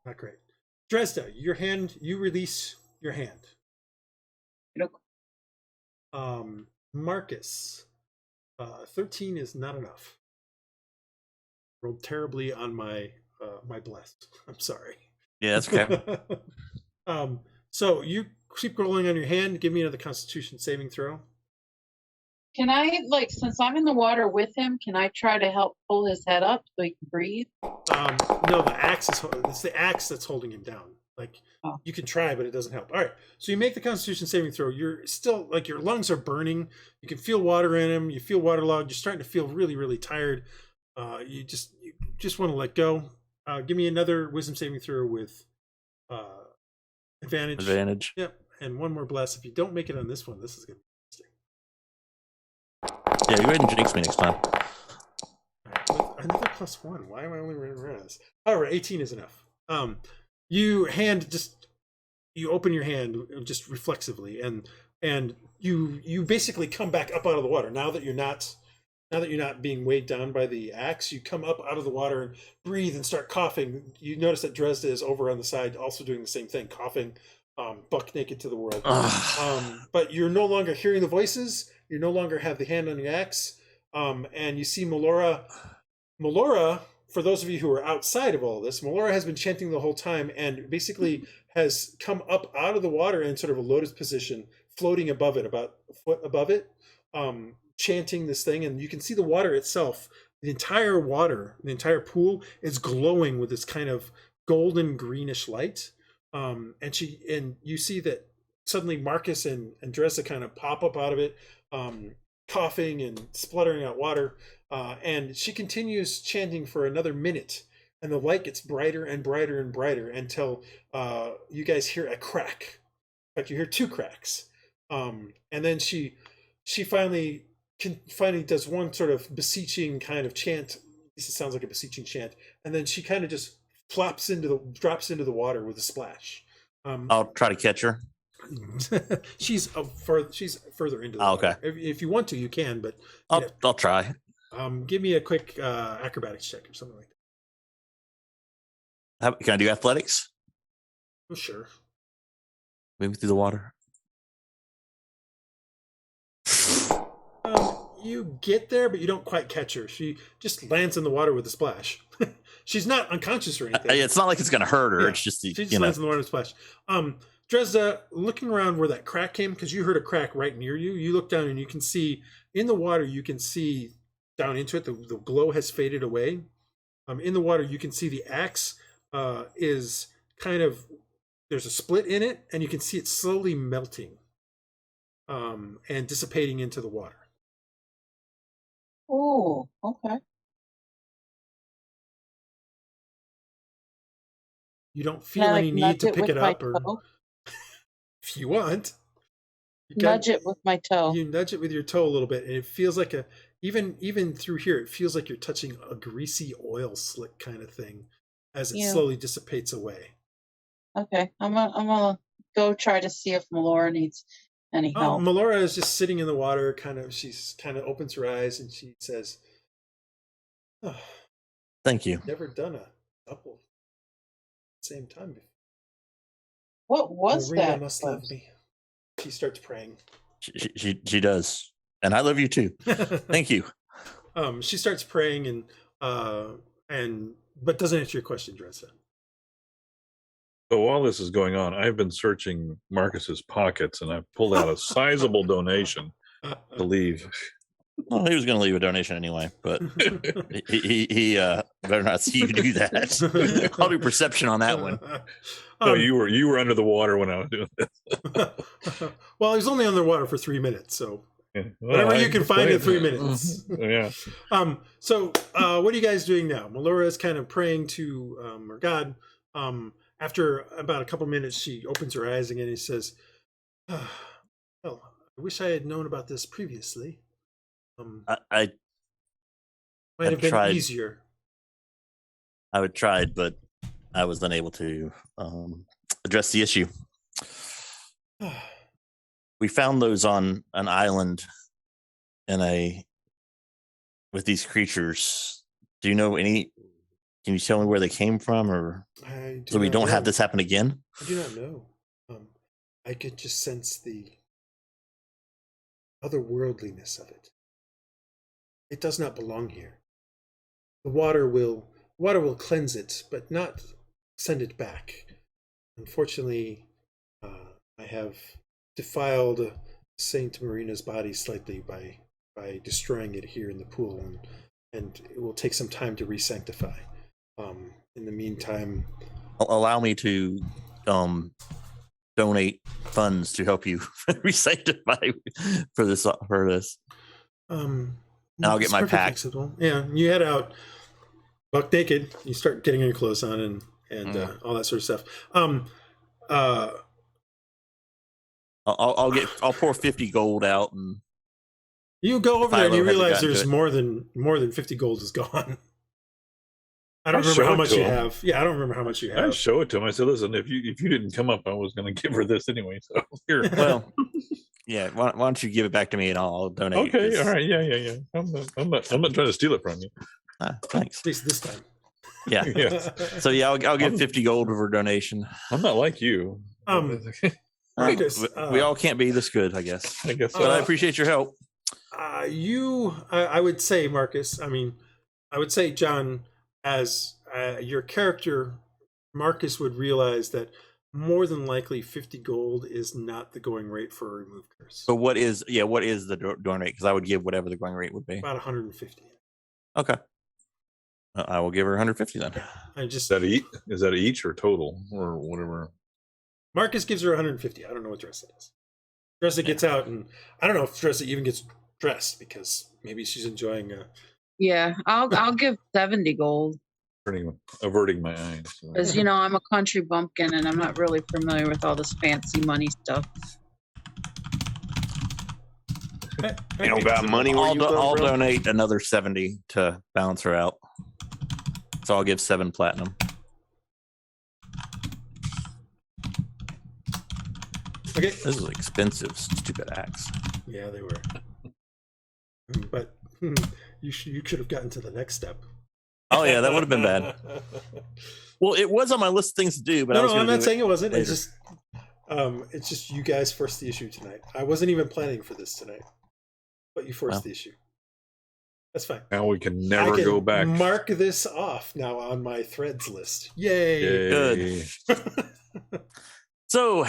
Not great. Dresd'a, you release your hand. Marcus, 13 is not enough. Rolled terribly on my blessed. I'm sorry. Yeah, that's okay. So you keep rolling on your hand. Give me another Constitution saving throw. Can I, since I'm in the water with him, can I try to help pull his head up so he can breathe? No, it's the axe that's holding him down. You can try, but it doesn't help. All right, so you make the Constitution saving throw. You're still, your lungs are burning. You can feel water in him. You feel waterlogged. You're starting to feel really, really tired. You just want to let go. Give me another wisdom saving throw with advantage. Advantage. Yep, and one more bless. If you don't make it on this one, this is going to be Yeah, you go ahead and jinx me next time. with another +1. Why am I only running around this? All right, 18 is enough. You open your hand just reflexively, and you basically come back up out of the water. Now that you're not being weighed down by the axe, you come up out of the water and breathe and start coughing. You notice that Dresd'a is over on the side, also doing the same thing, coughing, buck naked to the world. But you're no longer hearing the voices. You no longer have the hand on your axe, and you see Melora. Melora, for those of you who are outside of all this, Melora has been chanting the whole time and basically has come up out of the water in sort of a lotus position, floating above it, about a foot above it, chanting this thing. And you can see the water itself, the entire pool is glowing with this kind of golden greenish light. And you see that suddenly Marcus and Dresd'a kind of pop up out of it, coughing and spluttering out water. And she continues chanting for another minute, and the light gets brighter and brighter and brighter until you guys hear a crack. In fact, you hear two cracks. And then she finally does one sort of beseeching kind of chant. At least it sounds like a beseeching chant. And then she kind of just drops into the water with a splash. I'll try to catch her. She's further into the water. Okay. If you want to, you can, but I'll try. Give me a quick acrobatics check or something like that. Can I do athletics? Oh, sure. Maybe through the water. You get there, but you don't quite catch her. She just lands in the water with a splash. She's not unconscious or anything. It's not like it's going to hurt her. Yeah. It's just she just lands in the water with a splash. Dresd'a, looking around where that crack came, because you heard a crack right near you. You look down and you can see in the water. You can see down into it. The glow has faded away. In the water, you can see the axe is kind of, there's a split in it, and you can see it slowly melting and dissipating into the water. Oh, okay. You don't feel any need to pick it up, or toe? if you want, Nudge it with my toe. You nudge it with your toe a little bit, and it feels like even through here, it feels like you're touching a greasy oil slick kind of thing as it slowly dissipates away. Okay, I'm gonna go try to see if Melora needs any help. Melora is just sitting in the water, she's kind of opens her eyes and she says, "Oh, thank you. Never done a double at the same time before. What was Marina that? must love me." She starts praying. She does, and I love you too. Thank you. She starts praying but doesn't answer your question, Dresd'a. So while this is going on, I've been searching Marcus's pockets, and I've pulled out a sizable donation to leave. Well, he was going to leave a donation anyway, but he better not see you do that. I'll do perception on that one. No, you were under the water when I was doing this. Well, he was only underwater for 3 minutes, so Well, whatever you can find in 3 minutes. Yeah. So what are you guys doing now? Melora is kind of praying to her god. After about a couple minutes, she opens her eyes again and says, "Well, I wish I had known about this previously. I might have been tried. easier." I would tried, but I was unable to address the issue. We found those on an island with these creatures. Do you know any? Can you tell me where they came from, or so we don't have this happen again? I do not know. I could just sense the otherworldliness of it. It does not belong here. The water will cleanse it, but not send it back. Unfortunately, I have defiled Saint Marina's body slightly by destroying it here in the pool, and it will take some time to re-sanctify. In the meantime, allow me to donate funds to help you re-sanctify for this. And I'll get my pack. Acceptable. Yeah, you head out buck naked. You start getting your clothes on and all that sort of stuff. I'll pour 50 gold out, and you go over there and you Hylough realize hasn't there's gotten more than 50 gold is gone. I don't remember how much you have. Yeah, I don't remember how much you have. I show it to him. I said, "Listen, if you didn't come up, I was going to give her this anyway." So here. Well, yeah. Why don't you give it back to me and I'll donate? Okay. All right. Yeah. I'm not trying to steal it from you. Thanks. At least this time. Yeah. Yeah. So yeah, I'll give 50 gold for donation. I'm not like you. We all can't be this good, I guess. I guess so. But I appreciate your help. I would say, Marcus. I would say, John, as your character, Marcus would realize that more than likely 50 gold is not the going rate for a remove curse. So what is the going rate? Because I would give whatever the going rate would be. About 150. Okay. I will give her 150 then. Is that each or total or whatever? Marcus gives her 150. I don't know what Dresd'a does. Dresd'a gets out, and I don't know if Dresd'a even gets dressed because maybe she's enjoying. Yeah, I'll give 70 gold. Averting my eyes. Because I'm a country bumpkin, and I'm not really familiar with all this fancy money stuff. You don't got money. I'll donate another 70 to balance her out. So I'll give 7 platinum. Okay. This is expensive, stupid axe. Yeah, they were. But you should have gotten to the next step. Oh yeah, that would have been bad. Well, it was on my list of things to do, but I'm not saying it wasn't. It's just you guys forced the issue tonight. I wasn't even planning for this tonight, but you forced the issue. That's fine. Now we can never go back. Mark this off now on my threads list. Yay! Good. So,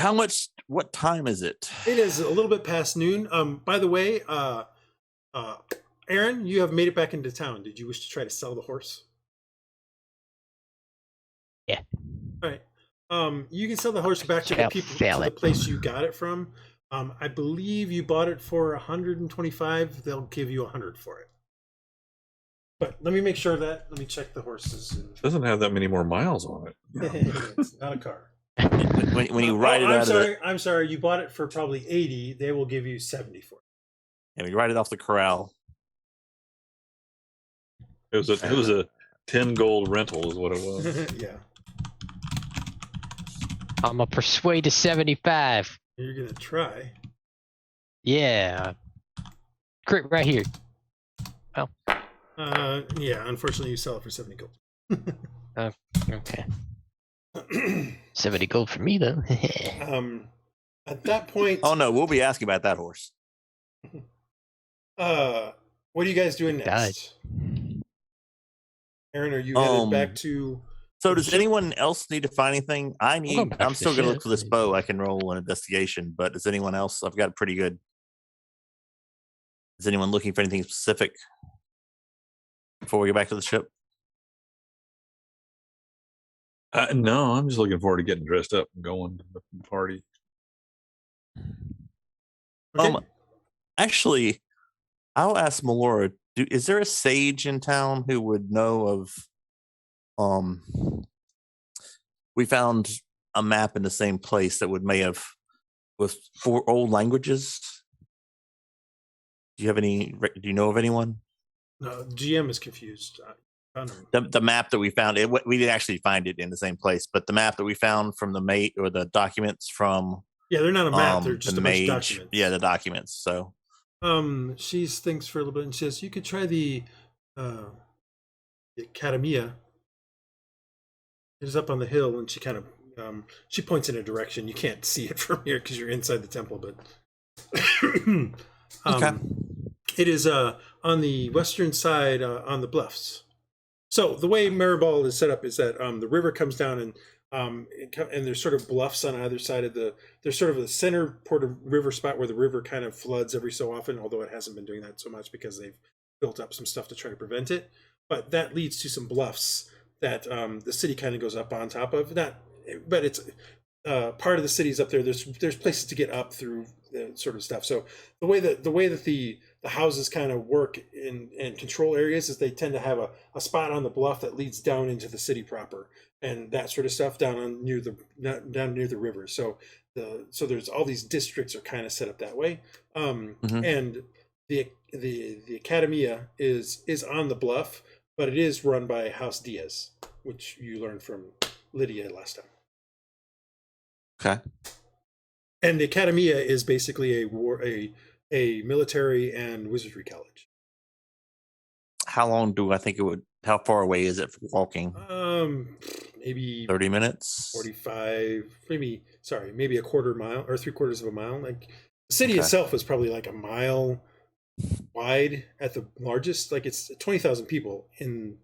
what time is it? It is a little bit past noon. By the way, Aaron, you have made it back into town. Did you wish to try to sell the horse? Yeah. All right. You can sell the horse back to the people to the place you got it from. I believe you bought it for 125. They'll give you 100 for it. But let me make sure of that. Let me check the horses. It doesn't have that many more miles on it. It's not a car. When you ride it out I'm sorry. You bought it for probably 80. They will give you 70 for it. Yeah, when you ride it off the corral. It was a 10 gold rental is what it was. Yeah. I'm gonna persuade to 75. You're gonna try. Yeah. Crit right here. Oh. Yeah. Unfortunately, you sell it for 70 gold. Okay. 70 gold for me though. At that point. Oh no, we'll be asking about that horse. What are you guys doing next? Aaron, are you headed back to So does anyone else need to find anything? back I'm to still going to look ship. for this bow. I can roll an investigation, but does anyone else? I've got a pretty good. Is anyone looking for anything specific before we get back to the ship? No, I'm just looking forward to getting dressed up and going to the party. Okay. Actually, I'll ask Melora. Is there a sage in town who would know of? We found a map in the same place that may have with 4 old languages. Do you have any? Do you know of anyone? No, GM is confused. The map that we found, we didn't actually find it in the same place, but the map that we found from the mate or the documents from. Yeah, they're not a map. They're just a bunch of documents. Yeah, the documents. So. She thinks for a little bit and says, "You could try the Academia. It is up on the hill." And she kind of she points in a direction. You can't see it from here because you're inside the temple, but Okay. It is on the western side on the bluffs. So the way Maribal is set up is that the river comes down and there's sort of bluffs on either side of there's sort of a center port of river spot where the river kind of floods every so often, although it hasn't been doing that so much because they've built up some stuff to try to prevent it. But that leads to some bluffs that the city kind of goes up on top of. But it's part of the city's up there. There's places to get up through sort of stuff. So the way that the houses kind of work in control areas is they tend to have a spot on the bluff that leads down into the city proper and that sort of stuff down near the river. So there's all these districts are kind of set up that way. And the Academia is on the bluff, but it is run by House Diaz, which you learned from Lydia last time. Okay. And the Academia is basically a military and wizardry college. How long do I think it would? How far away is it for walking? Maybe 30 minutes. 45. Maybe a quarter mile or 3/4 of a mile. Like the city itself is probably like a mile wide at the largest. Like it's 20,000 people in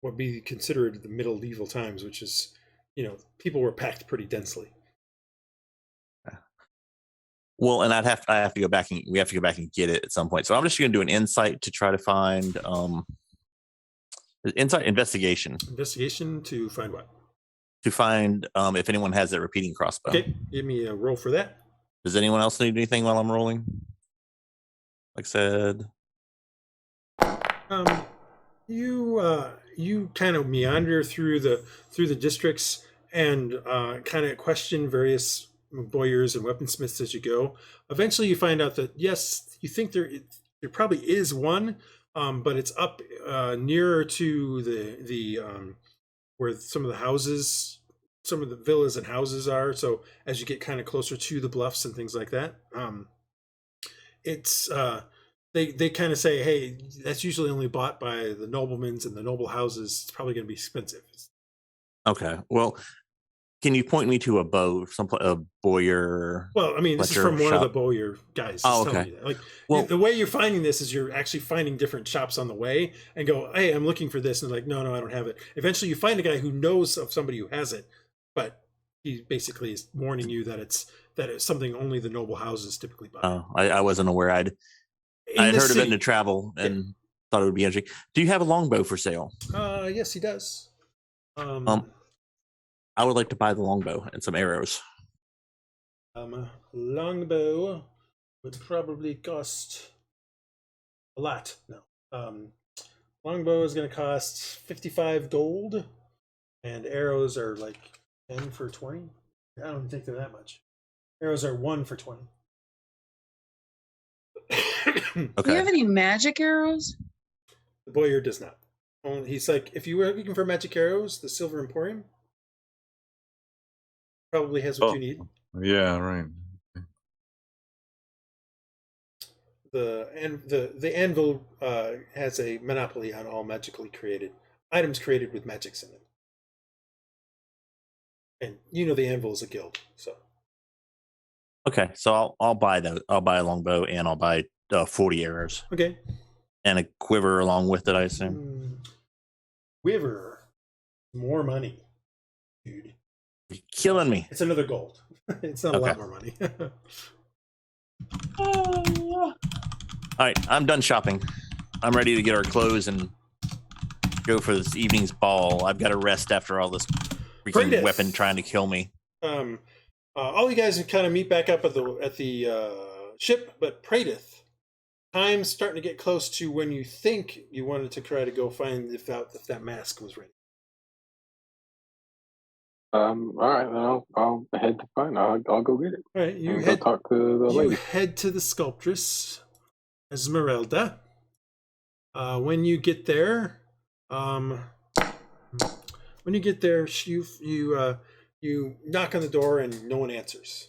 what would be considered the medieval times, which is, people were packed pretty densely. Well, and I have to go back and we have to go back and get it at some point. So I'm just going to do an insight to try to find investigation. Investigation to find what? To find if anyone has that repeating crossbow. Okay, give me a roll for that. Does anyone else need anything while I'm rolling? Like I said, you kind of meander through the districts and kind of question various bowyers and weaponsmiths as you go. Eventually you find out that yes, you think there probably is one, but it's up nearer to the where some of the villas and houses are. So as you get kind of closer to the bluffs and things like that, it's they kind of say, hey, that's usually only bought by the noblemen's and the noble houses. It's probably going to be expensive. Okay, well, can you point me to a bowyer? Well, I mean, this is from one of the bowyer guys. Oh, okay. You that. Like, the way you're finding this is you're actually finding different shops on the way and go, hey, I'm looking for this. And like, no, I don't have it. Eventually you find a guy who knows of somebody who has it, but he basically is warning you that it's something only the noble houses typically buy. Oh, I wasn't aware. I'd heard of it in the travel and thought it would be interesting. Do you have a longbow for sale? Yes, he does. I would like to buy the longbow and some arrows. Longbow would probably cost a lot. No. Longbow is going to cost 55 gold, and arrows are like 10 for 20. I don't think they're that much. Arrows are 1 for 20. Okay. Do you have any magic arrows? The bowyer does not. He's like, if you were looking for magic arrows, the Silver Emporium probably has what you need. Yeah, right. The anvil has a monopoly on all magically created items created with magics in it. And the anvil is a guild, so. Okay, so I'll buy those. I'll buy a longbow and I'll buy 40 arrows. Okay. And a quiver along with it, I assume. Quiver, more money. dude. You're killing me. It's another gold. It's not a lot more money. All right, I'm done shopping. I'm ready to get our clothes and go for this evening's ball. I've got to rest after all this freaking Praedyth. weapon trying to kill me. All you guys kind of meet back up at the ship, but Praedyth, time's starting to get close to when you think you wanted to try to go find if that mask was ready. All right, then I'll head to find. I'll go get it. All right, you Go talk to the lady. You head to the sculptress, Esmeralda. When you get there, you knock on the door and no one answers.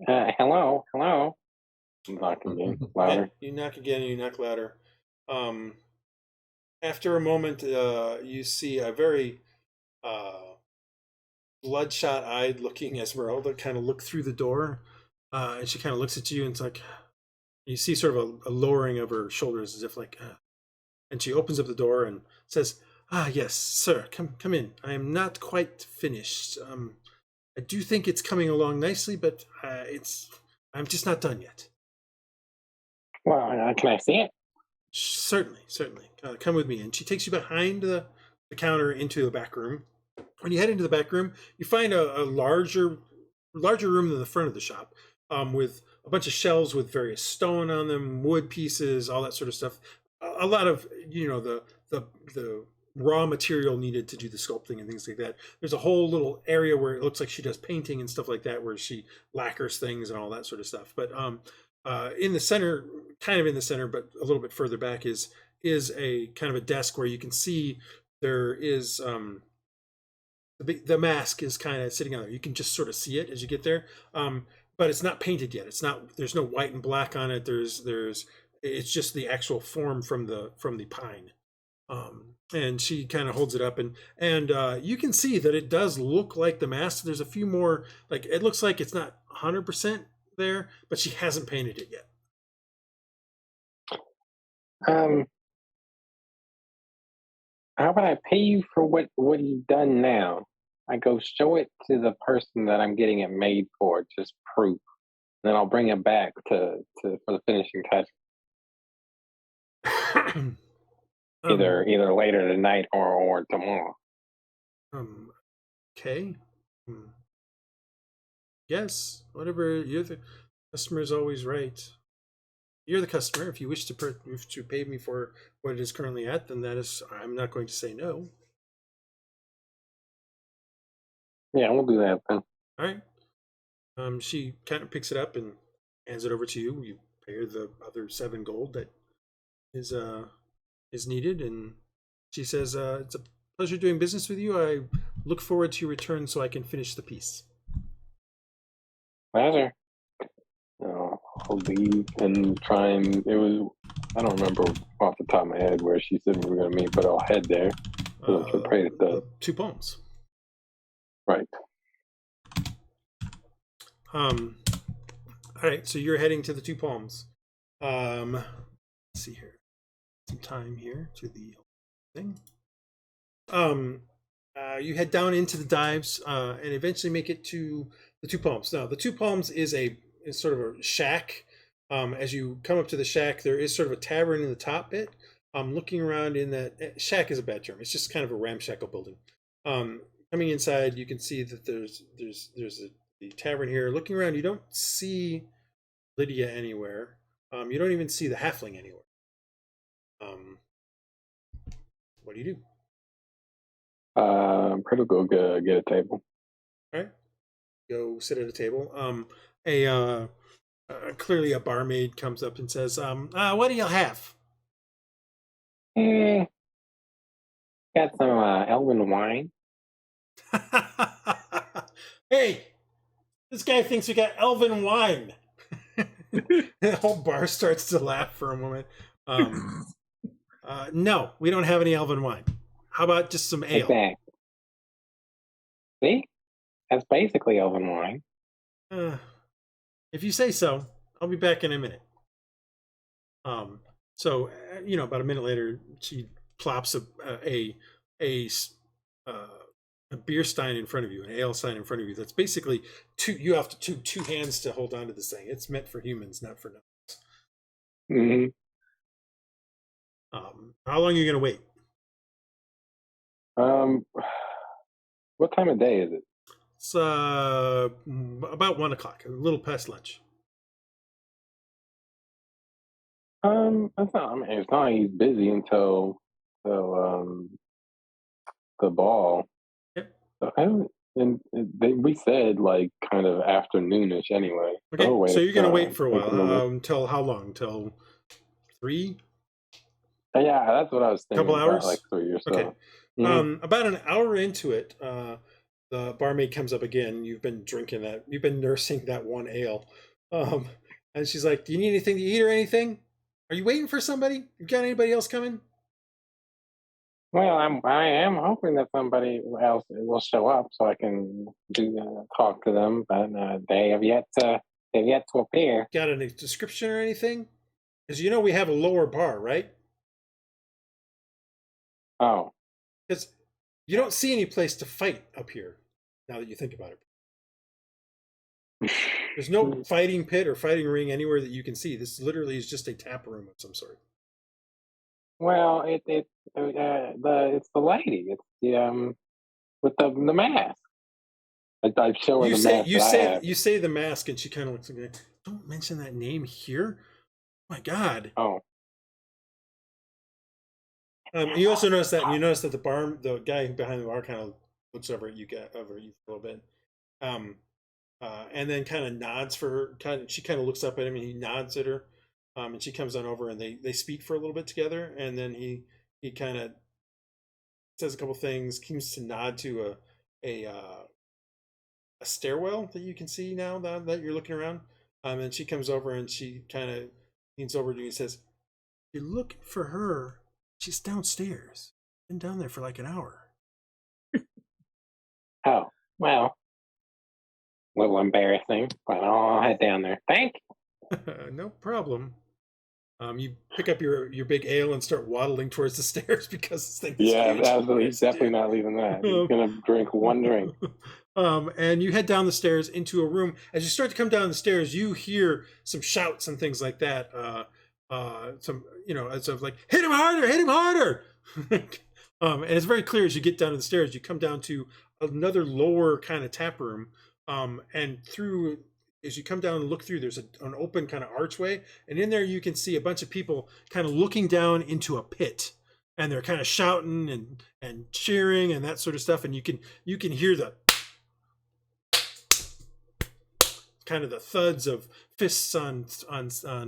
Hello. Knock again, louder. Yeah, you knock again and you knock louder. After a moment, you see a very bloodshot-eyed looking Esmeralda kind of look through the door, and she kind of looks at you, and it's like you see sort of a lowering of her shoulders, as if like, and she opens up the door and says, yes, sir, come in. I am not quite finished. I do think it's coming along nicely, but I'm just not done yet." Well, can I see it? Certainly. Come with me. And she takes you behind the counter into the back room. When you head into the back room, you find a larger room than the front of the shop, with a bunch of shelves with various stone on them, wood pieces, all that sort of stuff. A lot of, the raw material needed to do the sculpting and things like that. There's a whole little area where it looks like she does painting and stuff like that, where she lacquers things and all that sort of stuff. But in the center, kind of in the center, but a little bit further back, is a kind of a desk where you can see there is the mask is kind of sitting on there. You can just sort of see it as you get there, but it's not painted yet. There's no white and black on it. It's just the actual form from the pine. And she kind of holds it up, and you can see that it does look like the mask. There's a few more, like, it looks like it's not 100% there, but she hasn't painted it yet. How about I pay you for what you've done now? I go show it to the person that I'm getting it made for, just proof. Then I'll bring it back for the finishing touch. Either later tonight or tomorrow. Okay. Yes, whatever. You're the customer's always right. You're the customer. If you wish to pay me for what it is currently at, then I'm not going to say no. Yeah, we'll do that then. All right. She kind of picks it up and hands it over to you. You pay her the other 7 gold that is needed, and she says, "It's a pleasure doing business with you. I look forward to your return so I can finish the piece." Pleasure. I'll leave and try and I don't remember off the top of my head where she said we were going to meet, but I'll head there. The 2 palms. Right. All right, so you're heading to the 2 palms. Let's see here. Some time here to the thing. You head down into the dives and eventually make it to the 2 palms. Now, the 2 palms is sort of a shack. As you come up to the shack, there is sort of a tavern in the top bit. Looking around in that shack is a bad term. It's just kind of a ramshackle building. Coming inside, you can see that there's the tavern here. Looking around, you don't see Lydia anywhere. You don't even see the halfling anywhere. What do you do? Pretty go get a table. All right, go sit at a table. Clearly a barmaid comes up and says, "What do you have?" Got some elven wine. Hey, this guy thinks we got elven wine. The whole bar starts to laugh for a moment. No, we don't have any elven wine. How about just some ale? Exactly. See? That's basically elven wine. If you say so, I'll be back in a minute. So, about a minute later, she plops a beer stein in front of you, an ale stein in front of you. That's basically you have to two hands to hold on to this thing. It's meant for humans, not for nuts. Mm-hmm. How long are you going to wait? What time of day is it? It's about 1 o'clock, a little past lunch. It's not. I mean, it's not like he's busy until the ball. Yep. So we said like kind of afternoonish anyway. Okay, so you're gonna wait for a while. Until how long? Until 3? Yeah, that's what I was thinking. Couple hours, like 3 or so. Okay. Mm-hmm. About an hour into it, the barmaid comes up again. You've been drinking that. You've been nursing that one ale, and she's like, "Do you need anything to eat or anything? Are you waiting for somebody? You got anybody else coming?" Well, I am hoping that somebody else will show up so I can talk to them, but they have yet to appear. Got a description or anything? Because you know we have a lower bar, right? Oh, because you don't see any place to fight up here. Now that you think about it, there's no fighting pit or fighting ring anywhere that you can see. This literally is just a tap room of some sort. Well, it's the lady. It's the with the mask. I show her the mask. You say the mask, and she kind of looks like, "Don't mention that name here." Oh my God. Oh. You also notice that the guy behind the bar kind of looks over at you a little bit, and then kind of nods for her. She kind of looks up at him, and he nods at her. And she comes on over, and they speak for a little bit together, and then he kind of says a couple things, seems to nod to a stairwell that you can see now that you're looking around. And she comes over, and she kind of leans over to you and says, "You're looking for her. She's downstairs. Been down there for like an hour." Oh, well, a little embarrassing, but I'll head down there. Thank you. No problem. You pick up your big ale and start waddling towards the stairs because this thing is huge. Absolutely. He's definitely not leaving that. He's going to drink one drink. And you head down the stairs into a room. As you start to come down the stairs, you hear some shouts and things like that. It's like, hit him harder. And it's very clear as you get down to the stairs, you come down to another lower kind of tap room. And as you come down and look through, there's an open kind of archway, and in there you can see a bunch of people kind of looking down into a pit, and they're kind of shouting and cheering and that sort of stuff, and you can hear the kind of the thuds of fists on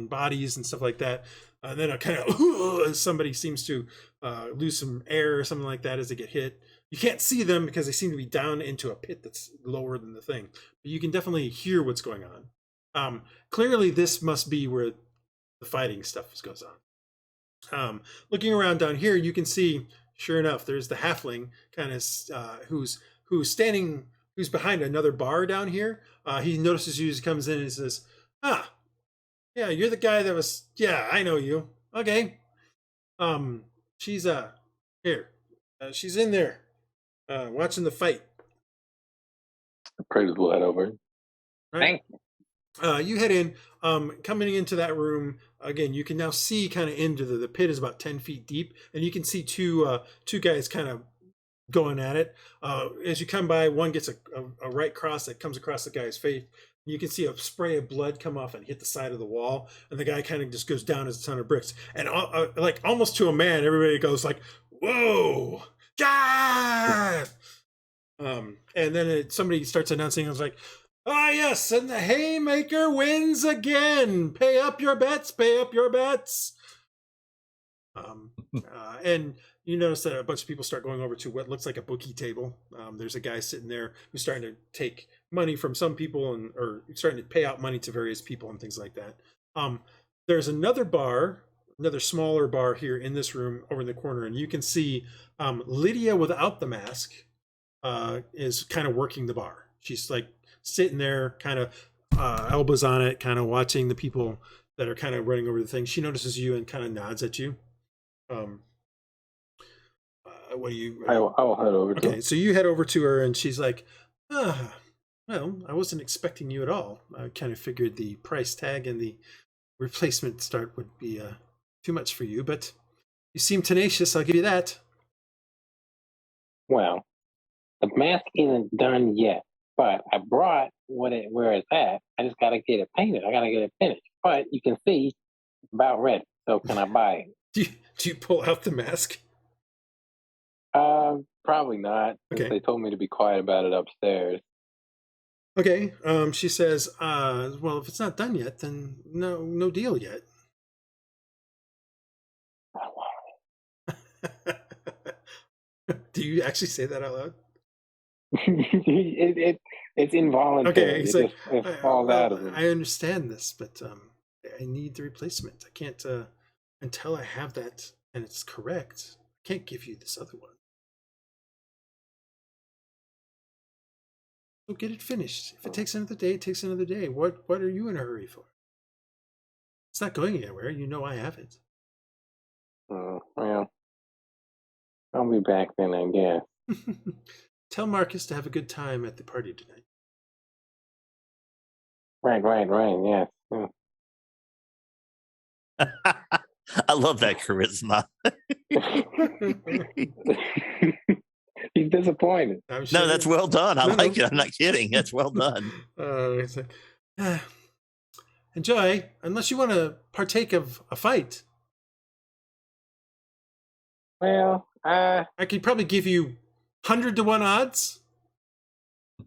bodies and stuff like that, and then a kind of somebody seems to lose some air or something like that as they get hit. You can't see them because they seem to be down into a pit that's lower than the thing, but you can definitely hear what's going on. Clearly, this must be where the fighting stuff goes on. Looking around down here, you can see, sure enough, there's the halfling kind of who's behind another bar down here. He notices you as he comes in and says, "Ah, yeah, you're the guy that was. Yeah, I know you. Okay. She's here. She's in there." Watching the fight. Praedyth will head over. Right. You head in. Coming into that room again, you can now see kind of into the pit is about 10 feet deep, and you can see two guys kind of going at it. As you come by, one gets a right cross that comes across the guy's face. You can see a spray of blood come off and hit the side of the wall, and the guy kind of just goes down as a ton of bricks. And like almost to a man, everybody goes like, "Whoa! God!" And then somebody starts announcing, it's like, "Ah, yes, and the haymaker wins again. Pay up your bets. Pay up your bets." And you notice that a bunch of people start going over to what looks like a bookie table. There's a guy sitting there who's starting to take money from some people or starting to pay out money to various people and things like that. There's another smaller bar here in this room over in the corner, and you can see Lydia without the mask is kind of working the bar. She's like sitting there, kind of elbows on it, kind of watching the people that are kind of running over the thing. She notices you and kind of nods at you. what do you? I'll head over to her. Okay, so you head over to her, and she's like, well, I wasn't expecting you at all. I kind of figured the price tag and the replacement start would be too much for you, but you seem tenacious, I'll give you that. Well, the mask isn't done yet, but I brought where it's at. I just got to get it painted. I got to get it finished. But you can see it's about ready. So can I buy it? Do you pull out the mask? Probably not. Okay. They told me to be quiet about it upstairs. Okay. She says, well, if it's not done yet, then no deal yet. Do you actually say that out loud? It's involuntary. Okay, it falls out of it. I understand this, but I need the replacement. I can't until I have that and it's correct. I can't give you this other one. So get it finished. If it takes another day, it takes another day. What are you in a hurry for? It's not going anywhere. You know I have it. Well, I'll be back then, I guess. Tell Marcus to have a good time at the party tonight. Right, yes. I love that charisma. He's disappointed. Sure. No, that's well done. I like it. I'm not kidding. That's well done. It's like, enjoy, unless you want to partake of a fight. Well, I could probably give you 100-to-1 odds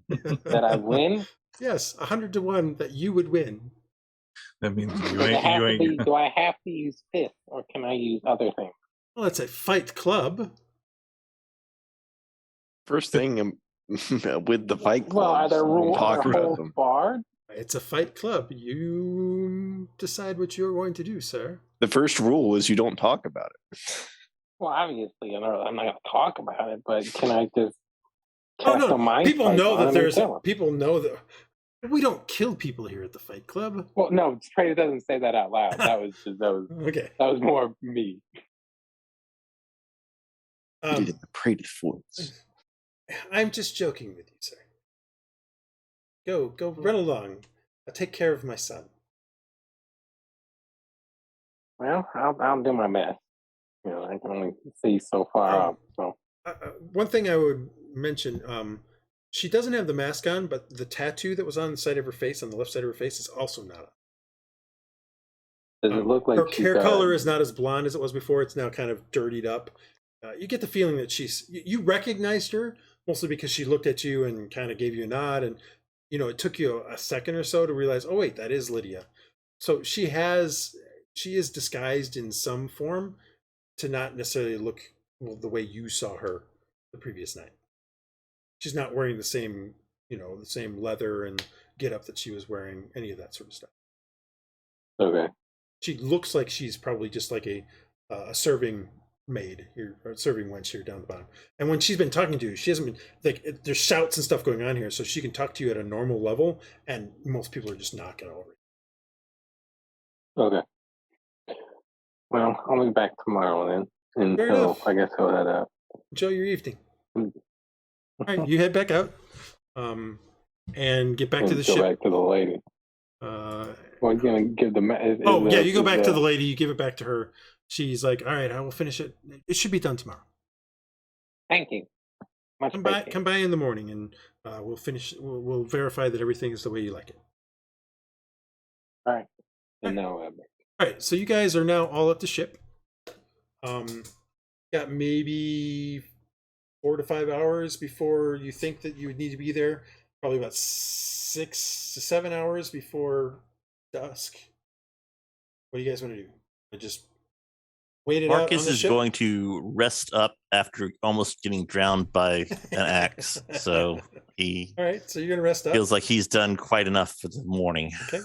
that I win. Yes, 100-to-1 that you would win. That means Do I have to use fists, or can I use other things? Well, it's a fight club. First thing with the fight club. Well, are there rules? Talk about them. Barred? It's a fight club. You decide what you're going to do, sir. The first rule is you don't talk about it. Well, obviously, I'm not going to talk about it, but can I just? People know that people know that we don't kill people here at the Fight Club. Well, no, Praedyth doesn't say that out loud. That was okay. That was more me. The Praedyth voice. I'm just joking with you, sir. Go, run along. I'll take care of my son. Well, I'll do my best. You know, I can only see so far up. So one thing I would mention, she doesn't have the mask on, but the tattoo that was on the side of her face, on the left side of her face, is also not on. Does it look like her hair color is not as blonde as it was before? It's now kind of dirtied up. You get the feeling that you recognized her mostly because she looked at you and kind of gave you a nod, and it took you a second or so to realize, oh wait, that is Lydia. So she is disguised in some form to not necessarily look the way you saw her the previous night. She's not wearing the same leather and getup that she was wearing, any of that sort of stuff. Okay. She looks like she's probably just like a serving maid here, or serving wench here down the bottom. And when she's been talking to you, she hasn't been like, there's shouts and stuff going on here, so she can talk to you at a normal level, and most people are just knocking over you. Okay. Well, I'll be back tomorrow then. And so I guess I'll head out. Enjoy your evening. All right, you head back out, and get back to the ship. Go back to the lady. Well, you're gonna give the. You go back to the lady. You give it back to her. She's like, "All right, I will finish it. It should be done tomorrow." Thank you. Come by in the morning, and we'll finish. We'll verify that everything is the way you like it. All right. And now, all right. So you guys are now all at the ship. Got maybe 4 to 5 hours before you think that you would need to be there. Probably about 6 to 7 hours before dusk. What do you guys want to do? Just wait it out on the ship? Marcus is going to rest up after almost getting drowned by an axe. So he. All right, so you're going to rest up. Feels like he's done quite enough for the morning. Okay.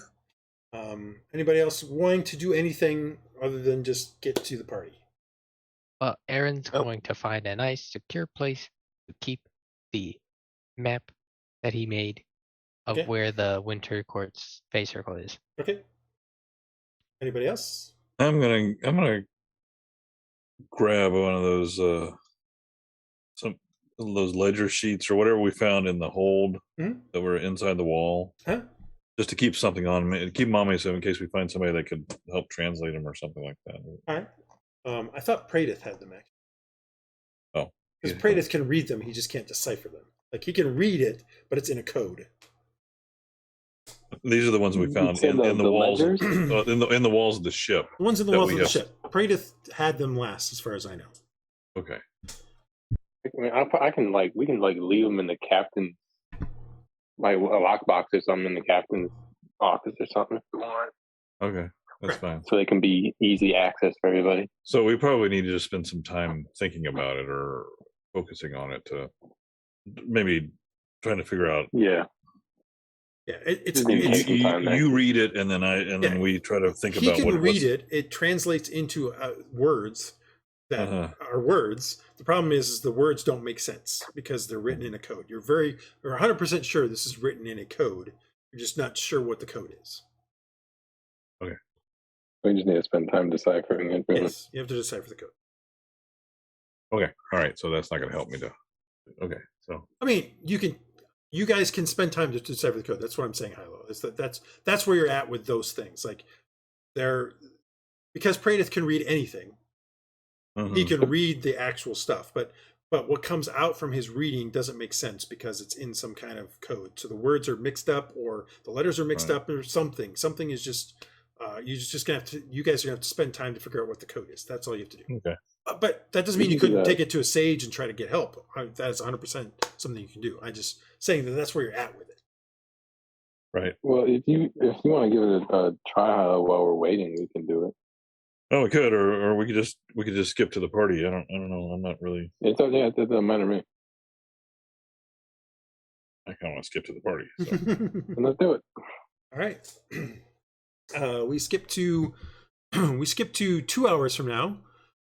Anybody else wanting to do anything other than just get to the party? Aaron's going to find a nice, secure place to keep the map that he made of where the Winter Court's phase circle is. Okay. Anybody else? I'm gonna grab one of those those ledger sheets or whatever we found in the hold Mhm. that were inside the wall, Huh? just to keep something on me, keep them on me, so in case we find somebody that could help translate them or something like that. All right. I thought Praedyth had them actually. Oh, Because Praedyth can read them, he just can't decipher them. Like he can read it, but it's in a code. these are the ones we found in the walls, in the walls of the ship. The ones in the walls of the ship. Praedyth had them last, as far as I know. Okay. I mean, we can leave them in the captain's, like a lockbox or something in the captain's office or something if you want. Okay, that's fine. So they can be easy access for everybody. So we probably need to just spend some time thinking about it or focusing on it to maybe trying to figure out. Yeah, you read it and then we try to think about what he can read it. It translates into words that are words. The problem is the words don't make sense because they're written in a code. You're 100% sure this is written in a code. You're just not sure what the code is. Okay. We just need to spend time deciphering it. Really. Yes, you have to decipher the code. Okay. All right. So that's not going to help me to. Okay. So. I mean, you guys can spend time to decipher the code. That's what I'm saying, Hylough. Is that's where you're at with those things. Like because Praedyth can read anything. He can read the actual stuff, but what comes out from his reading doesn't make sense because it's in some kind of code. So the words are mixed up, or the letters are mixed up, or something. Something is just you guys are gonna have to spend time to figure out what the code is. That's all you have to do. Okay. But that doesn't mean you couldn't take it to a sage and try to get help. That is 100% something you can do. I'm just saying that's where you're at with it. Right. Well, if you want to give it a try while we're waiting, we can do it. Oh, we could, or we could just skip to the party. I don't know. I'm not really. It doesn't matter to me. I kind of want to skip to the party. So. Let's do it. All right. We skip to 2 hours from now,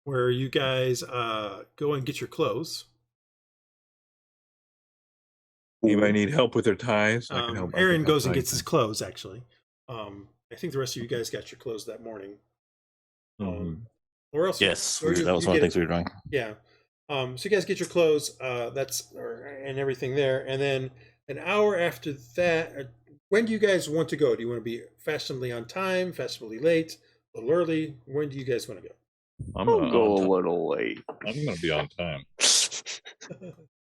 where you guys go and get your clothes. Anybody need help with their ties? I can help. Aaron goes and gets his clothes. Actually, I think the rest of you guys got your clothes that morning. Or else, yes, that was one of the things we were doing. Yeah. So you guys get your clothes. And everything there, and then an hour after that, when do you guys want to go? Do you want to be fashionably on time, fashionably late, a little early? When do you guys want to go? I'll go a little late. I'm going to be on time.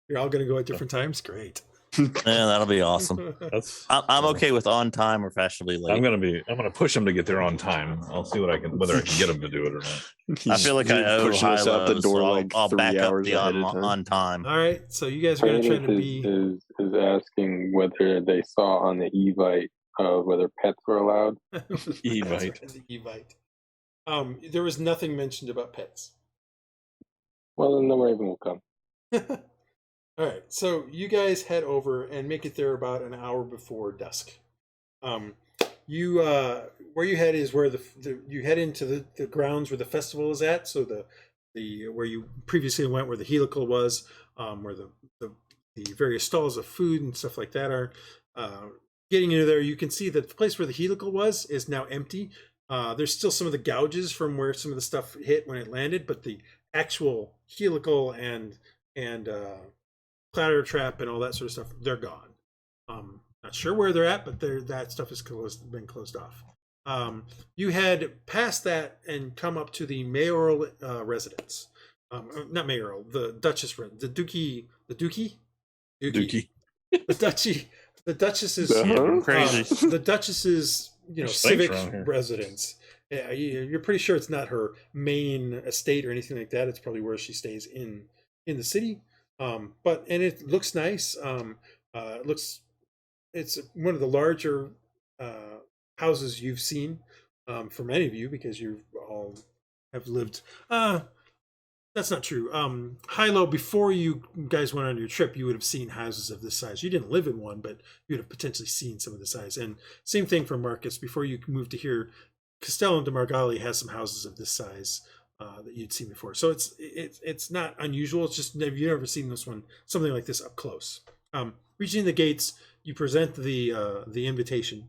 You're all going to go at different times? Great. Yeah, that'll be awesome. I'm okay with on time or fashionably late. I'm gonna push them to get there on time. I'll see whether I can get them to do it or not. I feel like I owe Hylough out the door so like I'll 3 back up hours the on time. All right, so you guys are gonna try to be is asking whether they saw on the Evite whether pets were allowed. Evite. The Evite. There was nothing mentioned about pets. Well, then the Raven will come. All right, so you guys head over and make it there about an hour before dusk. Where you head is where you head into the grounds where the festival is at. So the where you previously went, where the Hylough was, where the various stalls of food and stuff like that are. Getting into there, you can see that the place where the Hylough was is now empty. There's still some of the gouges from where some of the stuff hit when it landed, but the actual Hylough and clatter trap and all that sort of stuff, they're gone. Not sure where they're at, but that stuff has been closed off. You head past that and come up to the mayoral residence. Not mayoral, the Duchess, the Dookie. The Duchess's crazy. The Duchess's civic residence. Yeah, you're pretty sure it's not her main estate or anything like that. It's probably where she stays in the city. But it looks nice. It's one of the larger houses you've seen for many of you because you all have lived. That's not true. Hylough, before you guys went on your trip, you would have seen houses of this size. You didn't live in one, but you would have potentially seen some of the size. And same thing for Marcus. Before you moved to here, Castellum de Margali has some houses of this size that you'd seen before. So it's not unusual. It's just you've never seen something like this up close. Reaching the gates, you present the invitation,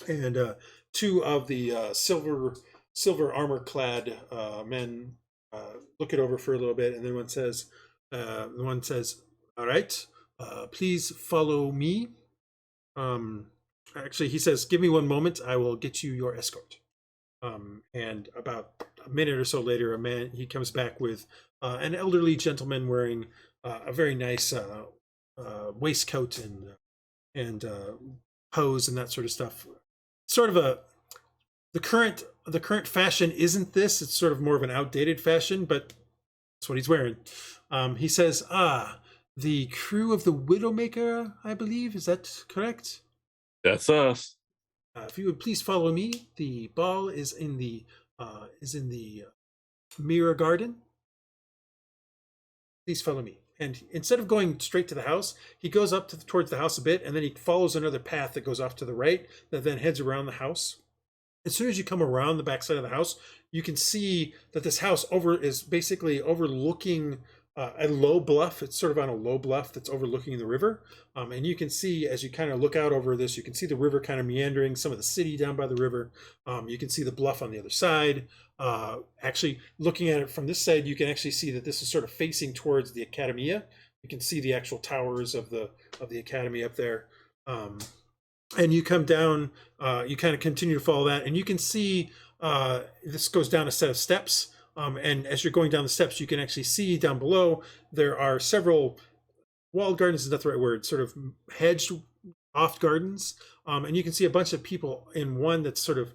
and two of the silver armor clad men look it over for a little bit, and then one says, The one says, "All right, please follow me." Actually, he says, "Give me 1 moment. I will get you your escort." And about a minute or so later, he comes back with an elderly gentleman wearing a very nice waistcoat and hose and that sort of stuff. Sort of the current fashion isn't this. It's sort of more of an outdated fashion, but that's what he's wearing. He says, the crew of the Widowmaker, I believe. Is that correct? That's us. If you would please follow me. The ball is in the Mirror Garden. Please follow me. And instead of going straight to the house, he goes up towards the house a bit, and then he follows another path that goes off to the right that then heads around the house. As soon as you come around the backside of the house, you can see that this house is basically overlooking a low bluff. It's sort of on a low bluff that's overlooking the river. And you can see, as you kind of look out over this, you can see the river kind of meandering, some of the city down by the river. You can see the bluff on the other side. Actually, looking at it from this side, you can actually see that this is sort of facing towards the Academia. You can see the actual towers of the Academy up there. And you come down, you kind of continue to follow that, and you can see this goes down a set of steps. And as you're going down the steps, you can actually see down below there are several walled gardens is not the right word, sort of hedged off gardens. And you can see a bunch of people in one that's sort of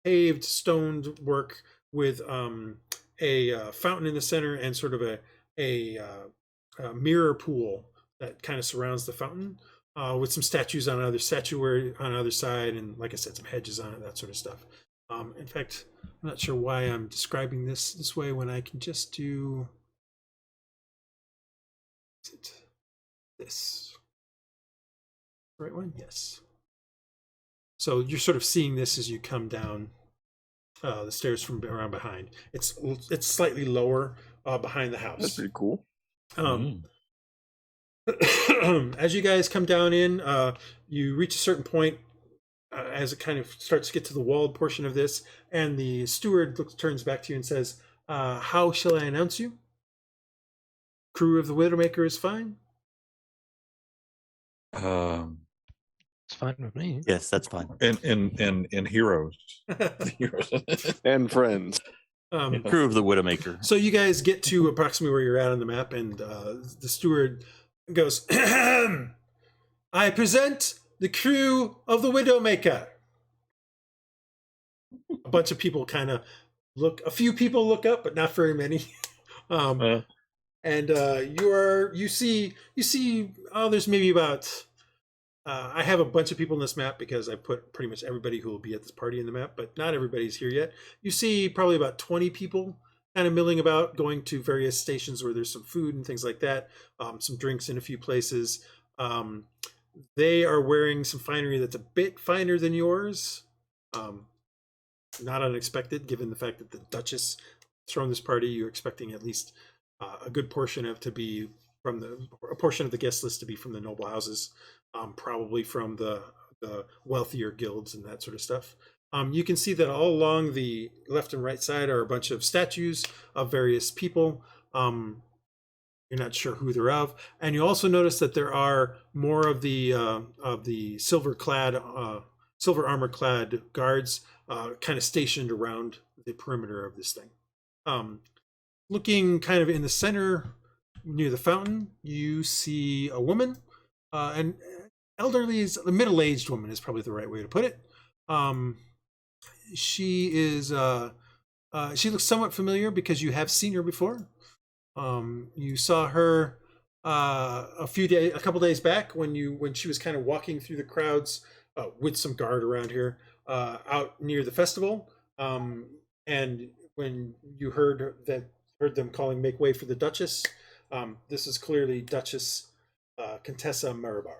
paved, stoned work with a fountain in the center and sort of a mirror pool that kind of surrounds the fountain. With some statues on another statuary on the other side, and like I said, some hedges on it, that sort of stuff. In fact, I'm not sure why I'm describing this way when I can just do this. Right one? Yes. So you're sort of seeing this as you come down the stairs from around behind. It's slightly lower behind the house. That's pretty cool. As you guys come down in, you reach a certain point as it kind of starts to get to the walled portion of this, and the steward turns back to you and says, how shall I announce you? Crew of the Widowmaker is fine? It's fine with me. Yes, that's fine. And heroes. Heroes. And friends. Crew of the Widowmaker. So you guys get to approximately where you're at on the map, and the steward goes, I present the crew of the Widowmaker. A bunch of people kind of a few people look up, but not very many. And you see, there's maybe about, I have a bunch of people in this map because I put pretty much everybody who will be at this party in the map, but not everybody's here yet. You see probably about 20 people kind of milling about, going to various stations where there's some food and things like that, some drinks in a few places. They are wearing some finery that's a bit finer than yours. Not unexpected, given the fact that the Duchess thrown this party. You're expecting at least a good portion of a portion of the guest list to be from the noble houses, probably from the wealthier guilds and that sort of stuff. You can see that all along the left and right side are a bunch of statues of various people. You're not sure who they're of, and you also notice that there are more of the silver armor clad guards kind of stationed around the perimeter of this thing. Looking kind of in the center near the fountain, you see a woman, an elderly, a middle-aged woman is probably the right way to put it. She is she looks somewhat familiar because you have seen her before. You saw her a couple days back when she was kind of walking through the crowds with some guard around here out near the festival. And when you heard them calling "Make way for the Duchess," this is clearly Duchess Contessa Marabar.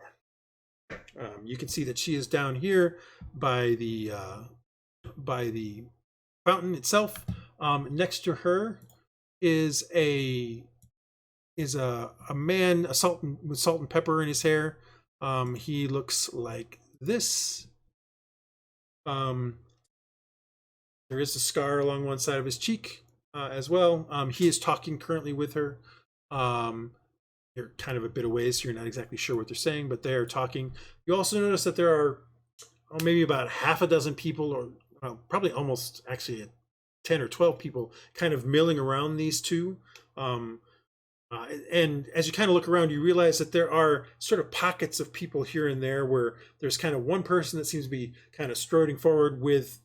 You can see that she is down here by the fountain itself. Next to her is a man, with salt and pepper in his hair. He looks like this. There is a scar along one side of his cheek as well. He is talking currently with her. They're kind of a bit away, so you're not exactly sure what they're saying, but they are talking. You also notice that there are maybe about half a dozen people, or probably almost actually 10 or 12 people kind of milling around these two. And as you kind of look around, you realize that there are sort of pockets of people here and there where there's kind of one person that seems to be kind of striding forward with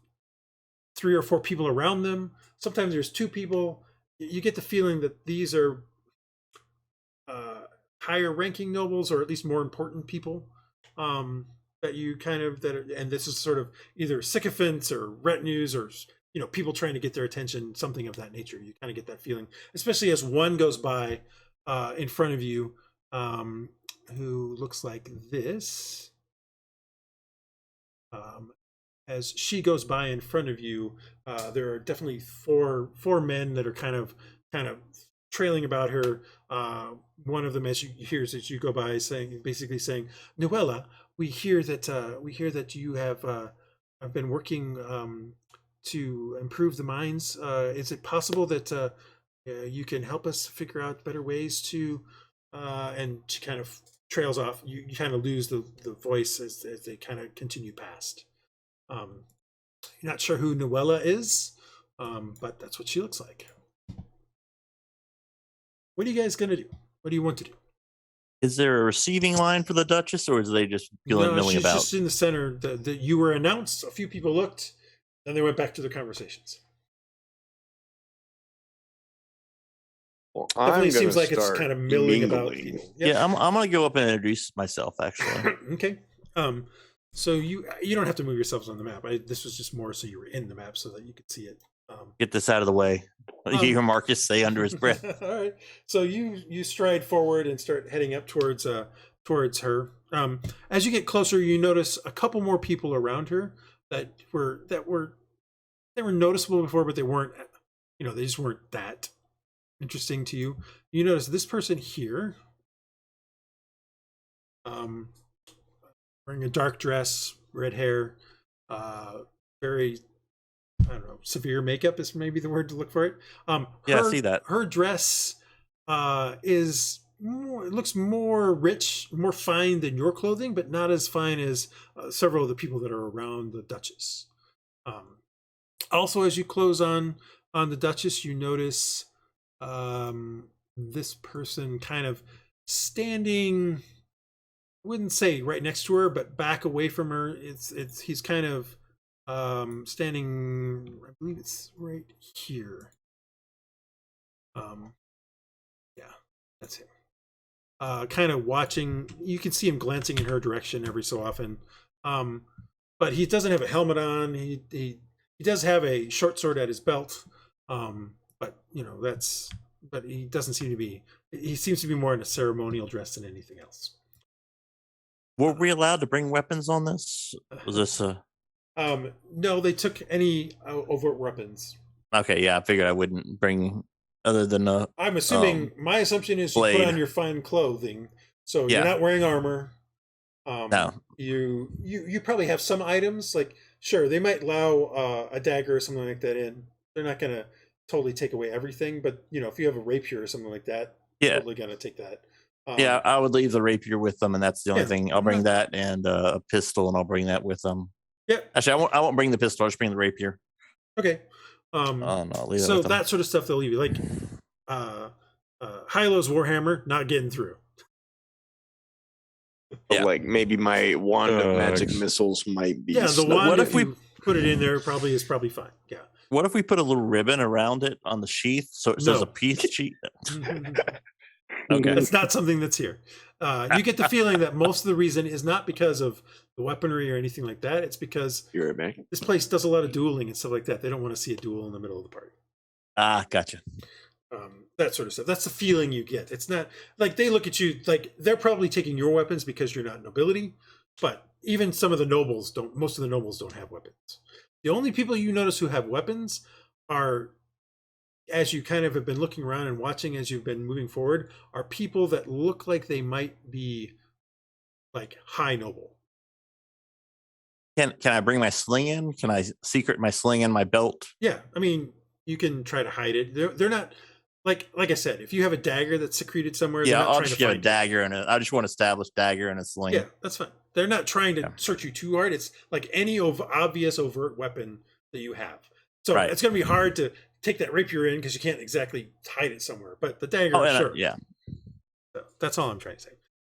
3 or 4 people around them. Sometimes there's 2 people. You get the feeling that these are higher ranking nobles, or at least more important people, that you kind of and this is sort of either sycophants or retinues, or people trying to get their attention, something of that nature. You kind of get that feeling, especially as one goes by in front of you, who looks like this. As she goes by in front of you, there are definitely four men that are kind of trailing about her. One of them, as you hears as you go by, basically saying, "Noella, we hear that you have been working to improve the mines. Is it possible that you can help us figure out better ways to?" And she kind of trails off. You kind of lose the voice as they kind of continue past. You're not sure who Noella is, but that's what she looks like. What are you guys gonna do? What do you want to do? Is there a receiving line for the Duchess, or is they just milling about? She's just in the center. You were announced. A few people looked, then they went back to their conversations. Well, definitely seems like it's kind of milling about people. Yep. Yeah, I'm gonna go up and introduce myself, actually. Okay. So you don't have to move yourselves on the map. This was just more so you were in the map so that you could see it. Get this out of the way. You hear Marcus say under his breath. All right. So you stride forward and start heading up towards her. As you get closer, you notice a couple more people around her that were noticeable before, but they weren't. They just weren't that interesting to you. You notice this person here, wearing a dark dress, red hair, very, I don't know, severe makeup is maybe the word to look for it. I see that. Her dress looks more rich, more fine than your clothing, but not as fine as several of the people that are around the Duchess. Also, as you close on the Duchess, you notice this person kind of standing, I wouldn't say right next to her, but back away from her. He's kind of standing, I believe it's right here. Yeah, that's him. Kind of watching. You can see him glancing in her direction every so often. But he doesn't have a helmet on. He does have a short sword at his belt. But he doesn't seem to be. He seems to be more in a ceremonial dress than anything else. Were we allowed to bring weapons on this? Was this a? No, they took any overt weapons. Okay, yeah, I figured I wouldn't bring other than a. I'm assuming my assumption is you put on your fine clothing, so you're not wearing armor. No. You probably have some items, like sure they might allow a dagger or something like that in. They're not gonna totally take away everything, but if you have a rapier or something like that, totally gonna take that. Yeah, I would leave the rapier with them, and that's the only thing. I'll bring that and a pistol, and I'll bring that with them. Yeah. Actually, I won't bring the pistol. I'll just bring the rapier. Okay. No, leave so that sort of stuff they'll leave you, like Hylough's warhammer not getting through. Yeah. Like maybe my wand of magic missiles might be. Yeah, the wand. What if we put it in there? Is probably fine. Yeah. What if we put a little ribbon around it on the sheath so it says a peace sheath? Okay, it's not something that's here. You get the feeling that most of the reason is not because of the weaponry or anything like that. It's because this place does a lot of dueling and stuff like that. They don't want to see a duel in the middle of the party. Ah, gotcha. That sort of stuff. That's the feeling you get. It's not like they look at you like they're probably taking your weapons because you're not nobility. But even some of the nobles don't. Most of the nobles don't have weapons. The only people you notice who have weapons are, as you kind of have been looking around and watching as you've been moving forward, are people that look like they might be like high noble. Can I bring my sling in? Can I secret my sling in my belt? Yeah, I mean, you can try to hide it. They're not. like I said, if you have a dagger that's secreted somewhere, Yeah, they're not I'll trying just to get a find dagger and I just want to establish dagger and a sling. Yeah, that's fine. They're not trying to search you too hard. It's like any obvious overt weapon that you have. So it's going to be hard to take that rapier in because you can't exactly hide it somewhere. But the dagger, sure. Yeah. So that's all I'm trying to say.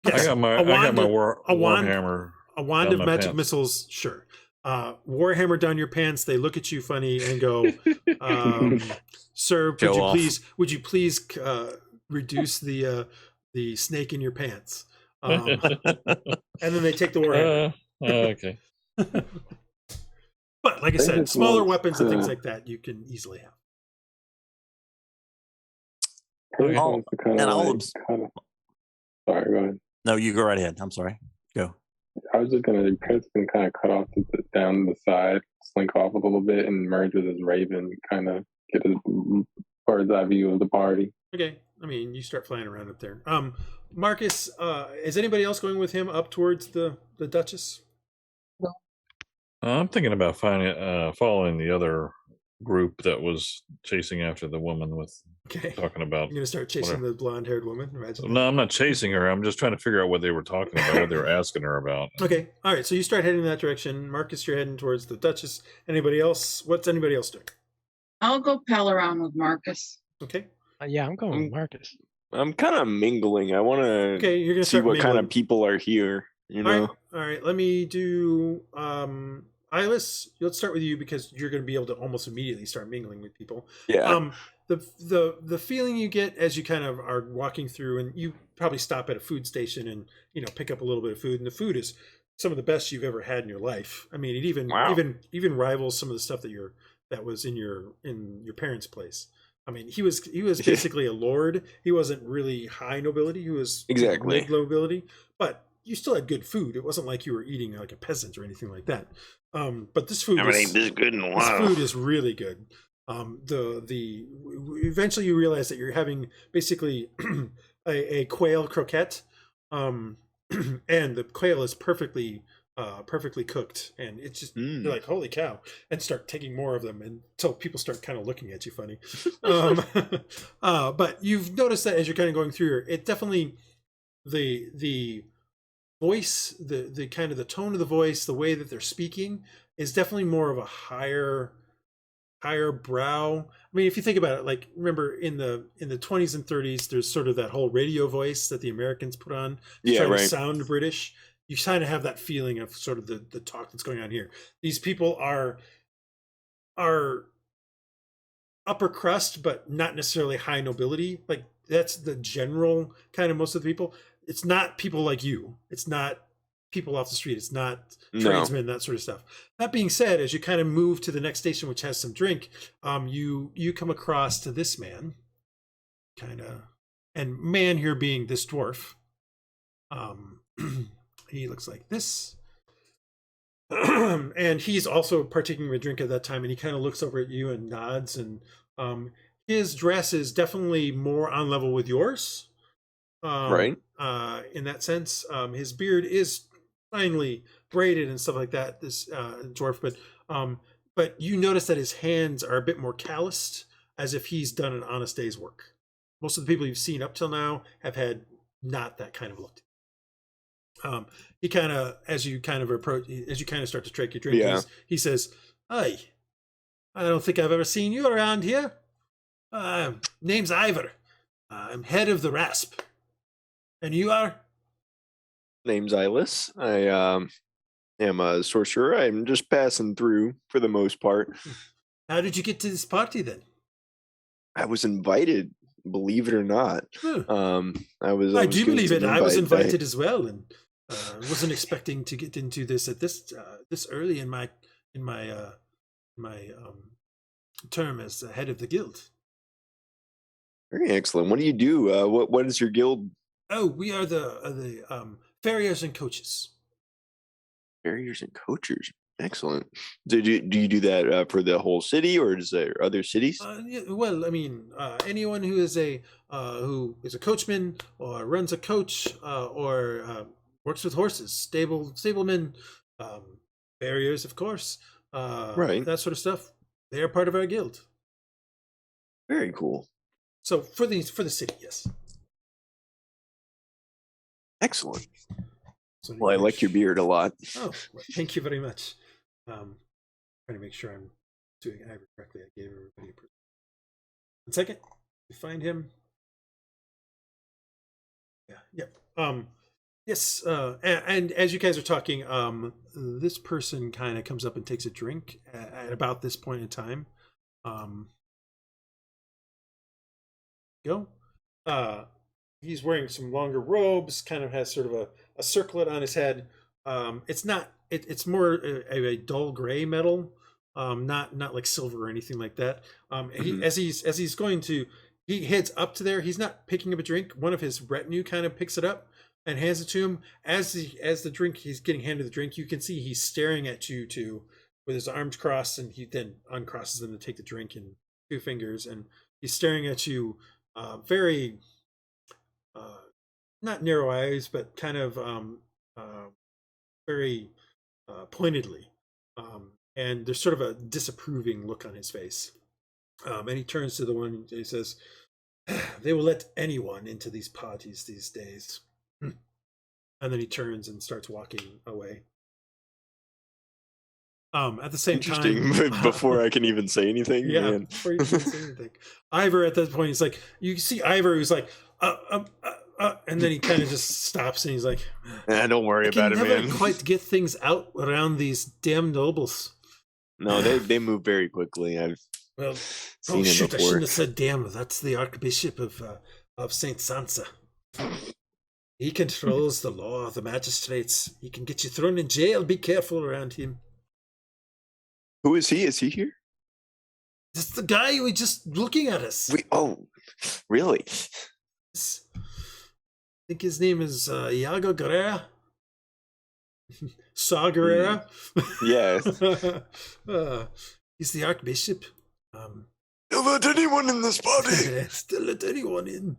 Yes, I got my Warhammer. A wand of magic missiles, sure. Warhammer down your pants. They look at you funny and go, "Sir, would you please reduce the snake in your pants?" And then they take the Warhammer. Okay. But like I said, smaller weapons and things like that you can easily have. Sorry, go ahead. No, you go right ahead. I'm sorry. Go. I was just gonna Prince can kind of cut off down the side, slink off a little bit, and merge with his raven, kind of get a bird's eye view of the party. Okay. I mean, you start flying around up there. Marcus, is anybody else going with him up towards the Duchess? No. I'm thinking about following the other group that was chasing after the woman with talking about. You're gonna start chasing the blonde-haired woman? Imagine no, I'm not chasing her. I'm just trying to figure out what they were talking about, what they were asking her about. Okay, all right. So you start heading in that direction. Marcus, you're heading towards the Duchess. Anybody else? What's anybody else doing? I'll go pal around with Marcus. Okay. Yeah, I'm going with Marcus. I'm kind of mingling. I want to you're gonna see what mingling. Kind of people are here. You know. All right. Let me do. Iylis, let's start with you because you're going to be able to almost immediately start mingling with people. Yeah. The feeling you get as you kind of are walking through, and you probably stop at a food station and pick up a little bit of food, and the food is some of the best you've ever had in your life. I mean, it even rivals some of the stuff that was in your parents' place. I mean, he was basically a lord. He wasn't really high nobility. He was mid nobility, but you still had good food. It wasn't like you were eating like a peasant or anything like that. But this food ain't this good in a while. This food is really good. Eventually you realize that you're having basically a quail croquette, and the quail is perfectly cooked, and it's just you're like, holy cow, and start taking more of them until people start kind of looking at you funny. But you've noticed that as you're kind of going through here, it definitely the voice, the kind of the tone of the voice, the way that they're speaking is definitely more of a higher brow. I mean, if you think about it, like remember in the 20s and 30s, there's sort of that whole radio voice that the Americans put on to try to sound British. You kind of have that feeling of sort of the talk that's going on here. These people are upper crust, but not necessarily high nobility. Like that's the general kind of most of the people. It's not people like you. It's not people off the street. It's not tradesmen, that sort of stuff. That being said, as you kind of move to the next station, which has some drink, you come across to this man, and man here being this dwarf. He looks like this. And he's also partaking of a drink at that time, and he kind of looks over at you and nods, and his dress is definitely more on level with yours. In that sense, his beard is finely braided and stuff like that. This dwarf, but you notice that his hands are a bit more calloused, as if he's done an honest day's work. Most of the people you've seen up till now have had not that kind of look. He kind of, as you kind of start to drink your drink, he says, "Hi, I don't think I've ever seen you around here. Name's Ivor. I'm head of the Rasp. And you are?" Name's Iylis. I am a sorcerer. I'm just passing through for the most part. How did you get to this party then? I was invited, believe it or not. I do believe it. I was invited as well, and wasn't expecting to get into this at this early in my term as the head of the guild. Very excellent. What do you do? What is your guild? Oh, we are the farriers and coaches. Farriers and coaches. Excellent. Do you do that for the whole city, or is there other cities? Well, I mean, anyone who is a coachman or runs a coach or works with horses, stablemen, farriers, of course, that sort of stuff. They are part of our guild. Very cool. So for the city, yes. Excellent. So Well, I like your beard a lot. Oh, well, thank you very much. Trying to make sure I'm doing it correctly. I gave everybody a 1 second to find him. Yeah. Yep. Yes. And as you guys are talking, this person kind of comes up and takes a drink at about this point in time. Go. He's wearing some longer robes. Kind of has sort of a circlet on his head. It's not. It's more a dull gray metal. Not like silver or anything like that. As he's going to, he heads up to there. He's not picking up a drink. One of his retinue kind of picks it up and hands it to him. As the drink, he's getting handed the drink. You can see he's staring at you too, with his arms crossed, and he then uncrosses them to take the drink in 2 fingers, and he's staring at you, very, not narrow eyes, but kind of very pointedly. And there's sort of a disapproving look on his face. And he turns to the one and he says, "They will let anyone into these parties these days." And then he turns and starts walking away. At the same time, before I can even say anything. Yeah, man. before you can say anything. Ivor at that point, he's like, you see Ivor who's like, and then he kind of just stops and he's like, don't worry about it, man. I never quite get things out around these damn nobles. No, they move very quickly. I've seen it before. I shouldn't have said damn. That's the Archbishop of Saint Sansa. He controls the law, the magistrates. He can get you thrown in jail. Be careful around him. Who is he? Is he here? That's the guy who was just looking at us. Really? I think his name is Iago Guerrera. Saw Guerrera. Yes. He's the Archbishop. Don't let anyone in this party. Still let anyone in.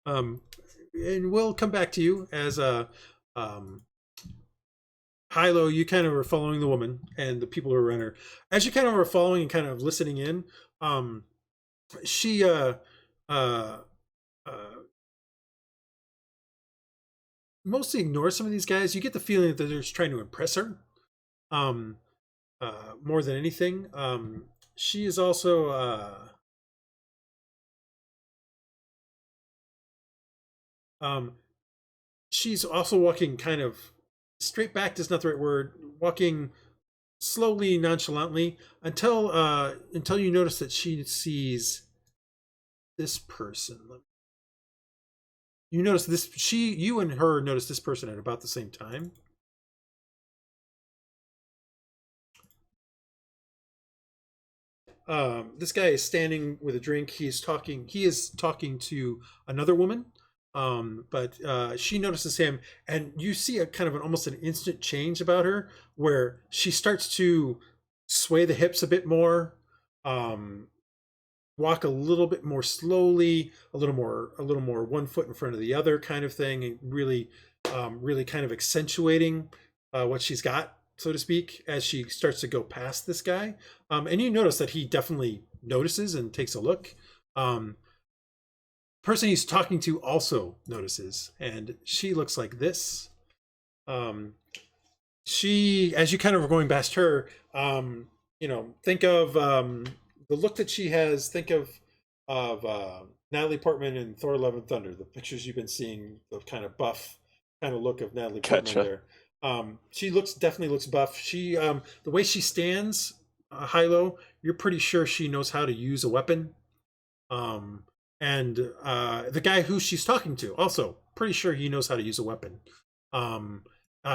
And we'll come back to you as Hylough, you kind of were following the woman and the people who were around her. As you kind of were following and kind of listening in, she mostly ignores some of these guys. You get the feeling that they're just trying to impress her, more than anything. She is also she's also walking kind of straight back is not the right word. Walking slowly, nonchalantly until you notice that she sees this person. You notice this. You and her notice this person at about the same time. This guy is standing with a drink. He is talking to another woman. But she notices him, and you see a kind of almost an instant change about her, where she starts to sway the hips a bit more, walk a little bit more slowly, a little more 1 foot in front of the other kind of thing, and really kind of accentuating what she's got, so to speak, as she starts to go past this guy. And you notice that he definitely notices and takes a look. Person he's talking to also notices, and she looks like this. She, as you kind of are going past her, think of the look that she has. Think of Natalie Portman in Thor: Love and Thunder. The pictures you've been seeing, the kind of buff kind of look of Natalie Portman there. She definitely looks buff. She the way she stands, Hylough, you're pretty sure she knows how to use a weapon. And the guy who she's talking to, also pretty sure he knows how to use a weapon.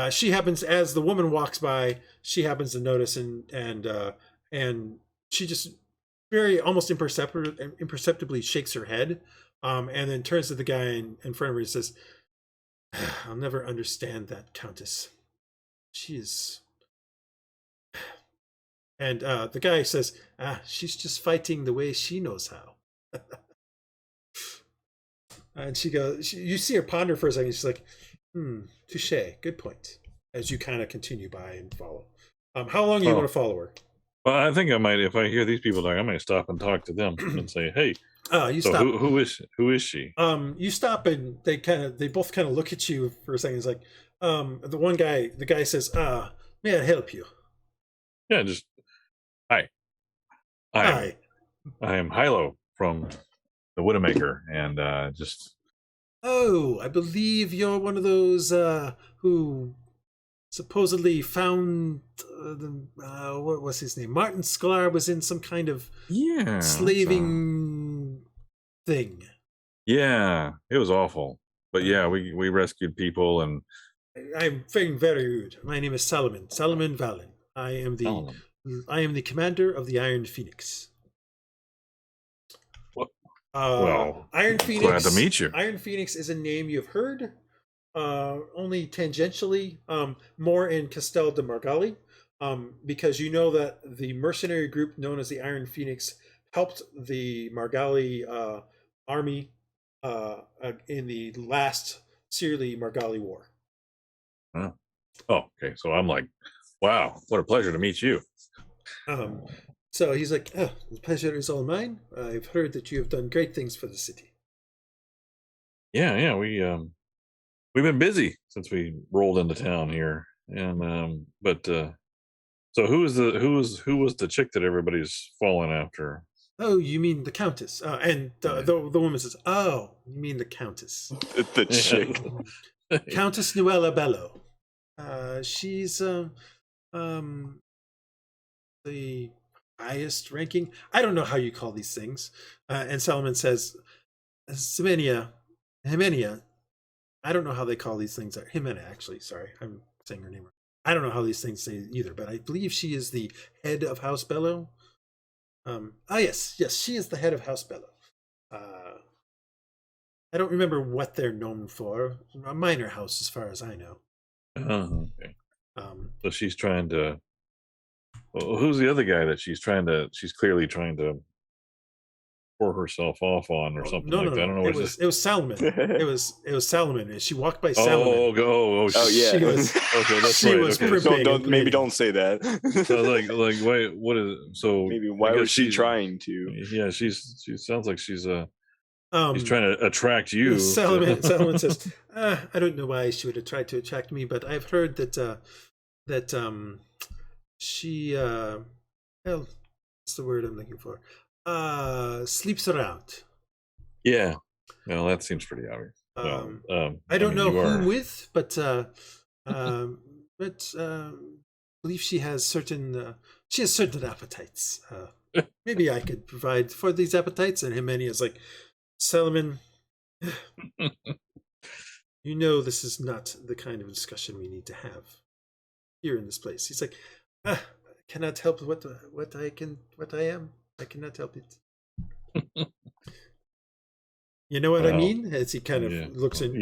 She happens, as the woman walks by, she happens to notice, and she just very almost imperceptibly shakes her head, and then turns to the guy in front of her and says, "I'll never understand that Countess. She is." And the guy says, "She's just fighting the way she knows how." And she goes, you see her ponder for a second. She's like, touche, good point. As you kind of continue by and follow. How long do you want to follow her? Well, I think I might, if I hear these people talking, I might stop and talk to them and say, "Hey, You so stop. who is she? You stop and they both kind of look at you for a second. It's like, the guy says, may I help you? Yeah, just hi. Hi. I am Hylough from the Widowmaker, and just. Oh, I believe you're one of those who supposedly found what was his name? Martin Sklar was in some kind of slaving thing. Yeah, it was awful. But yeah, we rescued people, and I'm feeling very rude. My name is Solomon Valen. I am the commander of the Iron Phoenix. Well, Iron Phoenix. glad to meet you. Iron Phoenix is a name you've heard, only tangentially, more in Castel de Margali, because you know that the mercenary group known as the Iron Phoenix helped the Margali army in the last Searly Margali War. Oh, okay. So I'm like, wow, what a pleasure to meet you. So he's like, oh, the pleasure is all mine. I've heard that you have done great things for the city. Yeah, we've been busy since we rolled into town here, and so who was the chick that everybody's falling after? Oh, you mean the Countess? And the woman says, oh, you mean the Countess? The chick, Countess Nuella Bello. She's the highest ranking. I don't know how you call these things. And Solomon says, Himenia. I don't know how they call these things. Himena, actually. Sorry, I'm saying her name wrong. I don't know how these things say either, but I believe she is the head of House Bello. Yes, she is the head of House Bello. I don't remember what they're known for. A minor house, as far as I know. Okay. So she's trying to. Well, who's the other guy that she's clearly trying to pour herself off on or something like that? I don't know. It was Salomon. it was Salomon. And she walked by Salomon. Oh yeah. She was, okay, that's she right. was Okay. Don't say that. So like wait, what is it? So maybe why was she trying to? Yeah, she sounds like she's trying to attract you. Salomon says, I don't know why she would have tried to attract me, but I've heard that she well, what's the word I'm looking for? Sleeps around. Yeah. Well, that seems pretty obvious. I don't know whom with, but believe she has certain appetites. Maybe I could provide for these appetites. And Himenia is like, Solomon, you know this is not the kind of discussion we need to have here in this place. He's like, I cannot help what I am. I cannot help it. You know what I mean? As he kind of looks in,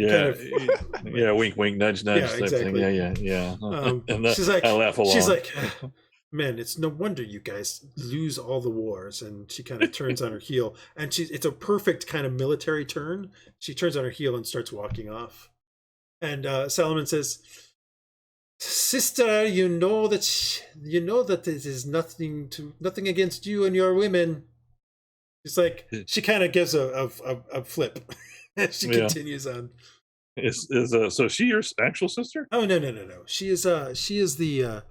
wink, wink, nudge, nudge. Yeah, exactly. Yeah. She's like, I laugh along. She's like, man, it's no wonder you guys lose all the wars. And she kind of turns on her heel, and it's a perfect kind of military turn. She turns on her heel and starts walking off. And Solomon says, "Sister, you know that it is nothing against you and your women." It's like she kind of gives a flip. She continues on. So she your actual sister? Oh no. She is the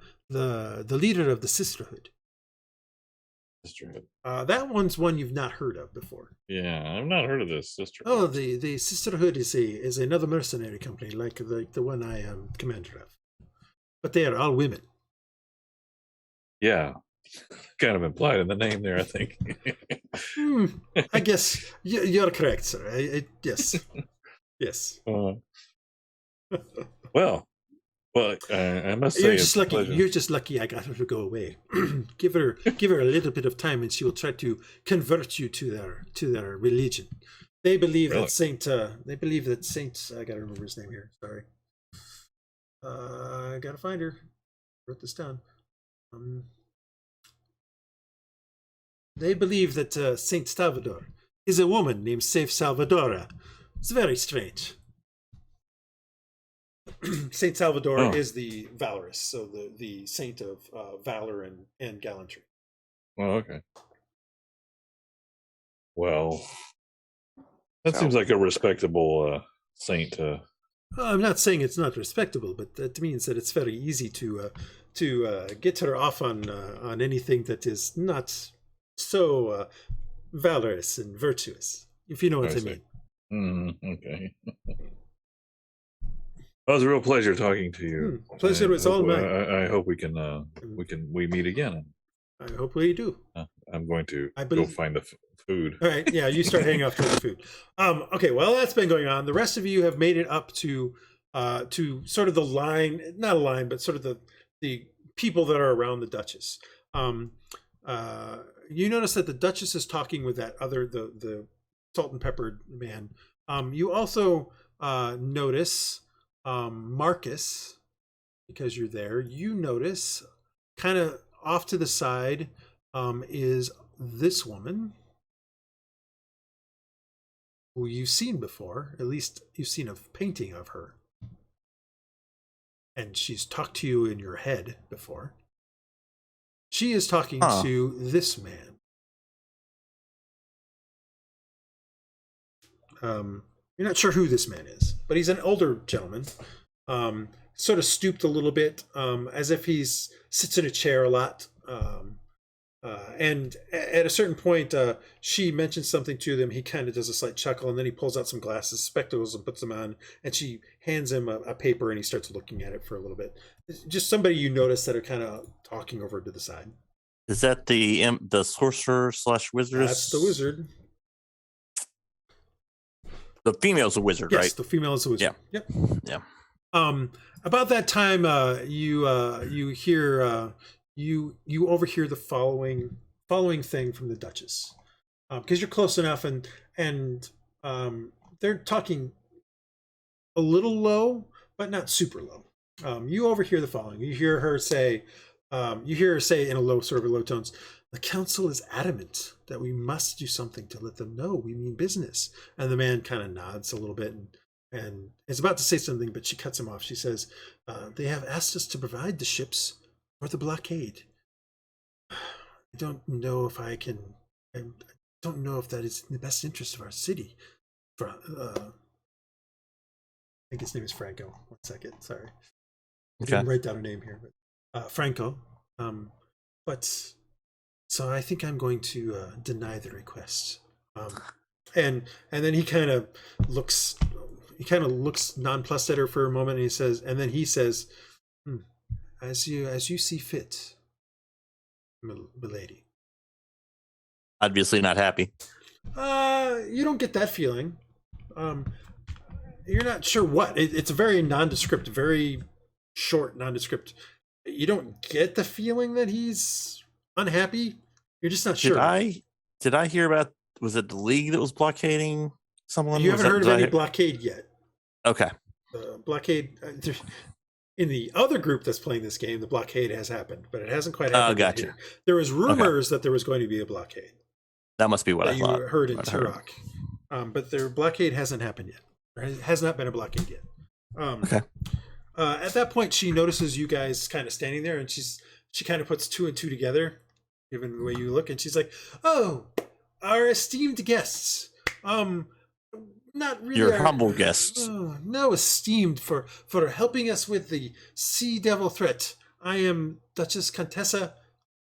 leader of the Sisterhood. Sisterhood. That one's one you've not heard of before. Yeah, I've not heard of this Sisterhood. Oh, the Sisterhood is another mercenary company like the one I am commander of, but they are all women. Yeah, kind of implied in the name there, I think. I guess you're correct, sir. Yes. Well, I must say, you're just lucky I got her to go away. give her a little bit of time, and she will try to convert you to their religion. They believe that Saint. I gotta remember his name here. Sorry. I gotta find her. Wrote this down. They believe that Saint Salvador is a woman named Saint Salvadora. It's very strange. Saint Salvador is the valorous, so the saint of valor and gallantry. Oh, okay. Well, That So- seems like a respectable saint. I'm not saying it's not respectable, but that means that it's very easy to get her off on anything that is not so valorous and virtuous, if you know what I see. mean. Okay. Well, it was a real pleasure talking to you. Pleasure was all mine. I hope we meet again. I hope we do. I'm going to I go believe- find the food. All right, yeah, you start hanging off to the food. Okay, well, that's been going on. The rest of you have made it up to sort of the line, not a line, but sort of the people that are around the Duchess. You notice that the Duchess is talking with that other, the salt and peppered man. You also notice Marcus, because you're there. You notice kind of off to the side is this woman who you've seen before. At least you've seen a painting of her. And she's talked to you in your head before. She is talking to this man. You're not sure who this man is, but he's an older gentleman, sort of stooped a little bit, as if he's sits in a chair a lot. And at a certain point, she mentions something to them. He kind of does a slight chuckle, and then he pulls out some glasses, spectacles, and puts them on. And she hands him a paper, and he starts looking at it for a little bit. It's just somebody you notice that are kind of talking over to the side. Is that the sorcerer / wizard? That's the wizard. The female's a wizard, Yes, right? the female is a wizard. Yeah. Yep. Yeah. About that time, you hear you overhear the following thing from the Duchess, because you're close enough, and they're talking a little low, but not super low. You overhear the following. You hear her say in a low, sort of low tones, "The council is adamant that we must do something to let them know we mean business." And the man kind of nods a little bit and is about to say something, but she cuts him off. She says, "They have asked us to provide the ships for the blockade. I don't know if I don't know if that is in the best interest of our city." I think his name is Franco. 1 second, sorry. I didn't write down a name here, but Franco. But so I think I'm going to deny the request. And then he kind of looks nonplussed at her for a moment, and he says, as you see fit, milady." Obviously not happy. You don't get that feeling. You're not sure what. It's a very nondescript, very short nondescript. You don't get the feeling that he's unhappy. You're just not sure. Did I hear about? Was it the League that was blockading someone? You haven't heard of any blockade yet. Okay. Blockade. In the other group that's playing this game, the blockade has happened, but it hasn't quite happened. Oh, gotcha. Here. There was rumors that there was going to be a blockade. That must be what I thought. You heard in Turok. But their blockade hasn't happened yet. There has not been a blockade yet. Okay. At that point, she notices you guys kind of standing there, and she kind of puts 2 and 2 together, given the way you look, and she's like, "Oh, our esteemed guests. Not really your humble guests. No, esteemed for helping us with the Sea Devil threat. I am Duchess Contessa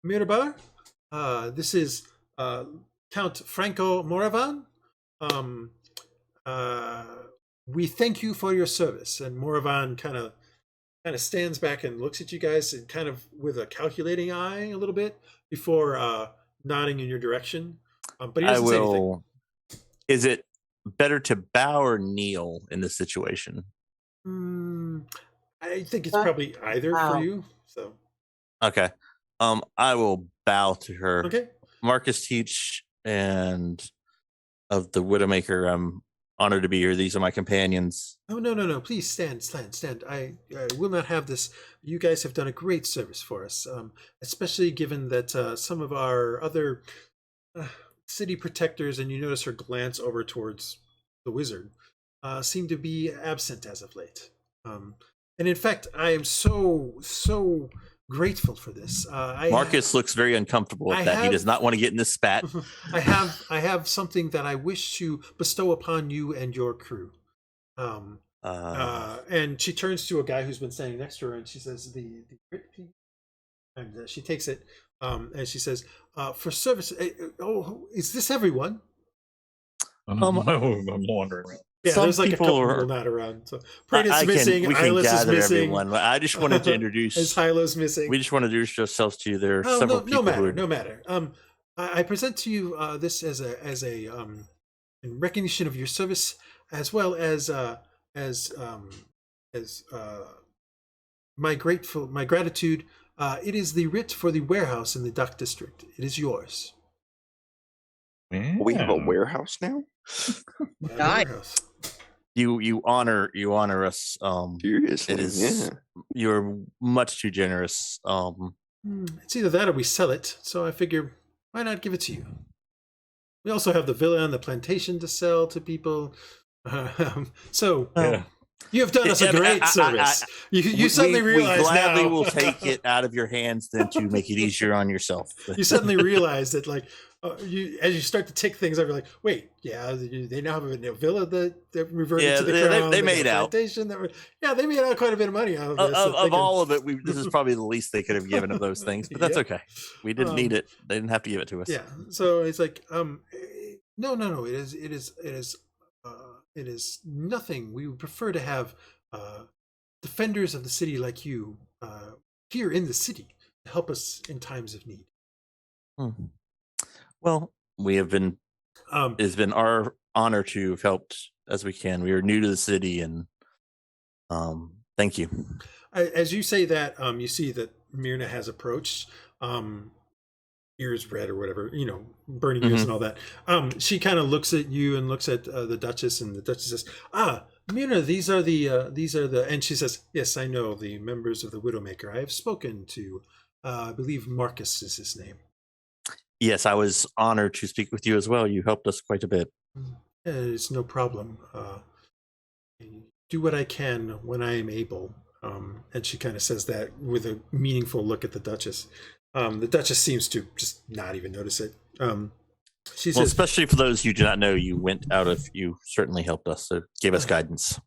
Mirabar. This is Count Franco Moravan. We thank you for your service." And Moravan kind of stands back and looks at you guys, and kind of with a calculating eye a little bit before nodding in your direction. But he doesn't say anything. Is it better to bow or kneel in this situation? I think it's probably either for you. So okay. I will bow to her. Okay. Marcus Teach and of the Widowmaker, I'm honored to be here. These are my companions. Oh, no. Please stand. I will not have this. You guys have done a great service for us, especially given that some of our other city protectors, and you notice her glance over towards the wizard, seem to be absent as of late. And in fact, I am so grateful for this. Marcus looks very uncomfortable with that. He does not want to get in this spat. I have something that I wish to bestow upon you and your crew. And she turns to a guy who's been standing next to her, and she says, and she takes it, and she says, for service. Is this everyone? I'm wondering. Yeah, there's like a couple people not around. So Praedyth's missing. Iylis is missing. Everyone. I just wanted to introduce. As Hylough's missing. We just want to introduce ourselves to you. There are several people. No matter. I present to you this as a in recognition of your service, as well as my gratitude. It is the writ for the warehouse in the Dock District. It is yours. We have a warehouse now. Nice. You honor us. Seriously, it is. You're much too generous. It's either that or we sell it. So I figure, why not give it to you? We also have the villa and the plantation to sell to people. You have done us a great service. You suddenly realize we gladly now. will take it out of your hands than to make it easier on yourself. You suddenly realize that, like, as you start to tick things over, like, wait, they now have a villa that reverted to the crown. They made out. They made out quite a bit of money out of this. Of all of it, this is probably the least they could have given of those things, but that's okay. We didn't need it. They didn't have to give it to us. Yeah. So it's like, no. It is nothing. We would prefer to have defenders of the city like you here in the city to help us in times of need. Well, we have been. It's been our honor to have helped as we can. We are new to the city, and thank you. As you say that, you see that Myrna has approached. Ears red or whatever, burning ears and all that. She kind of looks at you and looks at the Duchess, and the Duchess says, Myrna, these are the, and she says, yes, I know, the members of the Widowmaker. I have spoken to, I believe Marcus is his name. Yes, I was honored to speak with you as well. You helped us quite a bit. It's no problem. I do what I can when I am able. And she kind of says that with a meaningful look at the Duchess. The Duchess seems to just not even notice it. She says, especially for those you do not know, you certainly helped us, so gave us guidance.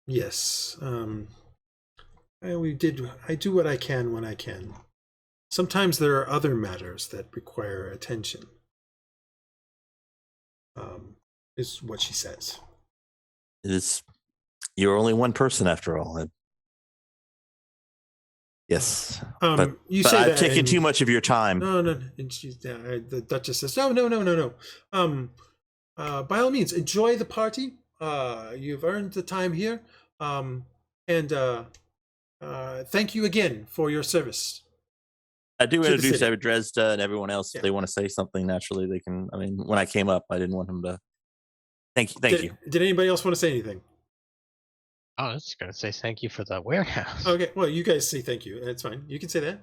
Yes. I do what I can when I can. Sometimes there are other matters that require attention. Is what she says. You're only one person after all. Yes, but I've taken too much of your time. No. And the Duchess says, no. By all means, enjoy the party. You've earned the time here. And thank you again for your service. I do introduce Dresd'a and everyone else. If they want to say something, naturally they can. I mean, when I came up, I didn't want him to. Thank you. Did anybody else want to say anything? I was just going to say thank you for the warehouse. Okay, well, you guys say thank you. That's fine. You can say that.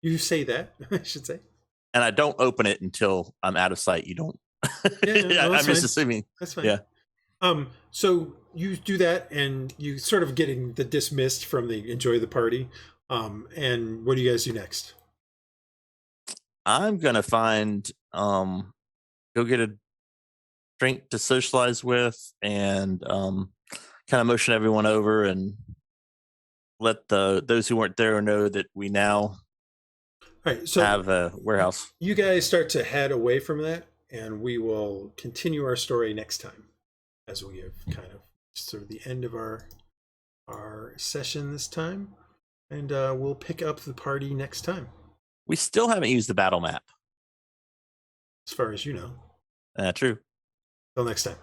You say that, I should say. And I don't open it until I'm out of sight. You don't. I'm just assuming. That's fine. Yeah. So you do that, and you sort of getting the dismissed from the enjoy the party. And what do you guys do next? I'm going to go get a drink to socialize with, and kind of motion everyone over and let those who weren't there know that we now have a warehouse. You guys start to head away from that, and we will continue our story next time, as we have kind of sort of the end of our session this time, and we'll pick up the party next time. We still haven't used the battle map, as far as you know. True. Till next time.